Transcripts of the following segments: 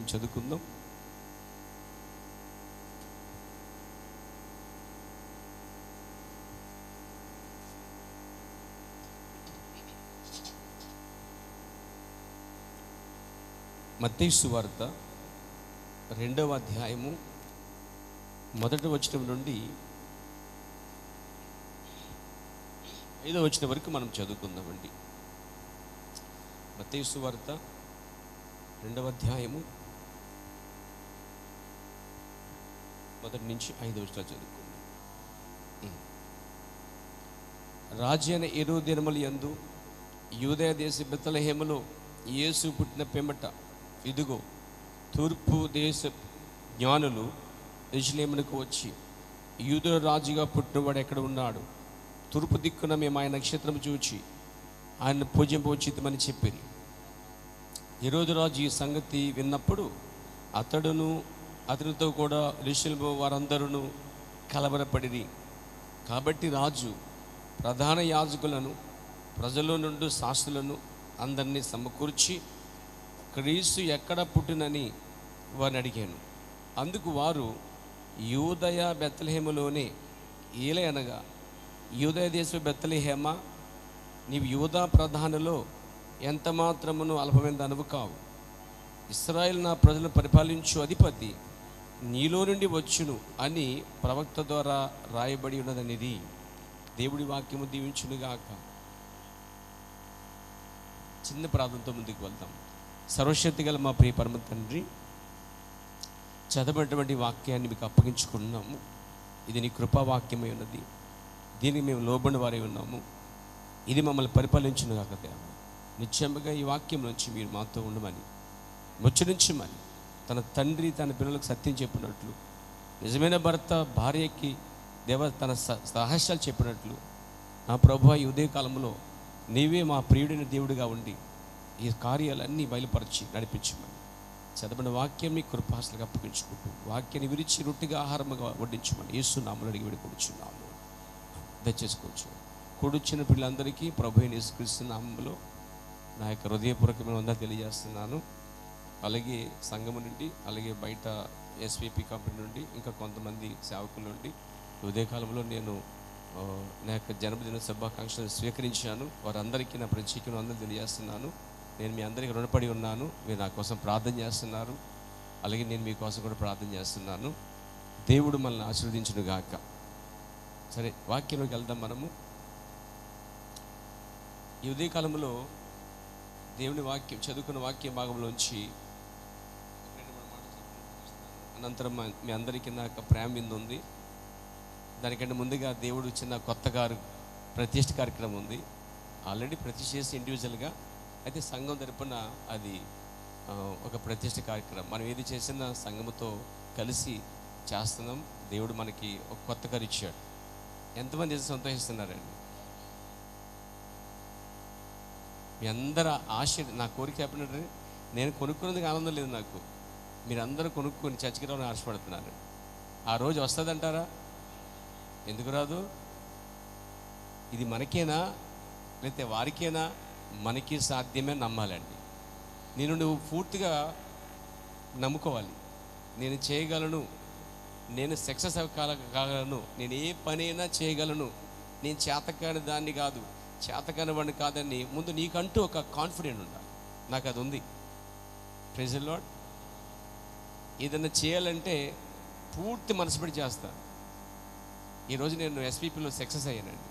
వాక్యం చదువుకుందాం. మత్తయి సువార్త 2వ అధ్యాయము 1వ వచనం నుండి 5వ వచనం వరకు మనం చదువుకుందామండి. మత్తయి సువార్త 2వ అధ్యాయము 1 నుంచి 5వ వచనం చదువుకుందాం. రాజైన హేరోదు దినముల యందు యూదయ దేశ బెత్లెహేములో యేసు పుట్టిన పిమ్మట ఇదిగో తూర్పు దేశ జ్ఞానులు యెరూషలేమునకు వచ్చి, యూదుల రాజుగా పుట్టినవాడు ఎక్కడ ఉన్నాడు? తూర్పు దిక్కున మేము ఆయన నక్షత్రం చూచి ఆయన పూజింపవచ్చితమని చెప్పిరి. హేరోదు రాజు ఈ సంగతి విన్నప్పుడు అతడును అతనితో కూడా యెరూషలేము వారందరూ కలవరపడిరి. కాబట్టి రాజు ప్రధాన యాజకులను ప్రజల నుండి శాస్త్రులను అందరినీ సమకూర్చి క్రీస్తు ఎక్కడ పుట్టినని వారిని అడిగాను. అందుకు వారు యూదయ బెత్లెహేములోనే ఏలయనగా, యూదయ దేశ బెత్లెహేమ, నీవు యూదా ప్రధానులో ఎంత మాత్రమును అల్పమైన దానవు కావు. ఇశ్రాయేలు నా ప్రజలను పరిపాలించు అధిపతి నీలో నుండి వచ్చును అని ప్రవక్త ద్వారా రాయబడి ఉన్నదనిది. దేవుడి వాక్యము దీవించునుగాక. చిన్న ప్రార్థనతో ముందుకు వెళ్దాం. సర్వశక్తి గల మా ప్రియ పరమ తండ్రి, చదవబడినటువంటి వాక్యాన్ని మీకు అప్పగించుకున్నాము. ఇది నీ కృపావాక్యమై ఉన్నది. దీనికి మేము లోబడిన వారై ఉన్నాము. ఇది మమ్మల్ని పరిపాలించును కాక దేవా, నిశ్చయముగా ఈ వాక్యం నుంచి మీరు మాతో ఉండమని, ముచ్చరించమని, తన తండ్రి తన పిల్లలకు సత్యం చెప్పినట్లు, నిజమైన భర్త భార్యకి దేవ తన రహస్యాలు చెప్పినట్లు, నా ప్రభువా ఈ ఉదయకాలంలో నీవే మా ప్రియుడైన దేవుడిగా ఉండి ఈ కార్యాలన్నీ బయలుపరిచి నడిపించమని, చదవని వాక్యం నీ కృపాసలుగా అప్పగించుకుంటూ వాక్యాన్ని విరిచి రొట్టిగా ఆహారముగా వడ్డించమని యేసు నామములో అడిగి వేడుకొనుచున్నాము. దయచేసుకోవచ్చు. కూడొచ్చిన పిల్లలందరికీ ప్రభువైన యేసుక్రీస్తు నామములో నా యొక్క హృదయపూర్వకమైన వందనాలు తెలియజేస్తున్నాను. అలాగే సంఘము నుండి, అలాగే బయట ఎస్విపి కంపెనీ నుండి, ఇంకా కొంతమంది సేవకుల నుండి ఉదయకాలంలో నేను నా యొక్క జన్మదిన శుభాకాంక్షలు స్వీకరించాను. వారందరికీ నా ప్రత్యేకమైన వందనాలు తెలియజేస్తున్నాను. నేను మీ అందరికీ రుణపడి ఉన్నాను. మీరు నా కోసం ప్రార్థన చేస్తున్నారు, అలాగే నేను మీకోసం కూడా ప్రార్థన చేస్తున్నాను. దేవుడు మనల్ని ఆశీర్వదించును గాక. సరే, వాక్యంలోకి వెళ్దాం. మనము ఈ ఉదయకాలంలో దేవుని వాక్యం చదువుకున్న వాక్య భాగంలోంచి అనంతరం మీ అందరికీ నాకు ప్రేమ మీద ఉంది. దానికంటే ముందుగా దేవుడు చిన్న కొత్తగా ప్రతిష్ఠ కార్యక్రమం ఉంది. ఆల్రెడీ ప్రతిష్ఠ చేసి ఇండివిజువల్గా, అయితే సంఘం తరపున అది ఒక ప్రతిష్ఠ కార్యక్రమం. మనం ఏది చేసినా సంఘముతో కలిసి చేస్తున్నాం. దేవుడు మనకి ఒక కొత్త కారు ఇచ్చాడు. ఎంతమంది సంతోషిస్తున్నారండి? మీ అందరూ ఆశ, నా కోరిక చెప్పినట్టు నేను కొనుక్కునేందుకు ఆనందం లేదు నాకు. మీరందరూ కొనుక్కొని చర్చికి రావాలని ఆశపడుతున్నారు. ఆ రోజు వస్తుందంటారా? ఎందుకు రాదు? ఇది మనకేనా లేకపోతే వారికేనా? మనకి సాధ్యమే నమ్మాలండి. నువ్వు పూర్తిగా నమ్ముకోవాలి. నేను చేయగలను, నేను సక్సెస్ కాగలను, నేను ఏ పనైనా చేయగలను, నేను చేతకాని దాన్ని కాదు, చేతకాని వాడిని కాదని ముందు నీకంటూ ఒక కాన్ఫిడెంట్ ఉండాలి. నాకు అది ఉంది. Praise the lord. ఏదైనా చేయాలంటే పూర్తి మనసు పెట్టి చేస్తాను. ఈరోజు నేను ఎస్పీపీలో సక్సెస్ అయ్యానండి.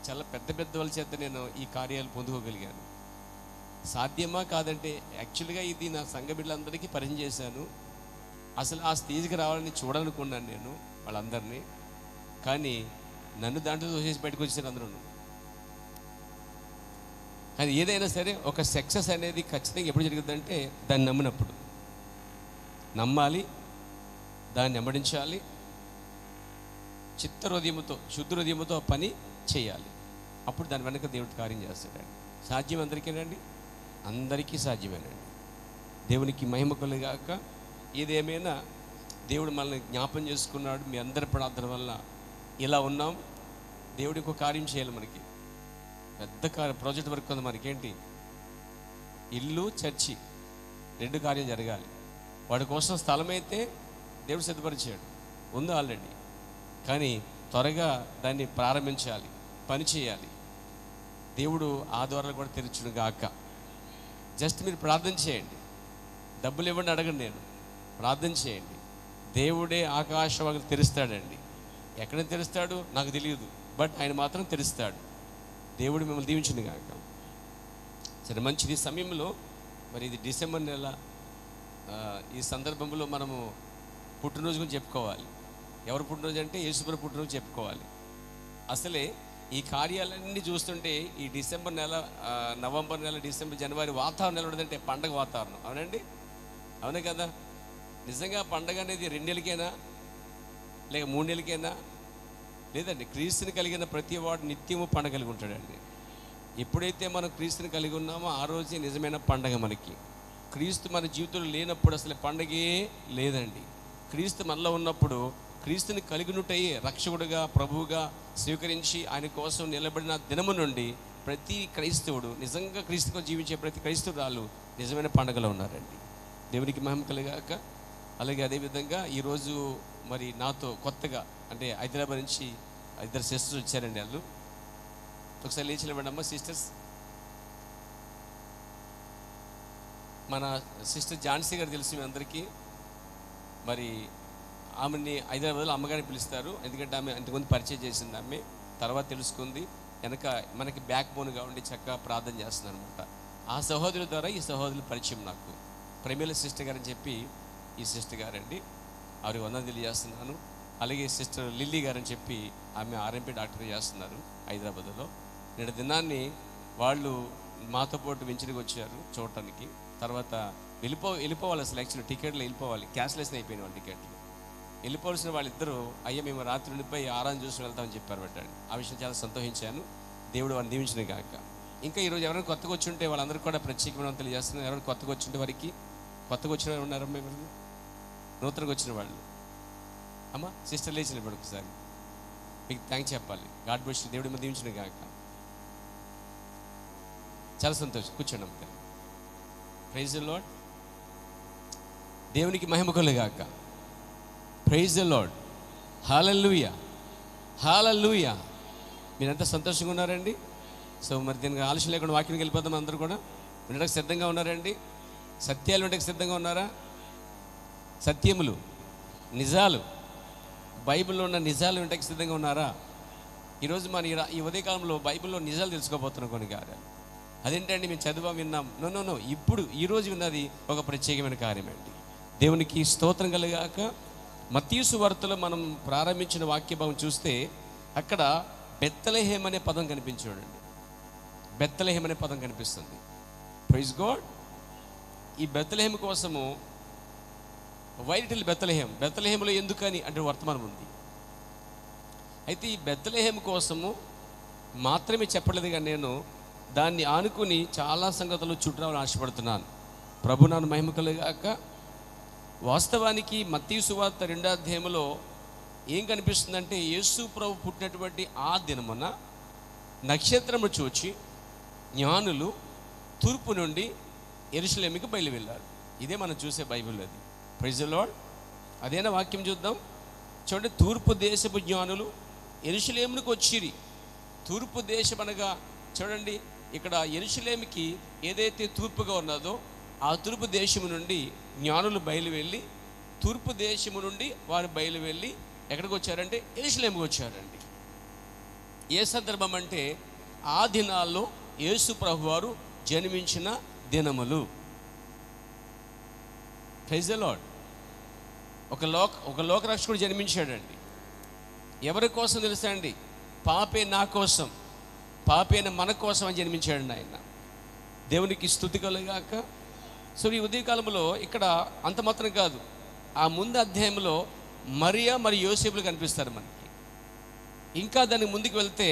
చాలా పెద్ద పెద్ద వాళ్ళ చేత నేను ఈ కార్యాలు పొందుకోగలిగాను. సాధ్యమా కాదంటే యాక్చువల్గా ఇది నా సంఘ బిడ్డలందరికీ పరిచయం చేశాను. అసలు ఆ స్టేజ్కి రావాలని చూడాలనుకున్నాను నేను వాళ్ళందరినీ. కానీ నన్ను దాంట్లో దోసేసి బయటకు వచ్చేసారు అందరూ. కానీ ఏదైనా సరే ఒక సక్సెస్ అనేది ఖచ్చితంగా ఎప్పుడు జరుగుతుందంటే దాన్ని నమ్మినప్పుడు. నమ్మాలి, దాన్ని వెంబడించాలి, చిత్త హృదయముతో శుద్ధ హృదయముతో పని చేయాలి. అప్పుడు దాని వెనక దేవుడు కార్యం చేస్తాడండి. సాధ్యం అందరికీనండి? అందరికీ సాధ్యమేనండి. దేవునికి మహిమ కలుగాక. ఏదేమైనా దేవుడు మనల్ని జ్ఞాపం చేసుకున్నాడు. మీ అందరి ప్రార్థన వల్ల ఇలా ఉన్నాం. దేవుడు ఇంకో కార్యం చేయాలి. మనకి పెద్ద ప్రాజెక్ట్ వర్క్ ఉంది. మనకేంటి? ఇల్లు, చర్చి రెండు కార్యం జరగాలి. వాడి కోసం స్థలం అయితే దేవుడు సిద్ధపరిచాడు, ఉంది ఆల్రెడీ. కానీ త్వరగా దాన్ని ప్రారంభించాలి, పని చేయాలి. దేవుడు ఆ ద్వారాలు కూడా తెరచును గాక. జస్ట్ మీరు ప్రార్థన చేయండి, డబ్బులు ఇవ్వండి అడగండి, నేను ప్రార్థన చేయండి. దేవుడే ఆకాశవాకులు తెరుస్తాడండి. ఎక్కడ తెరుస్తాడు నాకు తెలియదు, బట్ ఆయన మాత్రం తెరుస్తాడు. దేవుడు మిమ్మల్ని దీవించును గాక. సరే, మంచిది. సమయంలో మరి ఇది డిసెంబర్ నెల, ఈ సందర్భంలో మనము పుట్టినరోజు గురించి చెప్పుకోవాలి. ఎవరు పుట్టినరోజు అంటే యేసుప్రభు పుట్టినరోజు చెప్పుకోవాలి. అసలే ఈ కార్యాలన్నీ చూస్తుంటే ఈ డిసెంబర్ నెల, నవంబర్ నెల, డిసెంబర్, జనవరి వాతావరణం ఎలా ఉండదంటే పండగ వాతావరణం. అవునండి, అవునే కదా? నిజంగా పండగ అనేది 2 నెలలకైనా లేక 3 నెలలకైనా లేదండి. క్రీస్తుని కలిగిన ప్రతి వాడు నిత్యము పండగ కలిగి ఉంటాడండి. ఎప్పుడైతే మనం క్రీస్తుని కలిగి ఉన్నామో ఆ రోజే నిజమైన పండగ మనకి. క్రీస్తు మన జీవితంలో లేనప్పుడు అసలు పండగే లేదండి. క్రీస్తు మనలో ఉన్నప్పుడు క్రీస్తుని కలిగినట్టయి రక్షకుడుగా, ప్రభువుగా స్వీకరించి ఆయన కోసం నిలబడిన దినము నుండి ప్రతి క్రైస్తవుడు, నిజంగా క్రీస్తుతో జీవించే ప్రతి క్రైస్తవురాలు నిజమైన పండగలో ఉన్నారండి. దేవునికి మహిమ కలుగాక. అలాగే అదేవిధంగా ఈరోజు మరి నాతో కొత్తగా అంటే హైదరాబాద్ నుంచి 2 సిస్టర్స్ వచ్చారండి. వాళ్ళు ఒకసారి లేచి నిలబడమ్మా సిస్టర్స్. మన సిస్టర్ ఝాన్సీ గారు తెలుసు మీ అందరికీ. మరి ఆమెని హైదరాబాద్లో అమ్మగారిని పిలుస్తారు, ఎందుకంటే ఆమె అంతకుముందు పరిచయం చేసింది. ఆమె తర్వాత తెలుసుకుంది, వెనక మనకి బ్యాక్ బోన్గా ఉండి చక్కగా ప్రార్థన చేస్తుంది అనమాట. ఆ సహోదరుల ద్వారా ఈ సహోదరుల పరిచయం నాకు. ప్రేమల సిస్టర్ గారని చెప్పి ఈ సిస్టర్ గారండి, ఆవిడ వందనం తెలియజేస్తున్నాను. అలాగే సిస్టర్ లిల్లీ గారని చెప్పి ఆమె ఆర్ఎంపీ డాక్టర్ చేస్తున్నారు హైదరాబాద్లో. నేడు దినాన్ని వాళ్ళు మాతో పాటు వెంచరికి వచ్చారు చూడటానికి. తర్వాత వెళ్ళిపోవాలి, అసలు యాక్చువల్లీ టికెట్లు వెళ్ళిపోవాలి, క్యాన్సిలేషన్ అయిపోయిన వాళ్ళు టికెట్లు. వెళ్ళిపోవాల్సిన వాళ్ళిద్దరూ అయ్యా మేము రాత్రి ఉండిపోయి ఆరాధన చూసి వెళ్తామని చెప్పారు పెట్టండి. ఆ విషయం చాలా సంతోషించాను. దేవుడు వారిని దీవించిన కాక. ఇంకా ఈరోజు ఎవరైనా కొత్తగా వచ్చి ఉంటే వాళ్ళందరూ కూడా ప్రత్యేకమైన తెలియజేస్తున్నారు. ఎవరైనా కొత్తగా వచ్చి ఉంటే వారికి, కొత్తగా వచ్చిన వాళ్ళు ఉన్నారమ్మా, ఎవరు నూతనంగా వచ్చిన వాళ్ళు అమ్మ సిస్టర్ లేచిన ఇప్పుడు ఒకసారి మీకు థ్యాంక్స్ చెప్పాలి. God bless you. దేవుడి మీద దీవించిన కాక. చాలా సంతోషం. కూర్చోండి అమ్మ. Praise the lord. దేవునికి మహిమ కలుగాక. Praise the lord. Hallelujah, hallelujah. మీరంతా సంతోషంగా ఉన్నారండి. సో మరి దీనికి ఆలస్యం లేకుండా వాక్యానికి వెళ్ళిపోతాం. అందరూ కూడా వినడానికి సిద్ధంగా ఉన్నారండి. సత్యాలు వినడానికి సిద్ధంగా ఉన్నారా? సత్యములు, నిజాలు, బైబిల్లో ఉన్న నిజాలు వినడానికి సిద్ధంగా ఉన్నారా? ఈరోజు మన ఈ ఉదయకాలంలో బైబిల్లో నిజాలు తెలుసుకోబోతున్నాం కొన్ని కార్యాలు. అదేంటండి మేము చదివా విన్నాం? నో. ఇప్పుడు ఈరోజు విన్నది ఒక ప్రత్యేకమైన కార్యమండి. దేవునికి స్తోత్రం కలుగాక. మత్తయి సువార్తలో మనం ప్రారంభించిన వాక్యభావం చూస్తే అక్కడ బెత్లెహేమ్ అనే పదం కనిపించాడండి. బెత్లెహేమ్ అనే పదం కనిపిస్తుంది. Praise God. ఈ బెత్లెహేమ్ కోసము వైరిటిల్ బెత్లెహేమ్, బెత్లెహేమ్లో ఎందుకని అంటే వర్తమానం ఉంది. అయితే ఈ బెత్లెహేమ్ కోసము మాత్రమే చెప్పలేదు, కానీ నేను దాన్ని ఆనుకుని చాలా సంగతులు చుట్టరాలని ఆశపడుతున్నాను. ప్రభు నాన్న మహిమ కలుగాక. వాస్తవానికి మత్తయి సువార్త 2వ అధ్యాయంలో ఏం కనిపిస్తుందంటే యేసు ప్రభు పుట్టినటువంటి ఆ దినమున నక్షత్రము చూచి జ్ఞానులు తూర్పు నుండి యెరూషలేముకి బయలు వెళ్ళారు. ఇదే మనం చూసే బైబిల్. అది ప్రైజ్ ది లార్డ్. అదేనా వాక్యం చూద్దాం చూడండి. తూర్పు దేశపు జ్ఞానులు యెరూషలేమునికి వచ్చిరి. తూర్పు దేశం అనగా చూడండి, ఇక్కడ యెరూషలేముకి ఏదైతే తూర్పుగా ఉన్నదో ఆ తూర్పు దేశము నుండి జ్ఞానులు బయలు వెళ్ళి, తూర్పు దేశము నుండి వారు బయలు వెళ్ళి ఎక్కడికి వచ్చారంటే యెరూషలేముకి వచ్చారండి. ఏ సందర్భం అంటే ఆ దినాల్లో యేసు ప్రభు వారు జన్మించిన దినములు. Praise the lord. ఒక లోకరక్షకుడు జన్మించాడండి. ఎవరి కోసం తెలుసా అండి? పాపే నా కోసం, పాపైన మన కోసం అని జన్మించాడండి ఆయన. దేవునికి స్తుతి కలుగాక. సో ఈ ఉదయకాలంలో ఇక్కడ అంత మాత్రం కాదు, ఆ ముందు అధ్యాయంలో మరియా మరియు యోసేపులు కనిపిస్తారు మనకి. ఇంకా దాని ముందుకు వెళ్తే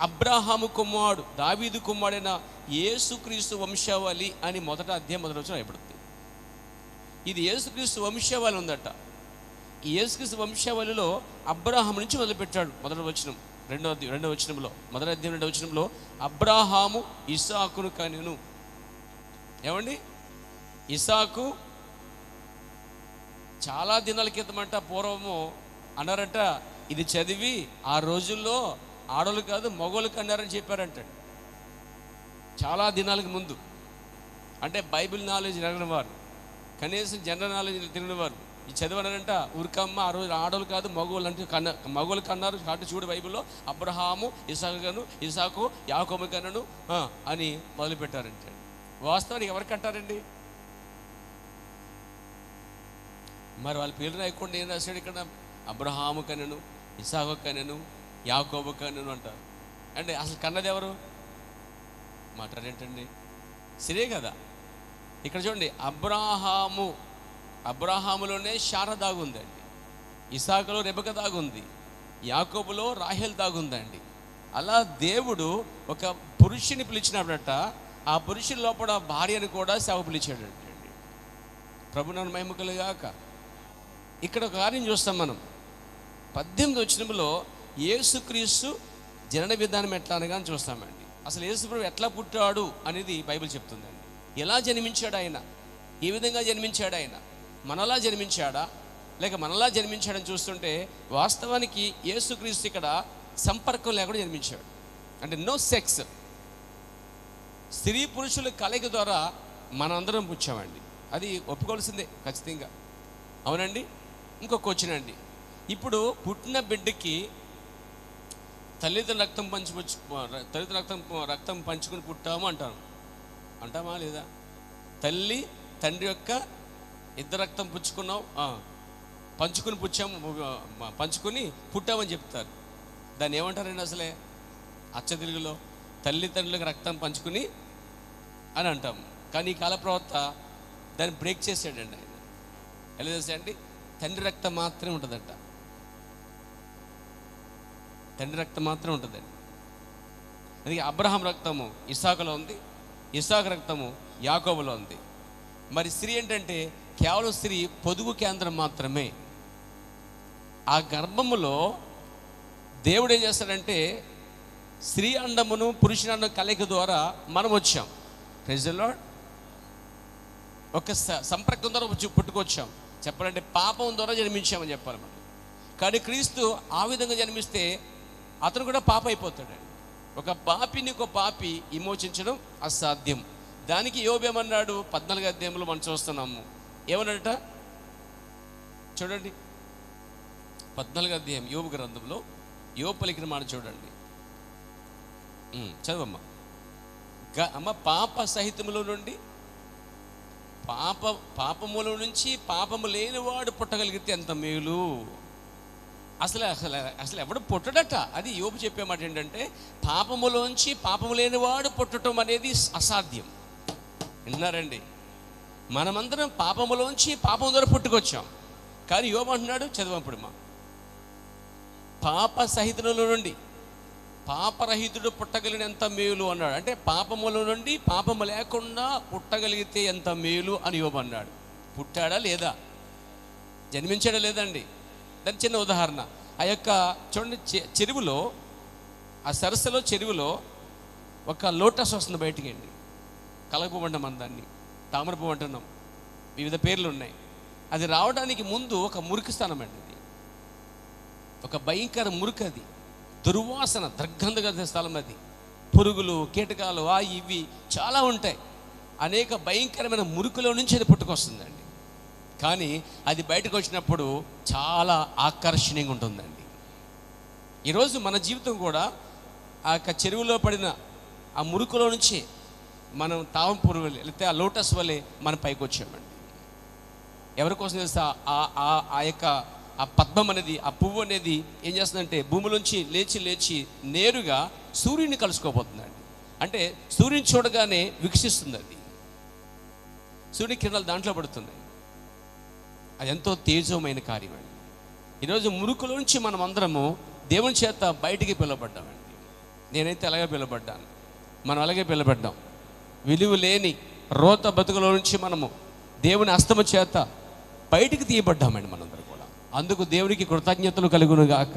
అబ్రాహాము కుమారుడు, దావీదు కుమారుడైన యేసుక్రీస్తు వంశావళి అని మొదటి అధ్యాయం మొదటి వచనం రాయబడుతుంది. ఇది యేసుక్రీస్తు వంశావళి ఉందట. ఈ యేసుక్రీస్తు వంశావళిలో అబ్రాహాము నుంచి మొదలుపెట్టాడు. మొదటి వచనం రెండవ వచనంలో, మొదటి అధ్యాయం 2వ వచనంలో అబ్రాహాము ఇస్సాకును కనెను. ఏమండి? ఇసాకు చాలా దినాల క్రితమంట పూర్వము అన్నారట, ఇది చదివి ఆ రోజుల్లో ఆడోళ్ళు కాదు మగోళ్ళు కన్నారని చెప్పారంటాడు. చాలా దినాలకు ముందు, అంటే బైబిల్ నాలెడ్జ్ ఎరగని వారు, కనీసం జనరల్ నాలెడ్జ్ తెలియని వారు ఈ చదివన్నారంట. ఊరికమ్మ ఆ రోజు ఆడోళ్ళు కాదు మగోళ్ళు అంటే మగోళ్ళు కన్నారు కాబట్టి చూడు బైబిల్లో అబ్రహాము ఇసాకు యాకోబు కన్నను అని మొదలుపెట్టారంటే, వాస్తవానికి ఎవరికి అంటారండి? మరి వాళ్ళ పేర్లు రాయకుండా ఏం రాశాడు ఇక్కడ? అబ్రహాము కన్నను, ఇసాకు కన్నను, యాకోబు కన్నను అంటారు. అంటే అసలు కన్నది ఎవరు? మాట్లాడేంటండి, సిరే కదా. ఇక్కడ చూడండి, అబ్రహాములోనే శారా దాగుందండి, ఇసాకులో రెబెకా దాగుంది, యాకోబులో రాహేల్ దాగుందండి. అలా దేవుడు ఒక పురుషుని పిలిచినప్పుడట, ఆ పురుషుని లోపల భార్యను కూడా సేవ పిలిచాడంటండి. ప్రభునామ మహిమ కలుగాక. ఇక్కడ ఒక కార్యం చూస్తాం మనం. 18వ వచనంలో యేసుక్రీస్తు జనన విధానం ఎట్లా అనగా చూస్తామండి. అసలు యేసుప్రభు ఎట్లా పుట్టాడు అనేది బైబిల్ చెప్తుందండి. ఎలా జన్మించాడు ఆయన, ఏ విధంగా జన్మించాడు ఆయన, మనలా జన్మించాడా లేక మనలా జన్మించాడని చూస్తుంటే వాస్తవానికి యేసుక్రీస్తు ఇక్కడ సంపర్కం లేకుండా జన్మించాడు. అంటే నో సెక్స్, స్త్రీ పురుషుల కలయిక ద్వారా మనందరం పుచ్చామండి. అది ఒప్పుకోవాల్సిందే ఖచ్చితంగా, అవునండి. ఇంకొక క్వశ్చన్ అండి, ఇప్పుడు పుట్టిన బిడ్డకి తల్లిదండ్రుల రక్తం పంచుకుని పుట్టాము అంటామా లేదా? తల్లి తండ్రి యొక్క ఇద్దరు రక్తం పంచుకుని పుట్టామని చెప్తారు. దాన్ని ఏమంటారండి అసలే అచ్చ తెలుగులో? తల్లిదండ్రులకు రక్తం పంచుకుని అని అంటాం. కానీ ఈ కాల ప్రవక్త దాన్ని బ్రేక్ చేసాడండి. ఆయన ఎలా చేశాడండి? తండ్రి రక్తం మాత్రమే ఉంటుందంట, తండ్రి రక్తం మాత్రమే ఉంటుందండి. అందుకే అబ్రహాం రక్తము ఇస్సాకులో ఉంది, ఇస్సాకు రక్తము యాకోబులో ఉంది. మరి స్త్రీ ఏంటంటే కేవలం స్త్రీ పొదుగు కేంద్రం మాత్రమే. ఆ గర్భములో దేవుడు ఏం చేస్తాడంటే స్త్రీ అండమును పురుషుని అండం కలయిక ద్వారా మనం వచ్చాం. Praise the lord. ఒక సంపర్కం ద్వారా పుట్టుకొచ్చాం. చెప్పాలంటే పాపం ద్వారా జన్మించామని చెప్పాలి మనం. కానీ క్రీస్తు ఆ విధంగా జన్మిస్తే అతను కూడా పాప అయిపోతాడండి. ఒక పాపిని ఒక పాపి విమోచించడం అసాధ్యం. దానికి యోబు ఏమన్నాడు? 14వ అధ్యాయంలో మనం చూస్తున్నాము. ఏమన్నాడట చూడండి, 14వ అధ్యాయం యోబు గ్రంథంలో యోబు పలికిన మాట చూడండి. చదవమ్మా. అమ్మ, పాప సహితములో నుండి పాపముల నుంచి పాపము లేనివాడు పుట్టగలిగితే ఎంత మేలు. అసలు ఎవడు పుట్టడట. అది యోబు చెప్పే మాట ఏంటంటే పాపములోంచి పాపము లేనివాడు పుట్టడం అనేది అసాధ్యం. విన్నారండి? మనమందరం పాపములోంచి పాపం ద్వారా పుట్టుకొచ్చాం. కానీ యోబు అంటున్నాడు, చదవప్పుడు మా పాప సహితుల నుండి పాపరహితుడు పుట్టగలిగినంత మేలు అన్నాడు. అంటే పాపముల నుండి పాపము లేకుండా పుట్టగలిగితే ఎంత మేలు అని యోబు అన్నాడు. పుట్టాడా లేదా? జన్మించాడా లేదండి? దాని చిన్న ఉదాహరణ, ఆ యొక్క చూడండి, చెరువులో, ఆ సరస్సులో చెరువులో ఒక లోటస్ వస్తుంది బయటికి అండి. కలగపువ్వు అంటాం మనం దాన్ని, తామర పువ్వు అంటున్నాం, వివిధ పేర్లు ఉన్నాయి. అది రావడానికి ముందు ఒక మురికి స్థానం అండి. అది ఒక భయంకర మురికి, అది దుర్వాసన దుర్గంధగల స్థలం. అది పురుగులు కీటకాలు ఇవి చాలా ఉంటాయి. అనేక భయంకరమైన మురికిలో నుంచి అది పుట్టుకొస్తుందండి. కానీ అది బయటకు వచ్చినప్పుడు చాలా ఆకర్షణీయంగా ఉంటుందండి. ఈరోజు మన జీవితం కూడా ఆ యొక్క చెరువులో పడిన ఆ మురుకులో నుంచి మనం తావం పురుగు లేకపోతే ఆ లోటస్ వలె మనం పైకి వచ్చామండి. ఎవరి కోసం తెలుసా? ఆ యొక్క ఆ పద్మం అనేది, ఆ పువ్వు అనేది ఏం చేస్తుందంటే భూమిలోంచి లేచి నేరుగా సూర్యుని కలుసుకోబోతుందండి. అంటే సూర్యుని చూడగానే వికసిస్తుంది. అది సూర్యుని కిరణాలు దాంట్లో పడుతున్నాయి. అది ఎంతో తేజమైన కార్యం అండి. ఈరోజు మురుకులోంచి మనం అందరము దేవుని చేత బయటికి పిలువబడ్డామండి. నేనైతే అలాగే పిలువబడ్డాను, మనం అలాగే పిలువబడ్డాం. విలువ లేని రోత బతుకులో నుంచి మనము దేవుని హస్తము చేత బయటికి తీయబడ్డామండి మనందరూ కూడా. అందుకు దేవునికి కృతజ్ఞతలు కలుగును గాక.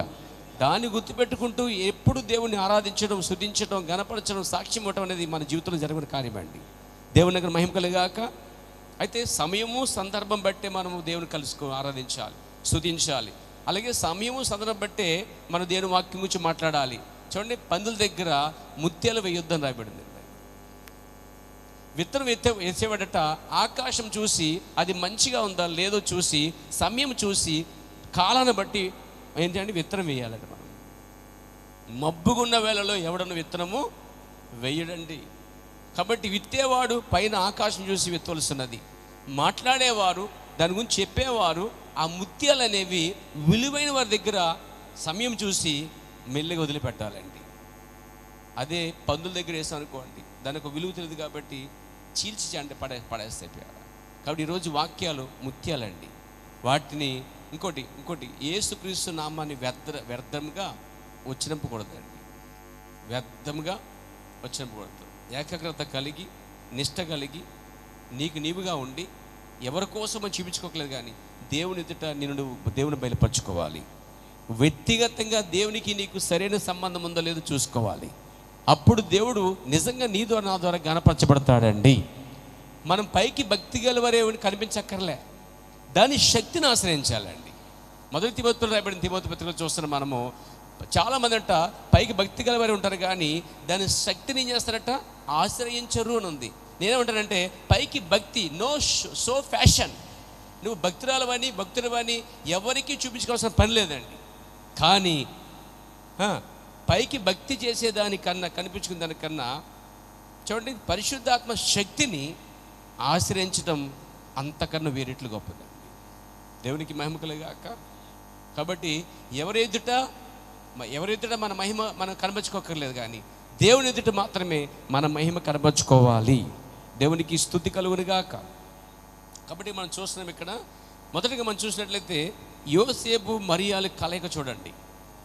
దాన్ని గుర్తుపెట్టుకుంటూ ఎప్పుడు దేవుని ఆరాధించడం, స్తుతించడం, గణపరచడం, సాక్ష్యం ఇవ్వడం అనేది మన జీవితంలో జరిగిన కార్యం అండి. దేవుని దగ్గర మహిమ కలుగాక. అయితే సమయము సందర్భం బట్టే మనము దేవుని ఆరాధించాలి, స్తుతించాలి. అలాగే సమయము సందర్భం బట్టే మనం దేవుని వాక్యం గురించి మాట్లాడాలి. చూడండి, పందుల దగ్గర ముత్యాలు వేయొద్దని రాయబడింది. విత్తనం వేసేవాడట ఆకాశం చూసి అది మంచిగా ఉందా లేదో చూసి, సమయం చూసి, కాలాన్ని బట్టి ఏంటంటే విత్తనం వేయాలట. మనం మబ్బుగున్న వేళలో ఎవడన్నా విత్తనము వేయడండి. కాబట్టి విత్తేవాడు పైన ఆకాశం చూసి విత్తవలసినది, మాట్లాడేవారు దాని గురించి చెప్పేవారు ఆ ముత్యాలు అనేవి విలువైన వారి దగ్గర సమయం చూసి మెల్లిగా వదిలిపెట్టాలండి. అదే పందుల దగ్గర వేసాం అనుకోండి, దానికి విలువ తెలియదు కాబట్టి చీల్చి అంటే పడేస్తాయి. కాబట్టి ఈరోజు వాక్యాలు ముత్యాలండి. వాటిని ఇంకోటి యేసుక్రీస్తు నామాన్ని వ్యర్థంగా ఉచ్చరింపకూడదండి. వ్యర్థంగా ఉచ్చరింపకూడదు. ఏకాగ్రత కలిగి, నిష్ట కలిగి, నీకు నీవుగా ఉండి, ఎవరి కోసమో చూపించుకోకలేదు కానీ దేవుని ఎదుట నిన్ను దేవుని బయలుపరచుకోవాలి. వ్యక్తిగతంగా దేవునికి నీకు సరైన సంబంధం ఉందో లేదో చూసుకోవాలి. అప్పుడు దేవుడు నిజంగా నీ ద్వారా నా ద్వారా గణపరచబడతాడండి. మనం పైకి భక్తి గలవారే కనిపించక్కర్లే, దాని శక్తిని ఆశ్రయించాలండి. మొదటి తిమోతిలో రాయబడిన తిమోతి పత్రికలో చూస్తున్న మనము చాలామంది అంట పైకి భక్తి గలవారే ఉంటారు కానీ దాని శక్తిని ఏం చేస్తారట, ఆశ్రయించరు అని ఉంది. నేనేమంటానంటే పైకి భక్తి సో ఫ్యాషన్, నువ్వు భక్తులవని ఎవరికి చూపించుకోవాల్సిన పని లేదండి. కానీ పైకి భక్తి చేసేదానికన్నా, కనిపించుకునే దానికన్నా చూడండి పరిశుద్ధాత్మ శక్తిని ఆశ్రయించడం అంతకన్నా వేరేట్లు గొప్పదండి. దేవునికి మహిమ కలుగాక. కాబట్టి ఎవరెదుట మన మహిమ మనం కనబరుచుకోకర్లేదు కానీ దేవుని ఎదుట మాత్రమే మన మహిమ కనబరుచుకోవాలి. దేవునికి స్తుతి కలుగునుగాక. కాబట్టి మనం చూస్తున్నాం ఇక్కడ మొదటిగా మనం చూసినట్లయితే యోసేపు మరియాల కలయిక చూడండి.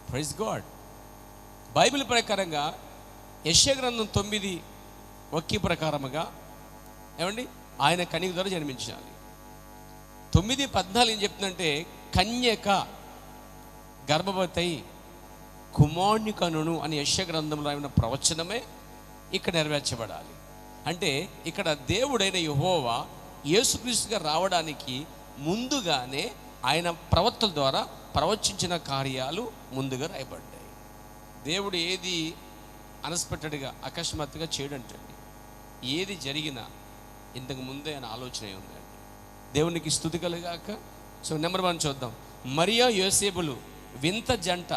Praise God. బైబిల్ ప్రకారంగా యెషయా గ్రంథం 9 ప్రకారముగా ఏమండి ఆయన కన్యక ద్వారా జన్మించాలి. 9:14 ఏం చెప్తుందంటే కన్యక గర్భవతి కుమారుని కనును అని యెషయా గ్రంథంలో ఉన్న ప్రవచనమే ఇక్కడ నెరవేర్చబడాలి. అంటే ఇక్కడ దేవుడైన యెహోవా యేసుక్రీస్తుగా రావడానికి ముందుగానే ఆయన ప్రవక్తల ద్వారా ప్రవచించిన కార్యాలు ముందుగా రాయబడ్డాయి. దేవుడు ఏది అన్ఎక్స్పెక్టెడ్గా అకస్మాత్తుగా చేయడంటండి. ఏది జరిగినా ఇంతకు ముందే ఆయన ఆలోచన ఉందండి. దేవునికి స్తుతి కలుగాక. సో నెంబర్ 1 చూద్దాం. మరియా యోసేపులు వింత జంట,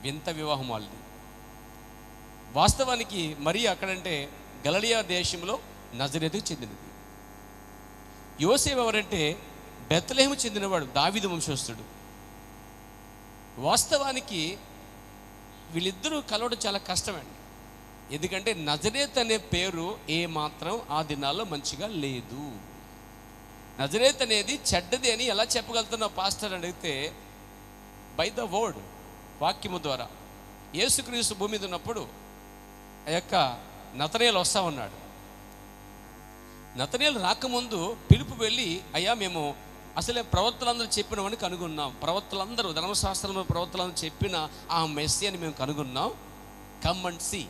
వింత వివాహం వాళ్ళది. వాస్తవానికి మరియా అక్కడంటే గలిలయ దేశంలో నజరేతుకు చెందినది. యోసేపు ఎవరంటే బెత్లెహేము చెందినవాడు, దావీదు వంశస్థుడు. వాస్తవానికి వీళ్ళిద్దరూ కలవడం చాలా కష్టమండి. ఎందుకంటే నజరేత్ అనే పేరు ఏమాత్రం ఆ దినాల్లో మంచిగా లేదు. నజరేత్ అనేది చెడ్డది అని ఎలా చెప్పగలుగుతున్నావు పాస్టర్ అడిగితే, బై ద వర్డ్, వాక్యము ద్వారా. యేసుక్రీస్తు భూమి మీద ఉన్నప్పుడు ఆ యొక్క నతనేలు వస్తా ఉన్నాడు. నతనేలు రాకముందు పిలుపు వెళ్ళి, అయ్యా మేము అసలే ప్రవక్తలందరూ చెప్పినవని కనుగొన్నాం, ప్రవక్తలందరూ ధర్మశాస్త్రంలో ప్రవక్తలందరూ చెప్పిన ఆ మెస్సియాని మేము కనుగొన్నాం, కమ్ అండ్ సీ,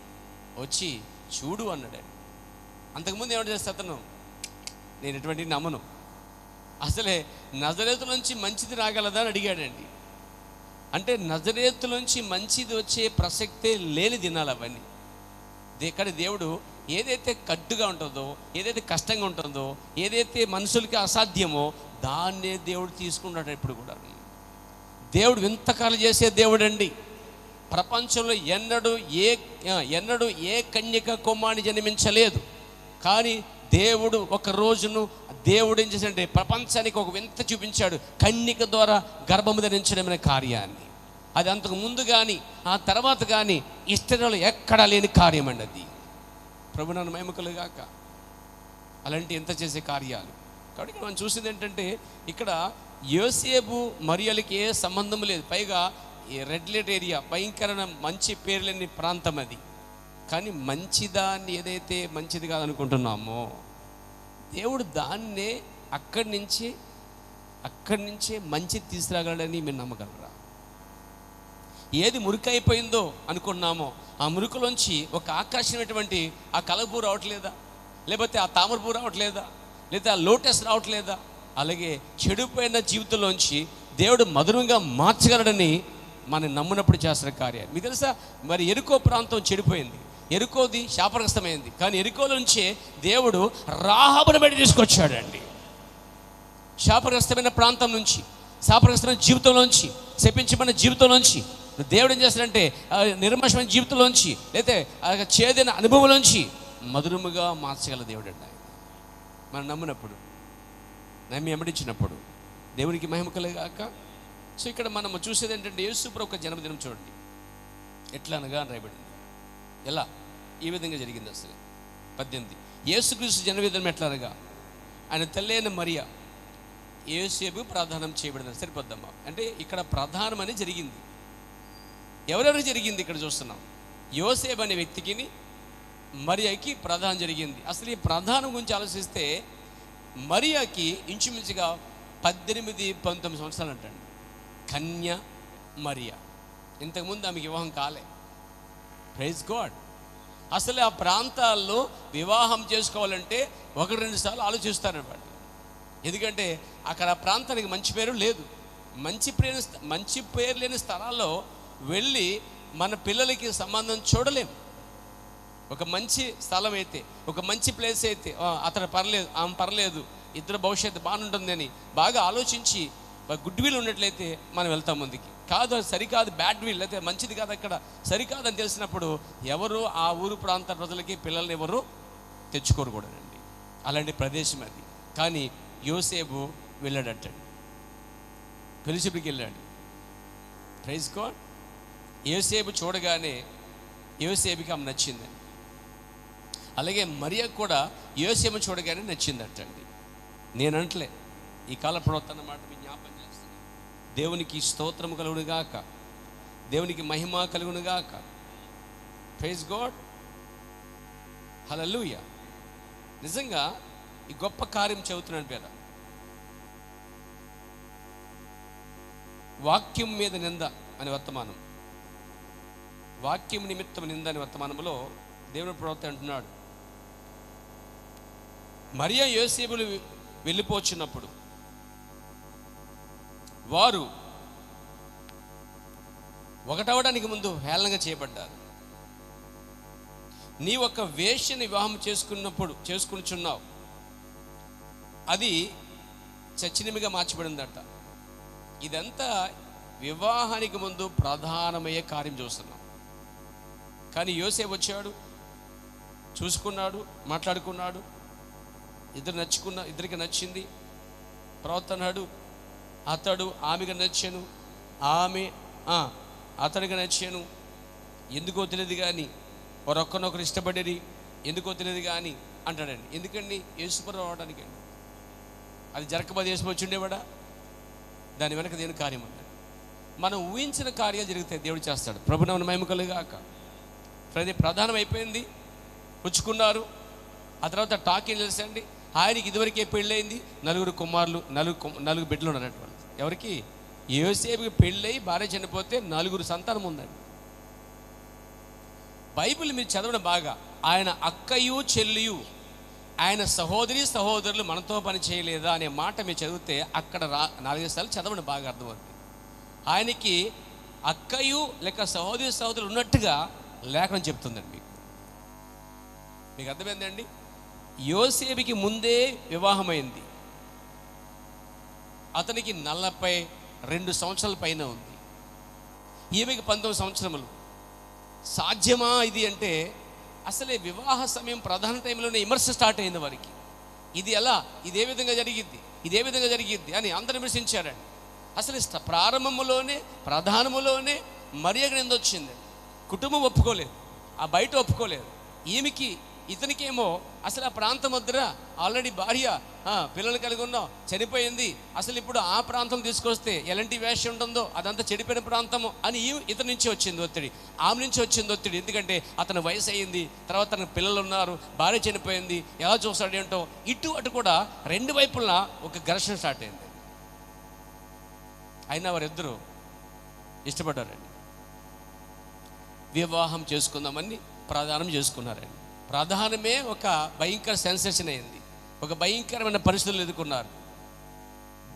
వచ్చి చూడు అన్నాడు. అంతకుముందు ఏమంటే చేస్తే అతను, నేను ఎటువంటి నమ్మను, అసలే నజరేతు నుంచి మంచిది రాగలదా అని అడిగాడండి. అంటే నజరేతు నుంచి మంచిది వచ్చే ప్రసక్తే లేని దినాలు అవన్నీ. కానీ దేవుడు ఏదైతే కడ్డుగా ఉంటుందో, ఏదైతే కష్టంగా ఉంటుందో, ఏదైతే మనుషులకి అసాధ్యమో దాన్నే దేవుడు తీసుకున్నాడు. ఇప్పుడు కూడా దేవుడు వింతకాలు చేసే దేవుడు అండి. ప్రపంచంలో ఎన్నడూ ఏ కన్యక కుమారుని జన్మించలేదు. కానీ దేవుడు ఒక రోజును దేవుడు ఏం చేశాడంటే ప్రపంచానికి ఒక వింత చూపించాడు, కన్యక ద్వారా గర్భము ధరించడం అనే కార్యాన్ని. అది అంతకు ముందు కానీ ఆ తర్వాత కానీ ఇస్రాయేలులో ఎక్కడా లేని కార్యం అండి అది. ప్రభు నన్ను మహిమ కలుగాక. అలాంటి ఎంత చేసే కార్యాలు. కాబట్టి మనం చూసింది ఏంటంటే ఇక్కడ యోసేపు మరియలకి ఏ సంబంధం లేదు. పైగా ఈ రెడ్ లైట్ ఏరియా, భయంకరమైన మంచి పేరు లేని ప్రాంతం అది. కానీ మంచిదాన్ని ఏదైతే మంచిది కాదనుకుంటున్నామో దేవుడు దాన్నే అక్కడి నుంచే మంచి తీసుకురాగలడని మీరు నమ్మగలరా? ఏది మురికైపోయిందో అనుకున్నామో ఆ మురుకులోంచి ఒక ఆకర్షణమైనటువంటి ఆ కలపూ రావట్లేదా, లేకపోతే ఆ తామరపూ రావట్లేదా, లేదా లోటస్ రావట్లేదా? అలాగే చెడిపోయిన జీవితంలోంచి దేవుడు మధురంగా మార్చగలడని మనం నమ్మినప్పుడు చేస్తున్న కార్యాలు. మీకు తెలుసా, మరి ఎరుకో ప్రాంతం చెడిపోయింది, ఎరుకోది శాపగ్రస్తమైంది. కానీ ఎరుకోలో నుంచే దేవుడు రాహాబును బయట తీసుకొచ్చాడండి. శాపగ్రస్తమైన ప్రాంతం నుంచి, శాపగ్రస్తమైన జీవితంలోంచి, శపించబడిన జీవితంలోంచి దేవుడు ఏం చేస్తాడంటే నిర్మోషమైన జీవితంలోంచి, లేకపోతే చేదైన అనుభవంలోంచి మధురముగా మార్చగల దేవుడు అండి ఆయన. మనం నమ్మినప్పుడు, నమ్మి వెంబడించినప్పుడు దేవునికి మహిమ కలుగాక. సో ఇక్కడ మనం చూసేది ఏంటంటే యేసుప్రభు ఒక జన్మదినం చూడండి, ఎట్లా అనగా రాయబడింది. ఎలా, ఈ విధంగా జరిగింది. అసలు 18 యేసుక్రీస్తు జన్మదినం ఎట్లా అనగా ఆయన తల్లి అయిన మరియా యోసేపు ప్రధానం చేయబడింది. సరిపోద్దమ్మా అంటే ఇక్కడ ప్రధానం అని జరిగింది. ఎవరెవరికి జరిగింది ఇక్కడ చూస్తున్నాం. యోసేపు అనే వ్యక్తికి, మరియాకి ప్రధానం జరిగింది. అసలు ఈ ప్రధానం గురించి ఆలోచిస్తే మరియాకి ఇంచుమించుగా 18-19 సంవత్సరాలు అంటండి. కన్య మరియా, ఇంతకుముందు ఆమెకి వివాహం కాలే. Praise god. అసలు ఆ ప్రాంతాల్లో వివాహం చేసుకోవాలంటే 1-2 సార్లు ఆలోచిస్తారన్నమాట. ఎందుకంటే అక్కడ ఆ ప్రాంతానికి మంచి పేరు లేదు. మంచి పేరు లేని స్థలాల్లో వెళ్ళి మన పిల్లలకి సంబంధం చూడలేం. ఒక మంచి స్థలం అయితే, ఒక మంచి ప్లేస్ అయితే అతను పర్లేదు, ఆమె పర్లేదు, ఇద్దరు భవిష్యత్తు బాగుంటుందని బాగా ఆలోచించి గుడ్ విల్ ఉన్నట్లయితే మనం వెళ్తాం ముందుకి. కాదు సరికాదు, బ్యాడ్ విల్ అయితే మంచిది కాదు, అక్కడ సరికాదని తెలిసినప్పుడు ఎవరు ఆ ఊరు ప్రాంత ప్రజలకి పిల్లల్ని ఎవరు తెచ్చుకోరు కూడానండి. అలాంటి ప్రదేశం అది. కానీ యోసేపు వెళ్ళాడటండి, పెళ్లిచూపుకి వెళ్ళాడు. Praise god. యోసేపు చూడగానే యోసేపుకి ఆమె నచ్చిందండి. అలాగే మరియా కూడా యోసేపు చూడగానే నచ్చిందటండి. నేనంటలే, ఈ కాల ప్రవర్తన మాట మీ జ్ఞాపకం చేస్తుంది. దేవునికి స్తోత్రము కలుగునుగాక, దేవునికి మహిమ కలుగునుగాక. ప్రైజ్ గాడ్, హల్లెలూయా. నిజంగా ఈ గొప్ప కార్యం చదువుతున్నాను పేద. వాక్యం మీద నింద అనే వర్తమానం, వాక్యం నిమిత్తం నింద అనే వర్తమానంలో దేవుని ప్రవక్త అంటున్నాడు, మరియా యోసేపులు వెళ్ళిపోచున్నప్పుడు వారు ఒకటవడానికి ముందు హేళనగా చేయబడ్డారు. నీ ఒక వేశ్యని వివాహం చేసుకునిచున్నావు, అది చచ్చినిమిగా మార్చబడిందట. ఇదంతా వివాహానికి ముందు ప్రధానమయ్యే కార్యం చూస్తున్నాం. కానీ యోసేపు వచ్చాడు, చూసుకున్నాడు, మాట్లాడుకున్నాడు, ఇద్దరికి నచ్చింది. ప్రవక్త అన్నాడు, అతడు ఆమెగా నచ్చాను, ఆమె అతడిగా నచ్చాను. ఎందుకో తెలియదు కానీ ఒకరొక్కనొకరు ఇష్టపడేది, ఎందుకో తెలియదు కానీ అంటాడండి. ఎందుకండి? యేసుప్రభు రావడానికి అండి. అది జరగకపోతే యేసు వచ్చి ఉండేవాడా? దాని వెనక దేవుని కార్యం ఉంది. మనం ఊహించిన కార్యాలు జరిగితే దేవుడు చేస్తాడు. ప్రభునామమున మహిమ కలుగాక. ప్రధానం అయిపోయింది, పుచ్చుకున్నారు. ఆ తర్వాత టాకింగ్ తెలుసండి, ఆయనకి ఇదివరకే పెళ్ళయింది, 4 కుమారులు, 4 బిడ్డలు ఉన్నటువంటి. ఎవరికి? యోసేపుకి పెళ్ళయి భార్య చనిపోతే 4 సంతానం ఉందండి. బైబిల్ మీరు చదవడం బాగా, ఆయన అక్కయు చెల్లియు, ఆయన సహోదరులు మనతో పని చేయలేదా అనే మాట మీరు చదివితే అక్కడ 4 సార్లు చదవడం బాగా అర్థమవుతుంది. ఆయనకి అక్కయు లేక సహోదరులు ఉన్నట్టుగా లేఖనం చెప్తుందండి. మీకు అర్థమైందండి? యోసేపుకి ముందే వివాహమైంది, అతనికి 42 సంవత్సరాల పైన ఉంది, ఈమెకి 19 సంవత్సరములు. సాధ్యమా ఇది అంటే అసలే వివాహ సమయం ప్రధాన టైంలోనే విమర్శ స్టార్ట్ అయింది వారికి. ఇది ఎలా, ఇదే విధంగా జరిగిద్ది అని అందరూ విమర్శించారండి. అసలు ప్రారంభంలోనే ప్రధానములోనే మరియకు నింద వచ్చింది. కుటుంబం ఒప్పుకోలేదు, ఆ బయట ఒప్పుకోలేదు. ఈమెకి ఇతనికేమో అసలు ఆ ప్రాంతం వద్దురా, ఆల్రెడీ భార్య పిల్లలు కలిగి ఉన్నాం, చనిపోయింది, అసలు ఇప్పుడు ఆ ప్రాంతం తీసుకొస్తే ఎలాంటి వేషం ఉంటుందో అదంతా చెడిపోయిన ప్రాంతము అని ఇతని నుంచి వచ్చింది ఒత్తిడి, ఆమె నుంచి వచ్చింది ఒత్తిడి. ఎందుకంటే అతని వయసు అయ్యింది, తర్వాత తనకు పిల్లలు ఉన్నారు, భార్య చనిపోయింది, ఎలా చూస్తాడు ఏంటో. ఇటు అటు కూడా 2 వైపులా ఒక ఘర్షణ స్టార్ట్ అయింది. అయినా వారిద్దరూ ఇష్టపడ్డారండి, వివాహం చేసుకుందామని ప్రదానం చేసుకున్నారండి. ప్రధానమే ఒక భయంకర సెన్సేషన్ అయింది. ఒక భయంకరమైన పరిస్థితులు ఎదుర్కొన్నారు.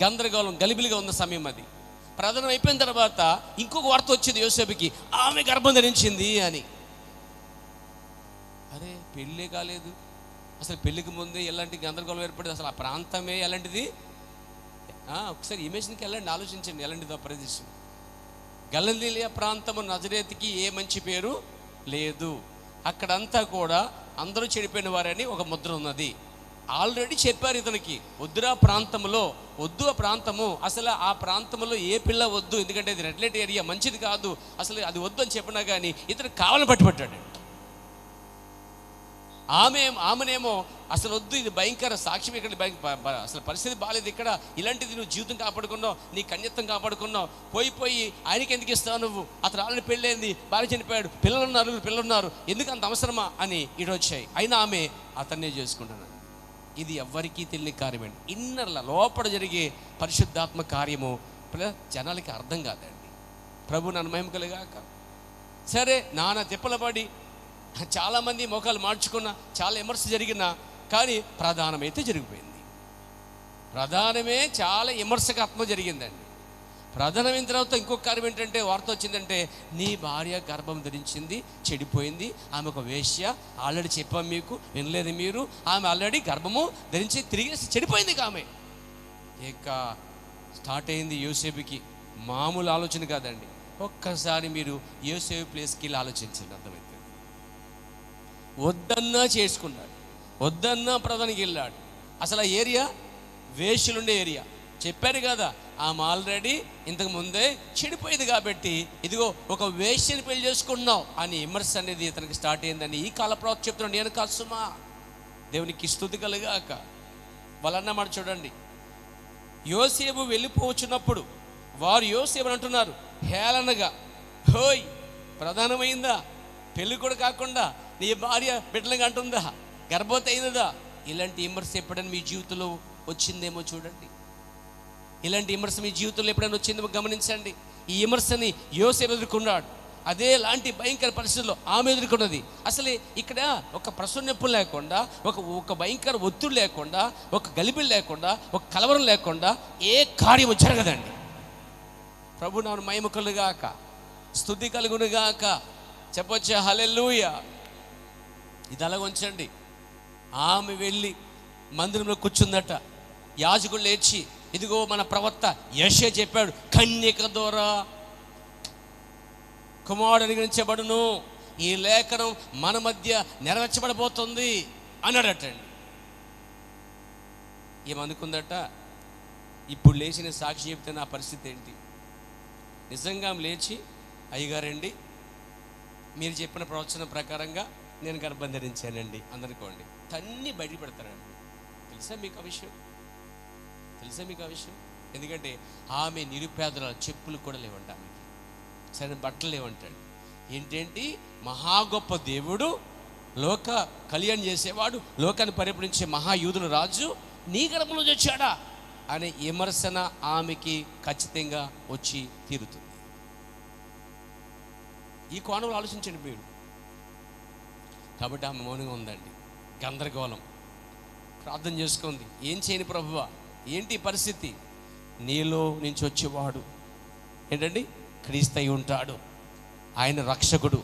గందరగోళం గలిబిలిగా ఉన్న సమయం అది. ప్రధానం అయిపోయిన తర్వాత ఇంకొక వార్త వచ్చింది యోసేపుకి, ఆమె గర్భం ధరించింది అని. అరే పెళ్ళే కాలేదు, అసలు పెళ్ళికి ముందే ఎలాంటి గందరగోళం ఏర్పడింది, అసలు ఆ ప్రాంతమే ఎలాంటిది. ఒకసారి ఇమేజిన్కి వెళ్ళండి, ఆలోచించండి ఎలాంటిదో ప్రదేశం. గలిలయ ప్రాంతము నజరేతుకి ఏ మంచి పేరు లేదు. అక్కడంతా కూడా అందరూ చెడిపోయిన వారని ఒక ముద్ర ఉన్నది. ఆల్రెడీ చెప్పారు ఇతనికి, వద్దురా ప్రాంతంలో, వద్దు ఆ ప్రాంతము, అసలు ఆ ప్రాంతంలో ఏ పిల్ల వద్దు, ఎందుకంటే అది రెడ్ లైట్ ఏరియా, మంచిది కాదు, అసలు అది వద్దు అని చెప్పినా కానీ ఇతను కావాలని పట్టుబట్టాడు. ఆమెనేమో అసలు వద్దు, ఇది భయంకర సాక్ష్యం, ఇక్కడ అసలు పరిస్థితి బాగాలేదు, ఇక్కడ ఇలాంటిది నువ్వు జీవితం కాపాడుకున్నావు, నీ కన్యత్వం కాపాడుకున్నావు, పోయి ఆయనకి ఎందుకు ఇస్తావు నువ్వు, అతను ఆల్రెడీ పెళ్ళైంది, భార్య చనిపోయాడు, పిల్లలున్నారు, పిల్లలున్నారు, ఎందుకు అంత అవసరమా అని ఇటు వచ్చాయి. అయినా ఆమె అతన్నే చేసుకుంటున్నాను. ఇది ఎవ్వరికీ తెలియని కార్యమండి. ఇన్నర్ల లోపల జరిగే పరిశుద్ధాత్మ కార్యము జనాలకి అర్థం కాదండి. ప్రభు నన్ను మహిమ కలుగాక. సరే నాన్న తిప్పలబడి చాలామంది మోకాలు మార్చుకున్నా, చాలా విమర్శ జరిగినా, కానీ ప్రధానమైతే జరిగిపోయింది. ప్రధానమే చాలా విమర్శకాత్మ జరిగిందండి. ప్రధానమైన తర్వాత ఇంకొక కార్యం ఏంటంటే, వార్త వచ్చిందంటే, నీ భార్య గర్భం ధరించింది, చెడిపోయింది, ఆమె ఒక వేశ్య, ఆల్రెడీ చెప్పాం మీకు, వినలేదు మీరు, ఆమె ఆల్రెడీ గర్భము ధరించి తిరిగేసి చెడిపోయింది. ఆమె ఇక స్టార్ట్ అయింది యోసేపుకి. మామూలు ఆలోచన కాదండి. ఒక్కసారి మీరు యోసేపు ప్లేస్కి వెళ్ళి ఆలోచించండి, అర్థమవుతుంది. వద్దన్నా చేసుకున్నాడు, వద్దన్నా ప్రధానికి వెళ్ళాడు. అసలు ఆ ఏరియా వేశ్యలుండే ఏరియా. చెప్పారు కదా, ఆమె ఆల్రెడీ ఇంతకు ముందే చెడిపోయింది కాబట్టి ఇదిగో ఒక వేశ్యని పెళ్లి చేసుకుంటున్నావు అని విమర్శ అనేది ఇతనికి స్టార్ట్ అయిందని ఈ కాల ప్రవక్త చెప్తున్నాడు. నేను కాదు సుమా, దేవునికి స్తుతి కలుగాక. వాళ్ళన్నమాట చూడండి, యోసేపు వెళ్ళిపోవచ్చున్నప్పుడు వారు యోసేపు అంటున్నారు హేళనగా, హోయ్ ప్రధానమైందా, పెళ్ళి కూడా కాకుండా నీ భార్య బిడ్డలుగా అంటుందా, గర్భవతి అయినదా. ఇలాంటి విమర్శ ఎప్పుడైనా మీ జీవితంలో వచ్చిందేమో చూడండి. ఇలాంటి విమర్శ మీ జీవితంలో ఎప్పుడైనా వచ్చిందేమో గమనించండి. ఈ విమర్శని యోసేపు ఎదుర్కొన్నాడు. అదే లాంటి భయంకర పరిస్థితుల్లో ఆమె ఎదుర్కొన్నది. అసలు ఇక్కడ ఒక ప్రసన్నెప్పు లేకుండా, ఒక భయంకర ఒత్తిడి లేకుండా, ఒక గలిబిలి లేకుండా, ఒక కలవరం లేకుండా ఏ కార్యము జరగదండి. ప్రభు నాను మహిమ కలుగాక, స్తుతి కలుగునుగాక. చెప్పొచ్చా హల్లెలూయా. ఇది అలాగ ఉంచండి. ఆమె వెళ్ళి మందిరంలో కూర్చుందట. యాజకుడు లేచి, ఇదిగో మన ప్రవక్త యెషయా చెప్పాడు, కన్యక ద్వారా కుమారుడు అనుగ్రహించబడును, ఈ లేఖనం మన మధ్య నెరవేర్చబడబోతుంది అన్నాడటండి. ఏమనుకుందట, ఇప్పుడు లేచిన సాక్షి చెప్తే నా పరిస్థితి ఏంటి. నిజంగా లేచి, అయ్యగారండి మీరు చెప్పిన ప్రవచన ప్రకారంగా నేను గర్భం ధరించానండి అందనుకోండి, తన్ని బయట పెడతారండి. తెలుసా మీకు ఆ విషయం? ఎందుకంటే ఆమె నిరుపేదల, చెప్పులు కూడా లేవంట, ఆమెకి సరైన బట్టలు లేవంటాడు. ఏంటేంటి, మహా గొప్ప దేవుడు, లోక కళ్యాణం చేసేవాడు, లోకాన్ని పరిపాలించే మహాయూదుల రాజు నీ గర్భంలో వచ్చాడా అనే విమర్శన ఆమెకి ఖచ్చితంగా వచ్చి తీరుతుంది. ఈ కోణంలో ఆలోచించండి మీరు. కాబట్టి ఆమె మౌనంగా ఉందండి. గందరగోళం, ప్రార్థన చేసుకుంది. ఏం చేయని ప్రభువా, ఏంటి పరిస్థితి? నీలో నుంచి వచ్చేవాడు ఏంటండి, క్రీస్తు అయి ఉంటాడు, ఆయన రక్షకుడు,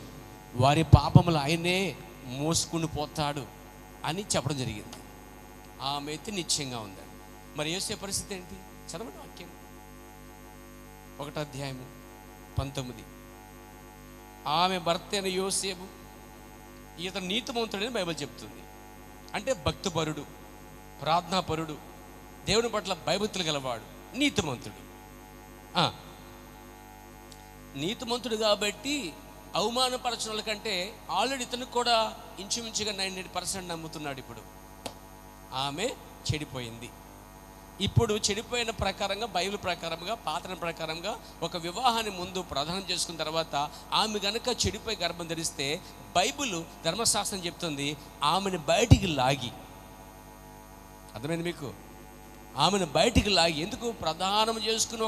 వారి పాపములు ఆయనే మోసుకుని పోతాడు అని చెప్పడం జరిగింది. ఆమె అయితే నిశ్చయంగా ఉందండి. మరి యోసేపు పరిస్థితి ఏంటి? చదవండి వాక్యం, 1వ అధ్యాయము 19. ఆమె భర్త అయిన యోసేపు, ఇతను నీతిమంతుడని బైబిల్ చెప్తుంది. అంటే భక్తిపరుడు, ప్రార్థనాపరుడు, దేవుని పట్ల భయభక్తులు గలవాడు, నీతిమంతుడు. నీతిమంతుడు కాబట్టి అవమానపరచడం వాళ్ళ కంటే ఆల్రెడీ ఇతను కూడా ఇంచుమించుగా 98% నమ్ముతున్నాడు. ఇప్పుడు ఆమె చెడిపోయింది. ఇప్పుడు చెడిపోయిన ప్రకారంగా, బైబిల్ ప్రకారంగా, పాత్ర ప్రకారంగా ఒక వివాహాన్ని ముందు ప్రధానం చేసుకున్న తర్వాత ఆమె కనుక చెడిపోయి గర్భం ధరిస్తే బైబిల్ ధర్మశాస్త్రం చెప్తుంది ఆమెను బయటికి లాగి, అర్థమైంది మీకు, ఆమెను బయటికి లాగి, ఎందుకు ప్రధానం చేసుకుని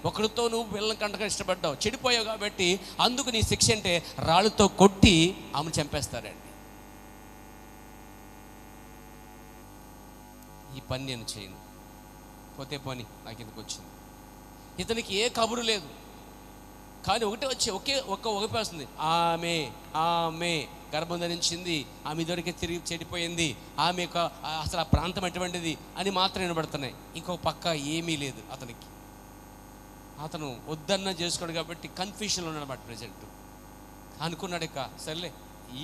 ఒకరితో నువ్వు పిల్లల కంటగా ఇష్టపడ్డావు, చెడిపోయావు కాబట్టి అందుకు నీ శిక్ష అంటే రాళ్ళతో కొట్టి ఆమెను చంపేస్తారండి. ఈ పని నేను చేయను, పోతే పని నాకు ఎందుకు వచ్చింది. ఇతనికి ఏ కబురు లేదు, కానీ ఒకటే వచ్చి ఒకే వస్తుంది, ఆమె గర్భం ధరించింది, ఆమె ఇదివరకే తిరిగి చెడిపోయింది, ఆమె అసలు ఆ ప్రాంతం ఎటువంటిది అని మాత్రం వినబడుతున్నాయి. ఇంకొక పక్క ఏమీ లేదు అతనికి. అతను వద్దన్న చేసుకోడు కాబట్టి కన్ఫ్యూషన్లో ఉన్నాడు. ప్రజెంట్ అనుకున్నాడు, ఇక సర్లే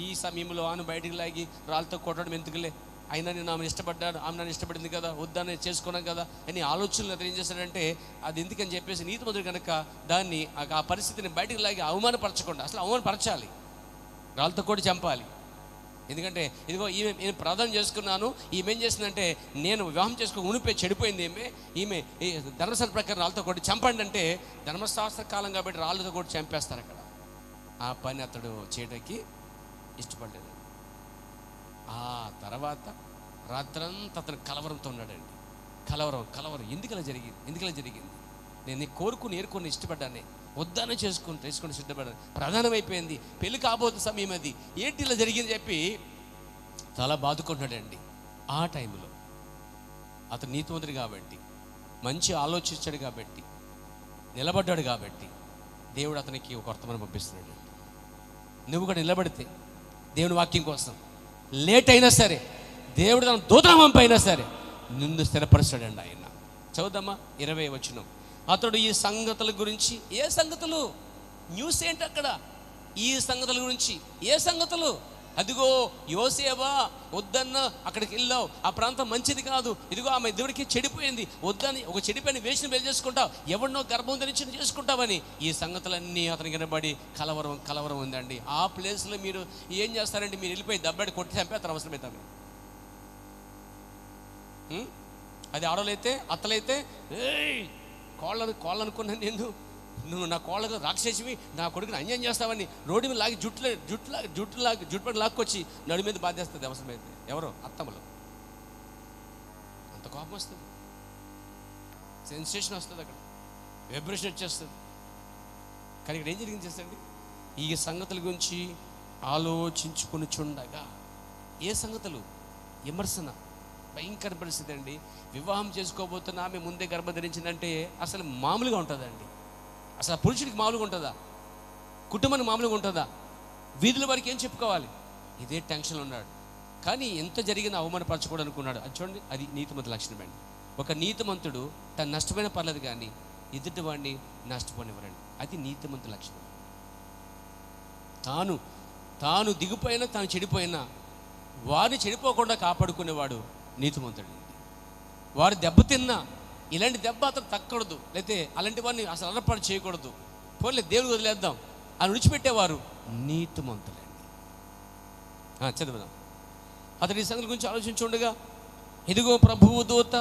ఈ సమయంలో ఆమెను బయటికి లాగి రాళ్ళతో కొట్టడం ఎందుకులే, అయినా నేను ఆమెను ఇష్టపడ్డాను, ఆమె నన్ను ఇష్టపడింది కదా, వద్దని చేసుకున్నాం కదా అని ఆలోచనలు అతను ఏం చేశాడంటే, అది ఎందుకని చెప్పేసి నీతిమంతుడు కనుక దాన్ని ఆ పరిస్థితిని బయటికి లాగి అవమానపరచకుండా, అసలు అవమానపరచాలి, రాళ్ళతో కూడా చంపాలి. ఎందుకంటే ఇదిగో ఈమె ప్రార్థన చేసుకున్నాను, ఈమె ఏం చేసిందంటే నేను వివాహం చేసుకుని ఉనిపే చెడిపోయింది, ఈమె ధర్మశాస్త్ర ప్రకారం రాళ్ళతో కొట్టి చంపండి అంటే, ధర్మశాస్త్ర కాలం కాబట్టి రాళ్ళతో కొట్టి చంపేస్తారు అక్కడ. ఆ పని అతడు చేయడానికి ఇష్టపడలేదు. ఆ తర్వాత రాత్రంతా అతను కలవరంతో ఉన్నాడండి. కలవరం ఎందుకలా జరిగింది, నేను కోరుకుని ఇష్టపడ్డానే, వద్దానే తీసుకొని సిద్ధపడ్డాను, ప్రధానమైపోయింది, పెళ్లి కాబోతున్న సమయం అది, ఏంటి ఇలా జరిగింది చెప్పి చాలా బాదుకుంటున్నాడండి. ఆ టైంలో అతను నీతిమంతుడు కాబట్టి, మంచి ఆలోచించాడు కాబట్టి, నిలబడ్డాడు కాబట్టి దేవుడు అతనికి ఒక వర్తమానం పంపిస్తున్నాడు. నువ్వు కూడా నిలబడితే దేవుని వాక్యం కోసం లేట్ అయినా సరే, దేవుడు తన దూతను పంపైనా సరే నిన్ను స్థిరపరుస్తాడండి ఆయన. చదువుదామా 20వ వచనం. అతడు ఈ సంగతుల గురించి, ఏ సంగతులు, న్యూస్ ఏంటి అక్కడ, ఈ సంగతుల గురించి ఏ సంగతులు, అదిగో యోసేవా వద్దన్న అక్కడికి వెళ్ళావు, ఆ ప్రాంతం మంచిది కాదు, ఇదిగో ఆమె దేవుడికి చెడిపోయింది, వద్దని ఒక చెడిపోయిన వేషను పెళ్లి చేసుకుంటావు, ఎవరినో గర్భం ధరించి చేసుకుంటావని ఈ సంగతులన్నీ అతనికి వినబడి కలవరం ఉందండి. ఆ ప్లేస్లో మీరు ఏం చేస్తారండి, మీరు వెళ్ళిపోయి దెబ్బడి కొట్టి చంపేస్తారు అవసరమైతే. అది ఆడోళ్ళైతే అత్తలైతే కోళ్ళు అనుకున్నాను నేను, నువ్వు నా కోళ్ళకు రాక్షసివి, నా కొడుకుని అన్యాయం చేస్తావని రోడ్డు మీద లాగి జుట్టు లాక్కొచ్చి నడి మీద బాధేస్తుంది అవసరమైతే. ఎవరో అత్తమ్మలు, అంత కోపం వస్తుంది, సెన్సేషన్ వస్తుంది, అక్కడ వైబ్రేషన్ వచ్చేస్తుంది. కానీ ఇక్కడ ఏం జరిగింది చేస్తండి, ఈ సంగతుల గురించి ఆలోచించుకుని చుండగా, ఏ సంగతులు, విమర్శన, భయంకర పరిస్థితి అండి. వివాహం చేసుకోబోతున్న ఆమె ముందే గర్భం ధరించిందంటే అసలు మామూలుగా ఉంటుందండి, అసలు పురుషుడికి మామూలుగా ఉంటుందా, కుటుంబానికి మామూలుగా ఉంటుందా, వీధుల వరకు ఏం చెప్పుకోవాలి, ఇదే టెన్షన్లో ఉన్నాడు. కానీ ఎంత జరిగినా అవమానపరచకూడదు అనుకున్నాడు. అది చూడండి, అది నీతిమంతుల లక్షణం అండి. ఒక నీతిమంతుడు తను నష్టమైన పర్లేదు కానీ ఎదుటి వాడిని నష్టపోనివ్వరండి, అది నీతిమంతుల లక్షణం. తాను దిగిపోయినా, తాను చెడిపోయినా వారిని చెడిపోకుండా కాపాడుకునేవాడు నీతిమంతుడు. వారు దెబ్బతిన్నా ఇలాంటి దెబ్బ అతను తక్కకూడదు, లేకపోతే అలాంటి వారిని అసలు అలర్పాటు చేయకూడదు, పోలే దేవుడికి వదిలేద్దాం అని విడిచిపెట్టేవారు నీతిమంతులండి. చదువుదాం. అతని ఈ సంగతి గురించి ఆలోచించుండగా, ఇదిగో ప్రభువు దూత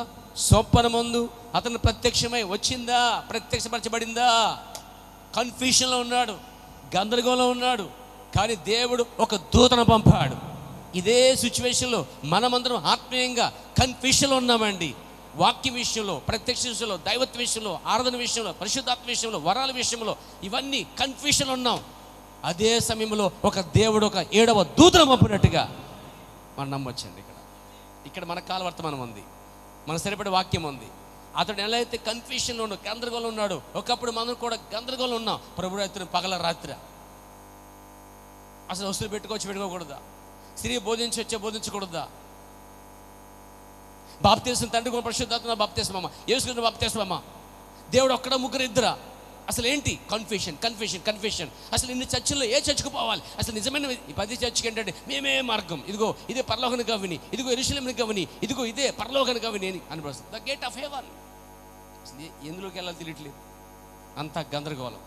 స్వప్నమందు అతను ప్రత్యక్షమై వచ్చిందా, ప్రత్యక్షపరచబడిందా. కన్ఫ్యూషన్లో ఉన్నాడు, గందరగోళంలో ఉన్నాడు, కానీ దేవుడు ఒక దూతను పంపాడు. ఇదే సిచ్యువేషన్లో మనమందరం ఆత్మీయంగా కన్ఫ్యూషన్లో ఉన్నామండి. వాక్యం విషయంలో, ప్రత్యక్ష విషయంలో, దైవత్వ విషయంలో, ఆరాధన విషయంలో, పరిశుద్ధాత్మ విషయంలో, వరాల విషయంలో ఇవన్నీ కన్ఫ్యూషన్లో ఉన్నాం. అదే సమయంలో ఒక దేవుడు ఒక 7వ దూతను పంపినట్టుగా మనం నమ్మొచ్చండి. ఇక్కడ మన కాల వర్తమానం ఉంది, మన సరిపడే వాక్యం ఉంది. అతడు ఎలా అయితే కన్ఫ్యూషన్లో ఉన్నాడు, గందరగోళం ఉన్నాడు, ఒకప్పుడు మనం కూడా గందరగోళం ఉన్నాం. ప్రభు రైతులు పగల రాత్రి అసలు వస్తువులు పెట్టుకోకూడదా, స్త్రీ బోధించకూడదా, బాప్తీసం తండ్రి కూడా పరిశుద్ధాత్మ బాప్తీసమమ్మ, యేసుక్రీస్తు బాప్తీసమమ్మ, దేవుడు ఒక్కడ ముగ్గురు ఇద్దరా, అసలు ఏంటి కన్ఫ్యూషన్. అసలు ఇన్ని చర్చిల్లో ఏ చర్చకు పోవాలి, అసలు నిజమైన 10 చర్చికి ఏంటంటే మేమే మార్గం, ఇదిగో ఇదే పరలోకానికి గవిని, ఇదిగో యెరూషలేమునికి గవిని, ఇదిగో ఇదే పరలోకానికి గవిని అని అనిపిస్తుంది. The gate of heaven. ఎందులోకి వెళ్ళాలి తెలియట్లేదు, అంతా గందరగోళం,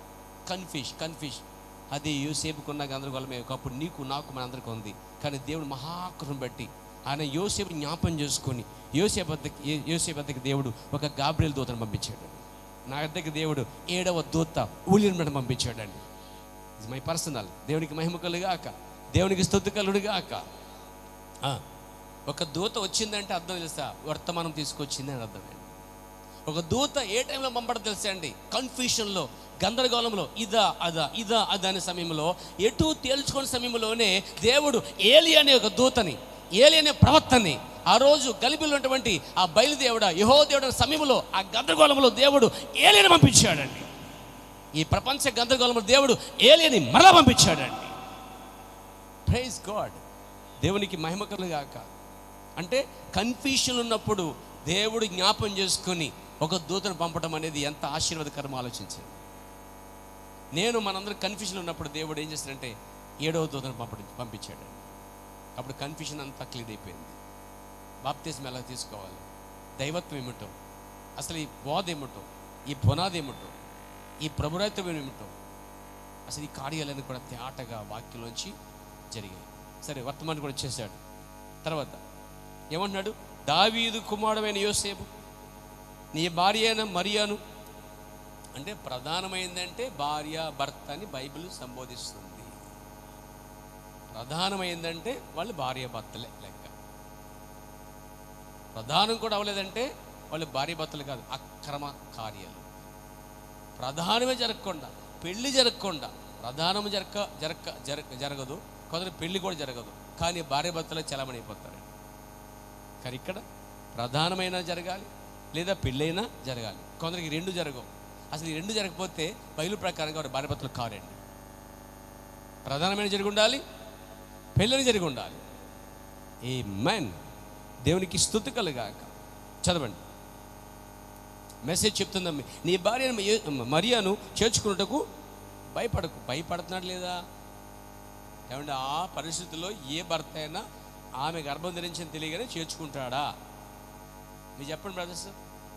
కన్ఫ్యూషన్. అది యోసేపుకున్న గందరగోళమే ఒకప్పుడు నీకు నాకు మనందరికీ ఉంది. కానీ దేవుడు మహాకృపను బట్టి ఆయన యోసేపుని జ్ఞాపం చేసుకొని యోసేపు వద్దకు దేవుడు ఒక గాబ్రియల్ దూతను పంపించాడు. నా వద్దకు దేవుడు 7వ దూత ఊలియను పంపించాడండి. ఇది మై పర్సనల్. దేవునికి మహిమ కలుగాక, దేవునికి స్తుతి కలుగాక. ఒక దూత వచ్చిందంటే అర్థం తెలుసా, వర్తమానం తీసుకొచ్చింది అని అర్థం అండి. ఒక దూత ఏ టైంలో పంపడం తెలుసా అండి, కన్ఫ్యూషన్లో, గందరగోళంలో, ఇదా అదా అనే సమయంలో, ఎటు తేల్చుకునే సమయంలోనే దేవుడు ఏలి అనే ఒక దూతని, ఏలి అనే ప్రవక్తని ఆ రోజు గలిబిలో ఉన్నటువంటి ఆ బయలుదేవుడ యెహోవా దేవుడు సమయంలో ఆ గందరగోళంలో దేవుడు ఏలియని పంపించాడండి. ఈ ప్రపంచ గందరగోళంలో దేవుడు ఏలియని మరలా పంపించాడండి. Praise God. దేవునికి మహిమ కలుగాక. అంటే కన్ఫ్యూషన్ ఉన్నప్పుడు దేవుడు జ్ఞాపం చేసుకొని ఒక దూతను పంపడం అనేది ఎంత ఆశీర్వాదకరమో ఆలోచించాను. మనందరం కన్ఫ్యూషన్ ఉన్నప్పుడు దేవుడు ఏం చేస్తాడంటే 7వ దూతను పంపించాడు. అప్పుడు కన్ఫ్యూషన్ అంతా క్లియర్ అయిపోయింది. బాప్తిస్మం ఎలా తీసుకోవాలి, దైవత్వం ఏమిటో, అసలు ఈ బోధ ఏమిటో, ఈ పునాది ఏమిటో, ఈ ప్రభురాత్వం ఏమిటో, అసలు ఈ కార్యాలన్నీ కూడా తేటగా వాక్యంలోంచి జరిగాయి. సరే, వర్తమానం కూడా వచ్చేసాడు. తర్వాత ఏమంటున్నాడు? దావీదు కుమారుడైన యోసేపు నీ భార్య అయిన మరియను, అంటే ప్రధానమైందంటే భార్య భర్త అని బైబిల్ సంబోధిస్తుంది. ప్రధానమైందంటే వాళ్ళు భార్య భర్తలే లెక్క. ప్రధానం కూడా అవ్వలేదంటే వాళ్ళు భార్య భర్తలు కాదు, అక్రమ కార్యాలు. ప్రధానమే జరగకుండా, పెళ్లి జరగకుండా, ప్రధానం జరగదు, కొందరు పెళ్లి కూడా జరగదు, కానీ భార్య భర్తలే చలమని అయిపోతారు. కానీ ఇక్కడ ప్రధానమైనా జరగాలి లేదా పెళ్ళైనా జరగాలి. కొందరికి రెండు జరగవు. అసలు ఈ రెండు జరగకపోతే బైబిల్ ప్రకారంగా వారు భార్య భర్తలు కారండి. ప్రధానమైన జరిగి ఉండాలి, పెళ్ళని జరిగి ఉండాలి. ఆమేన్. దేవునికి స్తుతి కలుగాక. చదవండి, మెసేజ్ చెప్తుందమ్మి. నీ భార్యను మరియను చేర్చుకున్నటకు భయపడకు. భయపడుతున్నాడు లేదా? ఏమంటే ఆ పరిస్థితుల్లో ఏ భర్త అయినా ఆమె గర్భం ధరించిన తెలియగానే చేర్చుకుంటాడా? మీరు చెప్పండి బ్రదర్స్,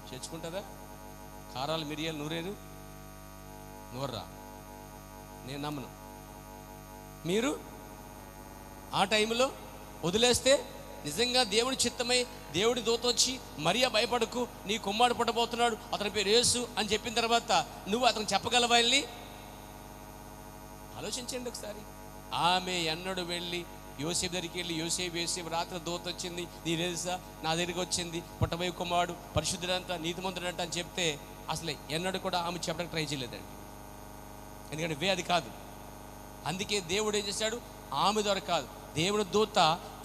చేర్చుకుంటారా? కారాలు మిరియాలు నూరేరు నూర్రా? నేను నమ్మను. మీరు ఆ టైంలో వదిలేస్తే నిజంగా దేవుడి చిత్తమై దేవుడి దూత వచ్చి మరియా భయపడకు, నీ కుమారుడు పుట్టబోతున్నాడు, అతని పేరు యేసు అని చెప్పిన తర్వాత నువ్వు అతను చెప్పగలవా? వెళ్ళి ఆలోచించండి ఒకసారి. ఆమె ఎన్నడు వెళ్ళి యోసేపు దగ్గరికి వెళ్ళి, యోసేపు రాత్రి దూత వచ్చింది, నీ తెలుసా నా దగ్గరికి వచ్చింది, పుట్టబోయే కుమారుడు పరిశుద్ధుడంట నీతిమంతుడంట అని చెప్తే అసలు ఎన్నడూ కూడా ఆమె చెప్పడానికి ట్రై చేయలేదండి. ఎందుకంటే అది కాదు. అందుకే దేవుడు ఏం చేశాడు? ఆమె ద్వారా కాదు, దేవుడు దూత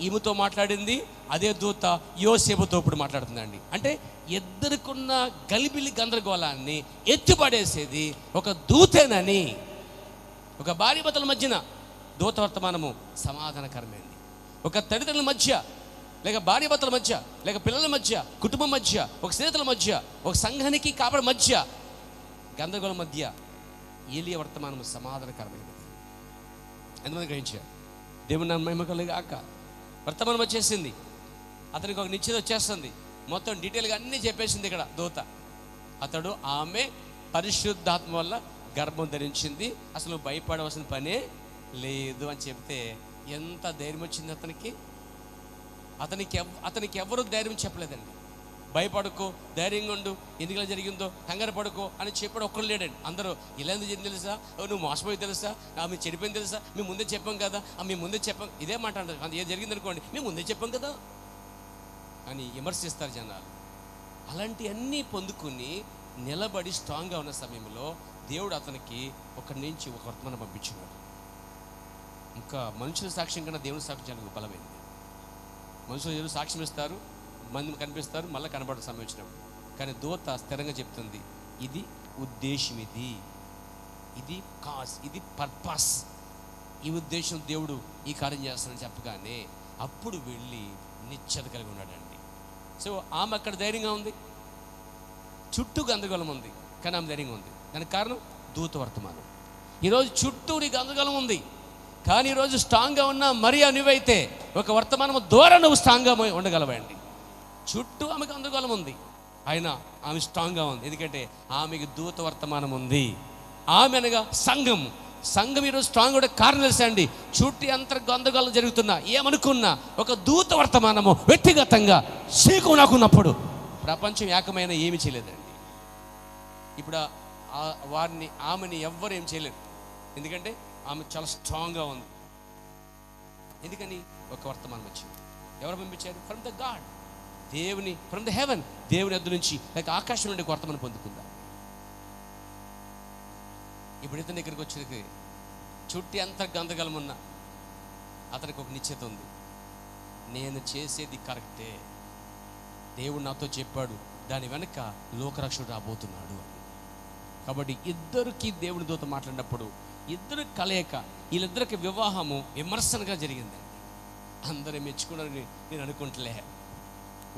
ఈమెతో మాట్లాడింది, అదే దూత యోసేపుతో ఇప్పుడు మాట్లాడుతుందండి. అంటే ఇద్దరికున్న గలిబిలి గందరగోళాన్ని ఎత్తిపడేసేది ఒక దూతేనని. ఒక భార్య భర్తల మధ్యన దూత వర్తమానము సమాధానకరమైంది. ఒక తల్లిదండ్రుల మధ్య, లేక భార్య భర్తల మధ్య, లేక పిల్లల మధ్య, కుటుంబం మధ్య, ఒక స్నేహితుల మధ్య, ఒక సంఘానికి కాపడి మధ్య గందరగోళం మధ్య ఏలియా వర్తమానము సమాధానకరమైనది. ఎంతమంది గ్రహించారు? దేవుని నామమున మహిమ కలుగాక. వర్తమానం వచ్చేసింది, అతనికి ఒక నిశ్చయం వచ్చేస్తుంది, మొత్తం డీటెయిల్గా అన్నీ చెప్పేసింది ఇక్కడ దూత. అతడు ఆమె పరిశుద్ధాత్మ వల్ల గర్భం ధరించింది, అసలు భయపడవలసిన పనే లేదు అని చెప్తే ఎంత ధైర్యం వచ్చింది అతనికి. అతనికి ఎవరు ధైర్యం చెప్పలేదండి. భయపడుకో, ధైర్యంగా ఉండు, ఎందుకు జరిగిందో కంగారు పడుకో అని చెప్పాడు ఒక్కరు లేడండి. అందరూ ఇలా ఎందుకు జరిగింది తెలుసా, నువ్వు మోసపోయి తెలుసా, మేము చెడిపోయింది తెలుసా, మేము ముందే చెప్పాం కదా, మేము ముందే చెప్పాం, ఇదే మాట అంటారు. ఏం జరిగింది అనుకోండి, మేము ముందే చెప్పాం కదా అని విమర్శిస్తారు జనాలు. అలాంటివన్నీ పొందుకుని నిలబడి స్ట్రాంగ్గా ఉన్న సమయంలో దేవుడు అతనికి ఒకరి నుంచి ఒక వర్తమానం పంపించినాడు. ఇంకా మనుషుల సాక్ష్యం కన్నా దేవుని సాక్ష్యం బలమైంది. మనుషులు ఎవరు సాక్ష్యం ఇస్తారు, మంది కనిపిస్తారు, మళ్ళీ కనబడే సమయం వచ్చినప్పుడు. కానీ దూత స్థిరంగా చెప్తుంది, ఇది ఉద్దేశం, ఇది కాజ్, ఇది పర్పస్, ఈ ఉద్దేశం దేవుడు ఈ కార్యం చేస్తానని చెప్పగానే అప్పుడు వెళ్ళి నిశ్చత కలిగి ఉన్నాడండి. సో ఆమె అక్కడ ధైర్యంగా ఉంది, చుట్టూ గందరగోళం ఉంది, కానీ ఆమె ధైర్యంగా ఉంది. దానికి కారణం దూత వర్తమానం. ఈరోజు చుట్టూ నీ గందరగోళం ఉంది, కానీ ఈరోజు స్ట్రాంగ్గా ఉన్న మరియా నువ్వైతే ఒక వర్తమానం ద్వారా నువ్వు స్ట్రాంగ్గా ఉండగలవండి. చుట్టూ ఆమెకు గందరగోళం ఉంది, అయినా ఆమె స్ట్రాంగ్గా ఉంది. ఎందుకంటే ఆమెకు దూత వర్తమానం ఉంది. ఆమె అనగా సంఘం ఈరోజు స్ట్రాంగ్ కూడా కారణం తెలుసా అండి? చుట్టూ అంత గందరగోళం జరుగుతున్నా, ఏమనుకున్నా ఒక దూత వర్తమానము వ్యక్తిగతంగా సీకు నాకున్నప్పుడు ప్రపంచం ఏకమైన ఏమి చేయలేదండి. ఇప్పుడు ఆమెని ఎవ్వరు ఏం చేయలేరు, ఎందుకంటే ఆమె చాలా స్ట్రాంగ్గా ఉంది. ఎందుకని? ఒక వర్తమానం వచ్చింది. ఎవరు పంపించారు? ఫ్రమ్ ద గాడ్, దేవుని, ఫ్రమ్ ద హెవెన్, దేవుని ఎద్దు నుంచి, లేక ఆకాశం నుండి వర్తమానం పొందుకుందా. ఇప్పుడు ఇతని దగ్గరికి వచ్చేది చుట్టి అంత గందరగోళం ఉన్నా అతనికి ఒక నిశ్చయిత ఉంది, నేను చేసేది కరెక్టే, దేవుడు నాతో చెప్పాడు, దాని వెనక లోకరక్షకుడు రాబోతున్నాడు అని. కాబట్టి ఇద్దరికి దేవుని దూత మాట్లాడినప్పుడు ఇద్దరు కలయిక, వీళ్ళిద్దరికి వివాహము విమర్శనగా జరిగిందండి. అందరూ మెచ్చుకున్నారని నేను అనుకుంటలే,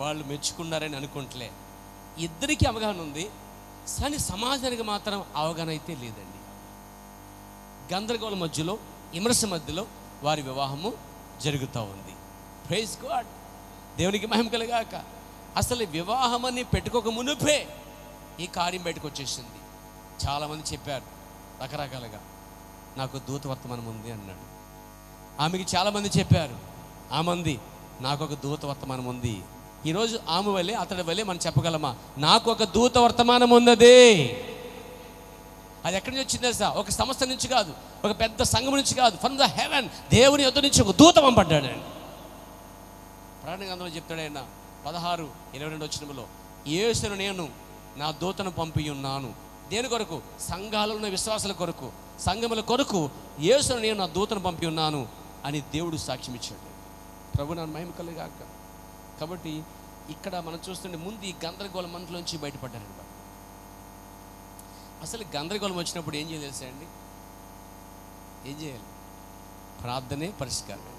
వాళ్ళు మెచ్చుకున్నారని అనుకుంటలే. ఇద్దరికి అవగాహన ఉంది, కానీ సమాజానికి మాత్రం అవగాహన అయితే లేదండి. గందరగోళం మధ్యలో, విమర్శ మధ్యలో వారి వివాహము జరుగుతూ ఉంది. ప్రైజ్ గాడ్, దేవునికి మహిమ కలుగాక. అసలు వివాహం అని పెట్టుకోక మునుపే ఈ కార్యం బయటకు వచ్చేసింది. చాలామంది చెప్పారు రకరకాలుగా, నాకు దూత వర్తమానం ఉంది అన్నాడు. ఆమెకి చాలామంది చెప్పారు, ఆమంది నాకు ఒక దూత వర్తమానం ఉంది. ఈరోజు ఆమె వల్లే అతడి వల్లే మనం చెప్పగలమా, నాకు ఒక దూత వర్తమానం ఉన్నది. అది ఎక్కడి నుంచి వచ్చింది తెలుసా? ఒక సంస్థ నుంచి కాదు, ఒక పెద్ద సంఘం నుంచి కాదు, ఫ్రమ్ ద హెవెన్, దేవుని యొద్ద నుంచి ఒక దూత పంపడ్డాడు ఆయన. ప్రకటన గ్రంథంలో చెప్తాడు ఆయన 16:22 వచనంలో, యేసును నేను నా దూతను పంపి ఉన్నాను. దేని కొరకు? సంఘాలలో ఉన్న విశ్వాసాల కొరకు, సంఘముల కొరకు యేసును నేను నా దూతను పంపి ఉన్నాను అని దేవుడు సాక్ష్యం ఇచ్చాడు. ప్రభు నా మహిమ కలుగాక. కాబట్టి ఇక్కడ మనం చూస్తుంటే ముందు ఈ గందరగోళం మంటలోంచి బయటపడ్డారండి. అసలు గందరగోళం వచ్చినప్పుడు ఏం చేయాలి తెలుసా అండి? ఏం చేయాలి? ప్రార్థనే పరిష్కారం.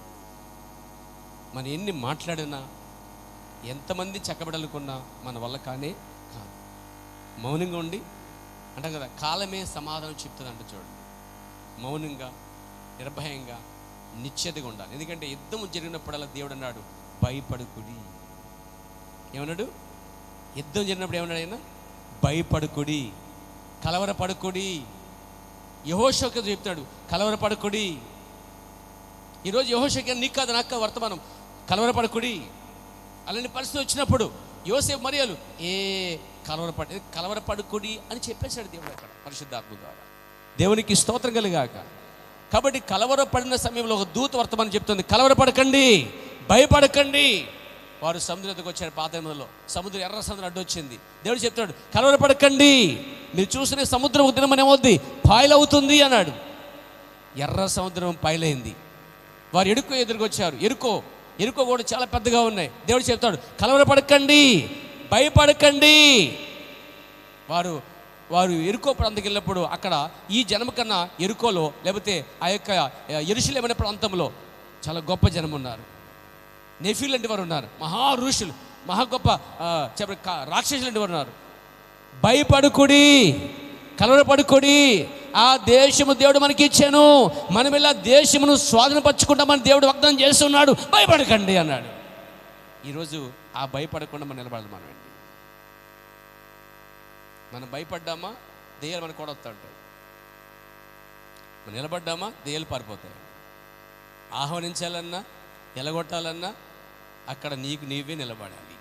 మనం ఎన్ని మాట్లాడినా, ఎంతమంది చక్కబడాలనుకున్నా మన వల్ల కానే కాదు. మౌనంగా ఉండి అంటాం కదా, కాలమే సమాధానం చెప్తుంది అంటే చూడండి. మౌనంగా, నిర్భయంగా, నిశ్చయతగా ఉండాలి. ఎందుకంటే యుద్ధం జరిగినప్పుడల్లా దేవుడు అన్నాడు, భయపడుకుడి. ఏమన్నాడు? యుద్ధం జరిగినప్పుడు ఏమన్నాడు ఆయన? భయపడుకుడి, కలవరపడుకుడి. యెహోషువకు చెప్తాడు, కలవరపడుకుడి. ఈరోజు యెహోషువకి నీకు కాదు నాకు వర్తమానం, కలవరపడుకుడి. అలాంటి పరిస్థితి వచ్చినప్పుడు యోసేపు మరియలు కలవరపడుకుడి అని చెప్పేశాడు దేవుడు అక్కడ పరిశుద్ధాత్మ ద్వారా. దేవునికి స్తోత్రం కలుగాక. కాబట్టి కలవరపడిన సమయంలో ఒక దూత వర్తమానం చెప్తుంది, కలవరపడకండి, భయపడకండి. వారు సముద్రం దగ్గరకు వచ్చారు. పాతలో సముద్రం, ఎర్ర సముద్రం అడ్డు వచ్చింది. దేవుడు చెప్తాడు, కలవరపడకండి, మీరు చూసిన సముద్రం ఒక దినం ఏమవుద్ది, పాయలవుతుంది అన్నాడు. ఎర్ర సముద్రం పాయలైంది. వారు ఎదురుకు వచ్చారు. ఎరుకో కూడా చాలా పెద్దగా ఉన్నాయి. దేవుడు చెప్తాడు, కలవరపడకండి, భయపడకండి. వారు ఎరుకో ప్రాంతానికి వెళ్ళినప్పుడు అక్కడ ఈ జనం కన్నా ఎరుకోలో, లేకపోతే ఆ యొక్క యెరూషలేము అనే ప్రాంతంలో చాలా గొప్ప జనం ఉన్నారు. నెఫీలు లాంటి వారు ఉన్నారు, మహా ఋషులు, మహా గొప్ప రాక్షసులు లాంటి వారు ఉన్నారు. భయపడుకుడి, కలవరపడుకుడి, ఆ దేశము దేవుడు మనకి ఇచ్చాను, మనం ఇలా దేశమును స్వాధీనపరచుకుంటామని దేవుడు వాగ్దానం చేస్తున్నాడు, భయపడకండి అన్నాడు. ఈరోజు ఆ భయపడకుండా మనం నిలబడాలి. మనం భయపడ్డామా, దెయ్యాలు మనకు కొడతా ఉంటాయి. మనం నిలబడ్డామా, దెయ్యాలు పారిపోతాయి. ఆహ్వానించాలన్నా, ఎలగొట్టాలన్నా అక్కడ నీకు నీవే నిలబడాలి.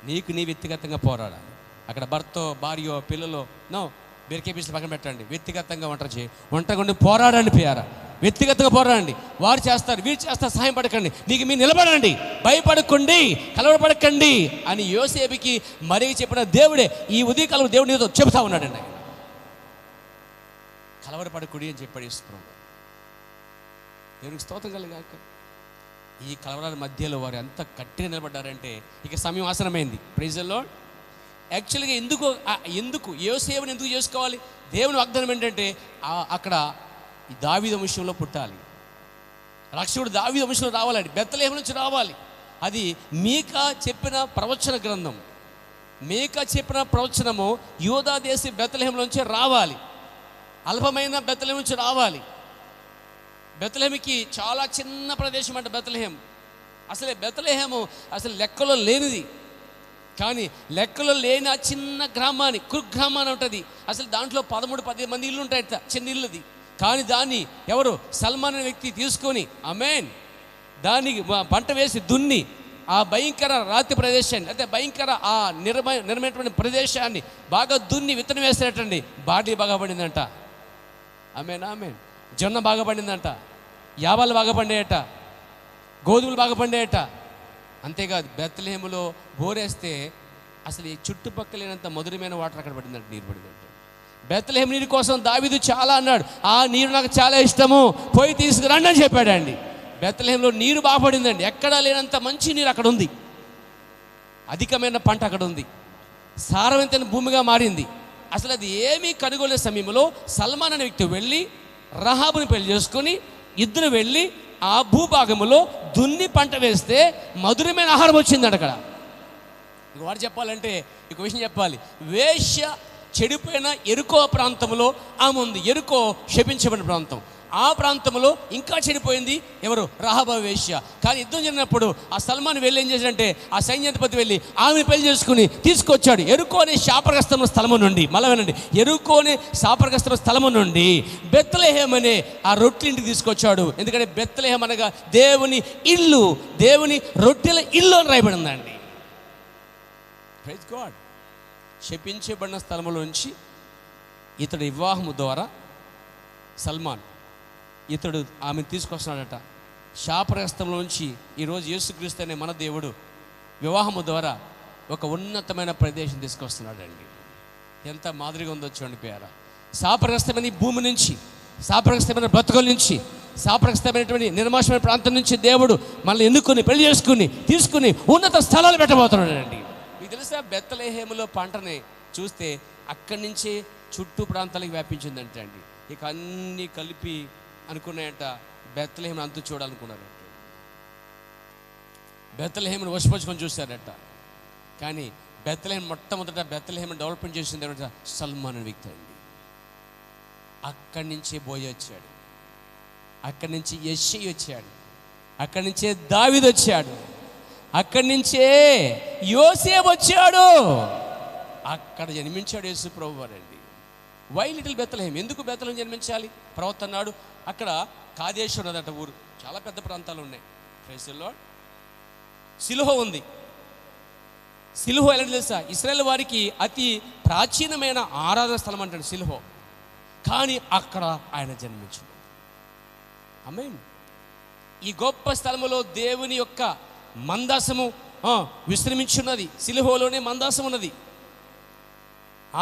నీకు నీ వ్యక్తిగతంగా పోరాడాలి. అక్కడ భర్తో, భార్యో, పిల్లలో బెరికే పీసులు పక్కన పెట్టండి. వ్యక్తిగతంగా ఒంటరిగా పోరాడండి. ప్రియారా, వ్యక్తిగతంగా పోరాడండి. వారు చేస్తారు, వీరు చేస్తారు, సహాయం పడకండి, నీకు మీరు నిలబడండి, భయపడకండి, కలవరపడకండి అని యోసేపుకి మరీ చెప్పిన దేవుడే ఈ ఉదయకాలం దేవుడు ఏదో చెబుతా ఉన్నాడండి. ఆయన కలవరపడకుడి అని చెప్పాడు యేసుప్రభువు. దేవునికి స్తోత్రం కలుగాక. ఈ కలవరాల మధ్యలో వారు ఎంత గట్టిగా నిలబడ్డారంటే ఇక సమయం ఆసనమైంది. Praise the lord. యాక్చువల్గా ఎందుకు యోసేపుని ఎందుకు చేసుకోవాలి? దేవుని వాగ్దానం ఏంటంటే అక్కడ దావీదు వంశంలో పుట్టాలి, రక్షకుడు దావీదు వంశంలో రావాలండి, బెత్లెహేము నుంచి రావాలి. అది మీకా చెప్పిన ప్రవచన గ్రంథం. మీకా చెప్పిన ప్రవచనము యూదా దేశ బెత్లెహేము నుంచి రావాలి, అల్పమైన బెత్లెహేము నుంచి రావాలి. బెత్లెహేముకి చాలా చిన్న ప్రదేశం అంట బెత్లెహేము. బెత్లెహేము అసలు లెక్కలో లేనిది. కానీ లెక్కలో లేని ఆ చిన్న గ్రామాన్ని, కుగ్రామాన్ని ఉంటుంది. అసలు దాంట్లో 13-15 మంది ఇల్లు ఉంటాయట, చిన్న ఇల్లుది. కానీ దాన్ని ఎవరు, సల్మాన్ అనే వ్యక్తి తీసుకొని దానికి పంట వేసి దున్ని ఆ భయంకర రాతి ప్రదేశాన్ని, అయితే భయంకర ఆ నిర్మైనటువంటి ప్రదేశాన్ని బాగా దున్ని విత్తనం వేసేటండి. బాడీ బాగా పడిందంట. ఆమేన్. జొన్న బాగా పండిందంట, యావాలు బాగా పండాయట, గోధుమలు బాగా పండాయట. అంతేకాదు బెత్లెహేములో బోరేస్తే అసలు ఈ చుట్టుపక్కల లేనంత మధురమైన వాటర్ అక్కడ పడిందంట, నీరు పడిందంటే. బెత్లెహేము నీరు కోసం దావీదు చాలా అన్నాడు, ఆ నీరు నాకు చాలా ఇష్టము, పోయి తీసుకురండి అని చెప్పాడండి. బెత్లెహేములో నీరు బాగా పడిందండి, ఎక్కడా లేనంత మంచి నీరు అక్కడ ఉంది. అధికమైన పంట అక్కడ ఉంది, సారవంతమైన భూమిగా మారింది. అసలు అది ఏమీ కనుగొనే సమయంలో సల్మాన్ అనే వ్యక్తి వెళ్ళి రహాబుని పెళ్లి చేసుకొని ఇద్దరు వెళ్ళి ఆ భూభాగంలో దున్ని పంట వేస్తే మధురమైన ఆహారం వచ్చింది అక్కడ. ఇక వాడు చెప్పాలంటే ఇక విషయం చెప్పాలి. వేశ్య చెడిపోయిన ఎరుకో ప్రాంతంలో ఆమె ఉంది. ఎరుకో శపించబడిన ప్రాంతం. ఆ ప్రాంతంలో ఇంకా చెడిపోయింది ఎవరు? రహాబు వేశ్య. కానీ యుద్ధం జరిగినప్పుడు ఆ సల్మాన్ వెళ్ళి ఏం చేశాడంటే ఆ సైన్యాధిపతి వెళ్ళి ఆమెను పెళ్లి చేసుకుని తీసుకొచ్చాడు. ఎరుకో అనే శాపగ్రస్తమైన స్థలము నుండి, మళ్ళీ వినండి, ఎరుకో అనే శాపగ్రస్తమైన స్థలము నుండి బెత్లెహేం అనే ఆ రొట్టెలింటికి తీసుకొచ్చాడు. ఎందుకంటే బెత్లెహేం అనగా దేవుని ఇల్లు, దేవుని రొట్టెల ఇల్లు అని రాయబడి ఉందండి. Praise God. శపించబడిన స్థలంలోంచి ఇతడు వివాహము ద్వారా సల్మాన్ ఇతడు ఆమెను తీసుకొస్తున్నాడట. శాపగ్రస్తంలోంచి ఈరోజు యేసుక్రీస్తు అనే మన దేవుడు వివాహము ద్వారా ఒక ఉన్నతమైన ప్రదేశం తీసుకొస్తున్నాడండి. ఎంత మాదిరిగా ఉందో చూడండి ప్రియారా. శాపగ్రస్తమైన భూమి నుంచి, శాపగ్రస్తమైన బ్రతుకుల నుంచి, శాపగ్రస్తమైనటువంటి నిర్మాషమైన ప్రాంతం నుంచి దేవుడు మనల్ని ఎన్నుకొని పెళ్లి చేసుకుని తీసుకుని ఉన్నత స్థలాలు పెట్టబోతున్నాడండి. మీకు తెలుసా, బెత్లెహేములో పంటని చూస్తే అక్కడి నుంచే చుట్టూ ప్రాంతాలకు వ్యాపించిందంటే అండి. ఇక అన్నీ కలిపి అనుకున్నాయంట బెత్లెహేమును అంతు చూడాలనుకున్నారంట. బెత్లెహేమును వశపరుచుకొని చూశారట. కానీ బెత్లెహేం మొట్టమొదట బెత్లెహేమును డెవలప్మెంట్ చేసింది ఎవరంటే సల్మాన్ అనే వ్యక్తి అండి. అక్కడి నుంచే బోయ వచ్చాడు, అక్కడి నుంచి యెషయి వచ్చాడు, అక్కడి నుంచే దావీదు వచ్చాడు, అక్కడి నుంచే యోసేపు వచ్చాడు. అక్కడ జన్మించాడు యేసు ప్రభువు వారండి. Why little Bethlehem? ఎందుకు బెత్లెహేం జన్మించాలి? ప్రవక్త అన్నాడు. అక్కడ కాదేశు ఉన్నదట ఊరు, చాలా పెద్ద ప్రాంతాలు ఉన్నాయి. ప్రైజ్లో సిలుహో ఉంది. సిలుహో ఎలా తెలుసా? ఇశ్రాయేల్ వారికి అతి ప్రాచీనమైన ఆరాధన స్థలం అంటాడు సిలుహో. కానీ అక్కడ ఆయన జన్మించాడు. ఆమేన్. ఈ గొప్ప స్థలములో దేవుని యొక్క మందాసము విశ్రమించున్నది. సిలుహోలోనే మందాసం ఉన్నది.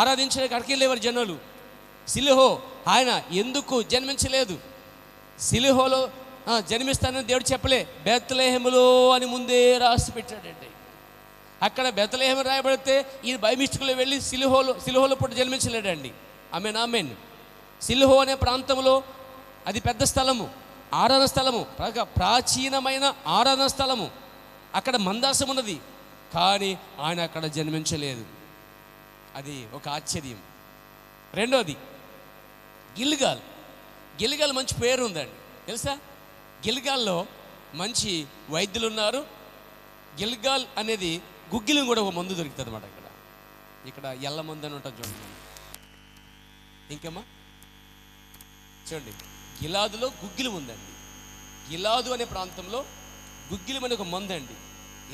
ఆరాధించడానికి అక్కడికి వెళ్ళేవారు జనులు. సిలుహో ఆయన ఎందుకు జన్మించలేదు? సిలుహోలో జన్మిస్తానని దేవుడు చెప్పలే, బెత్లెహేములో అని ముందే రాసి పెట్టాడండి. అక్కడ బెత్లెహేము రాయబడితే ఈ బైమిస్టిక్లో వెళ్ళి సిలుహోలో పుట్టి జన్మించలేడండి. ఆమేన్, ఆమేన్. సిలుహో అనే ప్రాంతంలో అది పెద్ద స్థలము, ఆరాధన స్థలము, ప్రాచీనమైన ఆరాధన స్థలము. అక్కడ మందాసం ఉన్నది, కానీ ఆయన అక్కడ జన్మించలేదు. అది ఒక ఆశ్చర్యం. రెండోది గిల్గాల్. గిల్గాల్ మంచి పేరు ఉందండి, తెలుసా? గిల్గాల్లో మంచి వైద్యులు ఉన్నారు. గిల్గాల్ అనేది గుగ్గిలం కూడా ఒక మందు దొరుకుతుంది అన్నమాట. ఇక్కడ ఎల్ల మందు అని ఉంటుంది చూడండి. ఇంకేమా చూడండి, గిలాదులో గుగ్గిలం ఉందండి. గిలాదు అనే ప్రాంతంలో గుగ్గిలం అనే ఒక మందు అండి,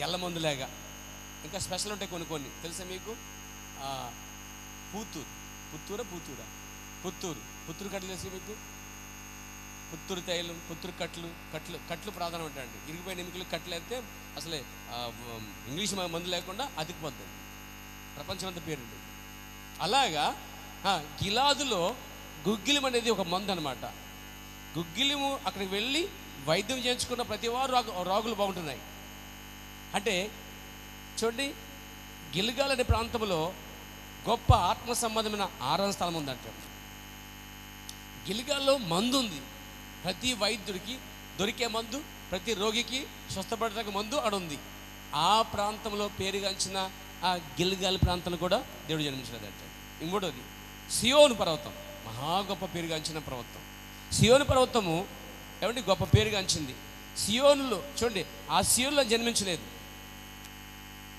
ఎల్ల మందులాగా. ఇంకా స్పెషల్ ఉంటాయి కొన్ని కొన్ని, తెలుసా మీకు? పుత్తూరు కట్టలు తెలుసు మీకు? పుత్తూరు తైలం, పుత్తూరు కట్లు ప్రాధాన్యం ఉంటాయండి. ఇరిగిపోయిన ఎముకలు కట్లు అయితే అసలే ఇంగ్లీష్ మందు లేకుండా అతికిపోతుంది, ప్రపంచం అంతా పేరుంది. అలాగా గిలాదులో గుగ్గిలం అనేది ఒక మందు అనమాట. గుగ్గిలము అక్కడికి వెళ్ళి వైద్యం చేయించుకున్న ప్రతి వారు రోగులు బాగుంటున్నాయి. అంటే చూడండి, గిల్గాల్ అనే ప్రాంతంలో గొప్ప ఆత్మ సంబంధమైన ఆరాధన స్థలం ఉందంట. గిల్గాల్లో మందు ఉంది. ప్రతి వైద్యుడికి దొరికే మందు, ప్రతి రోగికి స్వస్థపడటానికి మందు అడుంది. ఆ ప్రాంతంలో పేరుగాంచిన ఆ గిల్గాల్ ప్రాంతంలో కూడా దేవుడు జన్మించినదంట. ఇంకోటోది సియోను పర్వతం, మహా గొప్ప పేరుగాంచిన పర్వతం. సియోను పర్వతము ఏమంటే గొప్ప పేరుగాంచింది. సియోనులో చూడండి, ఆ సియోనులో జన్మించలేదు.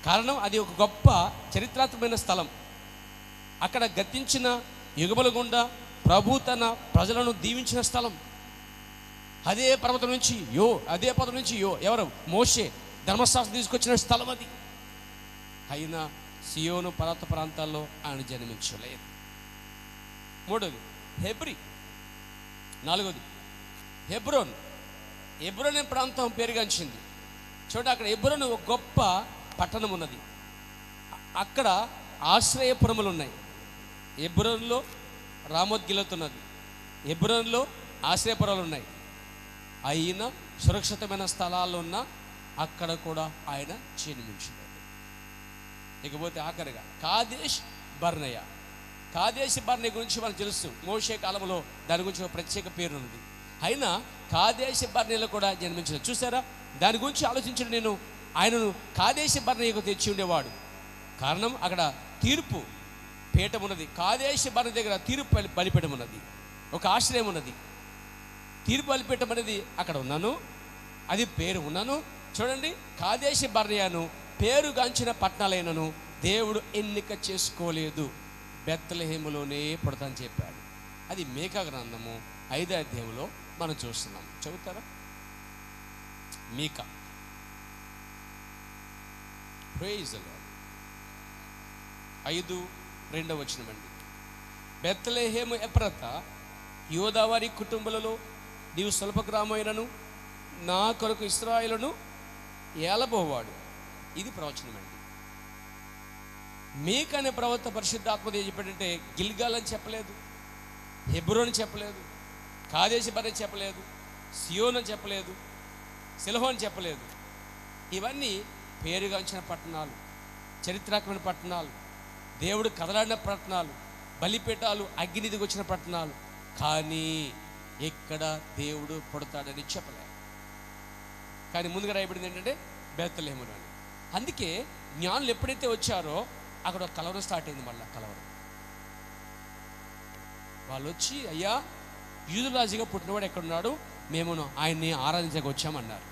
కారణం అది ఒక గొప్ప చరిత్రాత్మకమైన స్థలం. అక్కడ గతించిన యుగముల గుండా ప్రభు తన ప్రజలను దీవించిన స్థలం. అదే పర్వతం నుంచి ఎవరు? మోషే ధర్మశాస్త్రం తీసుకొచ్చిన స్థలం అది. అయినా సియోను పర్వత ప్రాంతాల్లో ఆయన జన్మించలేదు. మూడోది హెబ్రీ. నాలుగోది హెబ్రోన్. హెబ్రోన్ అనే ప్రాంతం పేరుగాంచింది. చూడండి, అక్కడ హెబ్రోన్ ఒక గొప్ప పట్టణం ఉన్నది. అక్కడ ఆశ్రయపురములు ఉన్నాయి. హెబ్రోన్లో రామోద్గిలత్ ఉన్నది. హెబ్రోన్లో ఆశ్రయపురాలు ఉన్నాయి. అయినా సురక్షితమైన స్థలాల్లో ఉన్న అక్కడ కూడా ఆయన జన్మించాడు. ఇకపోతే ఆఖరిగా కాదేష్ బర్నయ. కాదేశ్ బర్నయ గురించి మనకు తెలుసు, మోషే కాలంలో దాని గురించి ఒక ప్రత్యేక పేరు ఉన్నది. అయినా కాదేశ్ బర్నయలో కూడా జన్మించారు. చూసారా, దాని గురించి ఆలోచించిన నేను ఆయనను కాదేశ్ బర్నయకు తెచ్చి ఉండేవాడు. కారణం అక్కడ తీర్పు పీఠం ఉన్నది. కాదేశ్ బర్నయ దగ్గర తీర్పు బలిపీఠం ఉన్నది, ఒక ఆశ్రయం ఉన్నది. తీర్పు బలిపీఠం అనేది అక్కడ ఉన్నాను, అది పేరు ఉన్నాను. చూడండి, కాదేశ్ బర్నయను పేరుగాంచిన పట్టణాలైనను దేవుడు ఎన్నిక చేసుకోలేదు, బెత్లెహేములోనే పుడతాని చెప్పాడు. అది మీకా గ్రంథము 5వ అధ్యాయంలో మనం చూస్తున్నాం. చదువుతారా? మీకా. Praise the Lord. 5:2 వచనమండి. బెత్లెహేము ఎఫ్రాత యోదావారి కుటుంబాలలో నీవు స్వల్ప గ్రామైనను నా కొరకు ఇశ్రాయేలును ఏలబోవాడు. ఇది ప్రవచనమండి. మీకా అనే ప్రవక్త పరిశుద్ధాత్మ చెప్పాడంటే గిల్గాల్ అని చెప్పలేదు, హెబ్రోన్ చెప్పలేదు, కాదేశ్ బర్నయ చెప్పలేదు, సియోన్ అని చెప్పలేదు, సిల్హో అని చెప్పలేదు. ఇవన్నీ పేరుగాంచిన పట్టణాలు, చరిత్రాత్మకమైన పట్టణాలు, దేవుడు కదలాడిన పట్టణాలు, బలిపీఠాలు, అగ్నిదికి వచ్చిన పట్టణాలు. కానీ ఇక్కడ దేవుడు పుడతాడని చెప్పలేదు. కానీ ముందుగా రాయబడింది ఏంటంటే బెత్లెహేములో అని. అందుకే జ్ఞానులు ఎప్పుడైతే వచ్చారో అక్కడ ఒక కలవరం స్టార్ట్ అయింది. మళ్ళీ కలవరం. వాళ్ళు వచ్చి, అయ్యా యూదురాజుగా పుట్టినవాడు ఎక్కడున్నాడు, మేము ఆయన్ని ఆరాధించక వచ్చామన్నారు.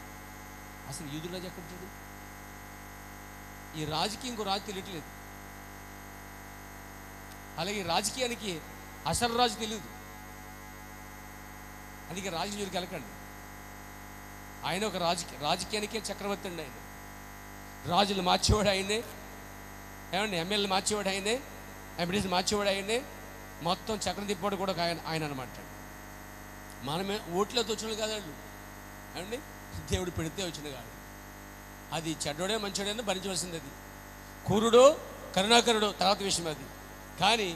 అసలు యూదురాజు ఎక్కడుంటాడు? ఈ రాజుకి ఇంకో రాజు తెలియట్లేదు. అలాగే రాజకీయానికి అసలు రాజు తెలియదు. అందుకే రాజకీయానికి వెళ్ళకండి. ఆయన ఒక రాజకీయానికే చక్రవర్తి అండి. ఆయన రాజులు మార్చేవాడు ఆయనే, ఏమండి, ఎమ్మెల్యేలు మార్చేవాడు ఆయనే, ఎంపీటీసీలు మార్చేవాడు ఆయనే, మొత్తం చక్రం తిప్పాడు కూడా ఆయన అనమాట. మనమే ఓట్లతో వచ్చిన కాదండి, ఏమండి, దేవుడు పెడితే వచ్చిన కాదు. అది చెడ్డోడే మంచోడైనా భరించవలసింది. అది క్రూరుడో కరుణాకరుడో తర్వాత విషయం అది. కానీ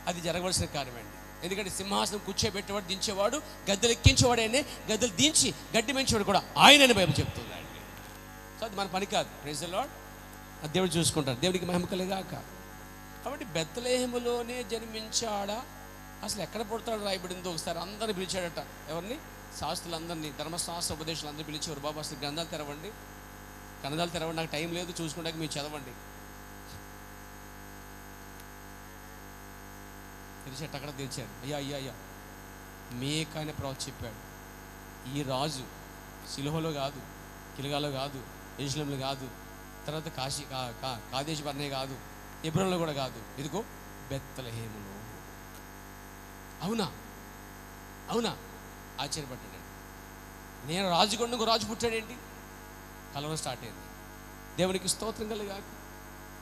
అది జరగవలసిన కార్యమండి. ఎందుకంటే సింహాసనం కూర్చోబెట్టేవాడు, దించేవాడు, గద్దెలు ఎక్కించేవాడు ఆయనే, గద్దెలు దించి గడ్డి పెంచేవాడు కూడా ఆయనని బైబిల్ చెప్తుందండి. సో అది మన పని కాదు. Praise the lord. అది దేవుడు చూసుకుంటాడు. దేవుడికి మహిమ కలుగాక. కాబట్టి బెత్లెహేములోనే జన్మించాడా, అసలు ఎక్కడ పుడతాడు రాయబడిందో ఒకసారి అందరిని పిలిచాడట. ఎవరిని? శాస్త్రులందరినీ, ధర్మశాస్త్ర ఉపదేశాలు అందరూ పిలిచేవారు. బాబు అసలు గ్రంథాలు తెరవండి, నాకు టైం లేదు, చూసుకుంటాక మీరు చదవండి. తెలిసేట అక్కడ తెలిసాడు. అయ్యా మీకా అనే ప్రవక్త చెప్పాడు, ఈ రాజు సిల్హోలో కాదు, గిల్గాలో కాదు, యెరూషలేములో కాదు, తర్వాత కాదేశ్ బర్నయ కాదు, హెబ్రోన్లో కూడా కాదు, ఇదిగో బెత్లెహేములో. అవునా ఆశ్చర్యపడ్డాడు. నేను రాజు కొండ ఇంకో రాజు పుట్టాడేంటి? కలవరం స్టార్ట్ అయింది. దేవునికి స్తోత్రం కలుగాక.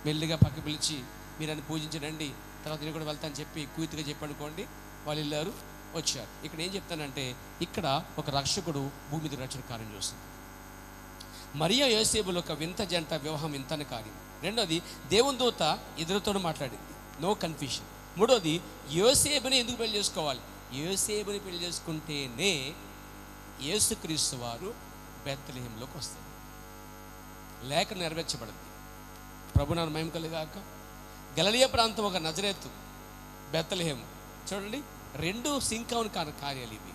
మెల్లిగా పక్క పిలిచి మీరు అని పూజించడండి, తర్వాత నేను కూడా వెళ్తాను చెప్పి కూతుగా చెప్పనుకోండి. వాళ్ళు వెళ్ళారు, వచ్చారు. ఇక్కడ ఏం చెప్తానంటే, ఇక్కడ ఒక రక్షకుడు భూమి మీద రక్షణ కార్యం చేస్తుంది. మరియా యోసేపుల ఒక వింత జంట వివాహం వింతని కార్యం. రెండోది, దేవుని దూత ఇద్దరితో మాట్లాడింది, నో కన్ఫ్యూషన్. మూడోది, యోసేపుని ఎందుకు పెళ్లి చేసుకోవాలి? యోసేపుని పెళ్లి చేసుకుంటేనే యేసుక్రీస్తు వారు బెత్లెహేములోకి వస్తారు. లేఖ నెరవేర్చబడింది. ప్రభునామ మహిమ కలుగాక. గలిలయ ప్రాంతం ఒక నజరేతు, బెత్లెహేము. చూడండి, రెండు సింకావుని కార్యాలు ఇవి.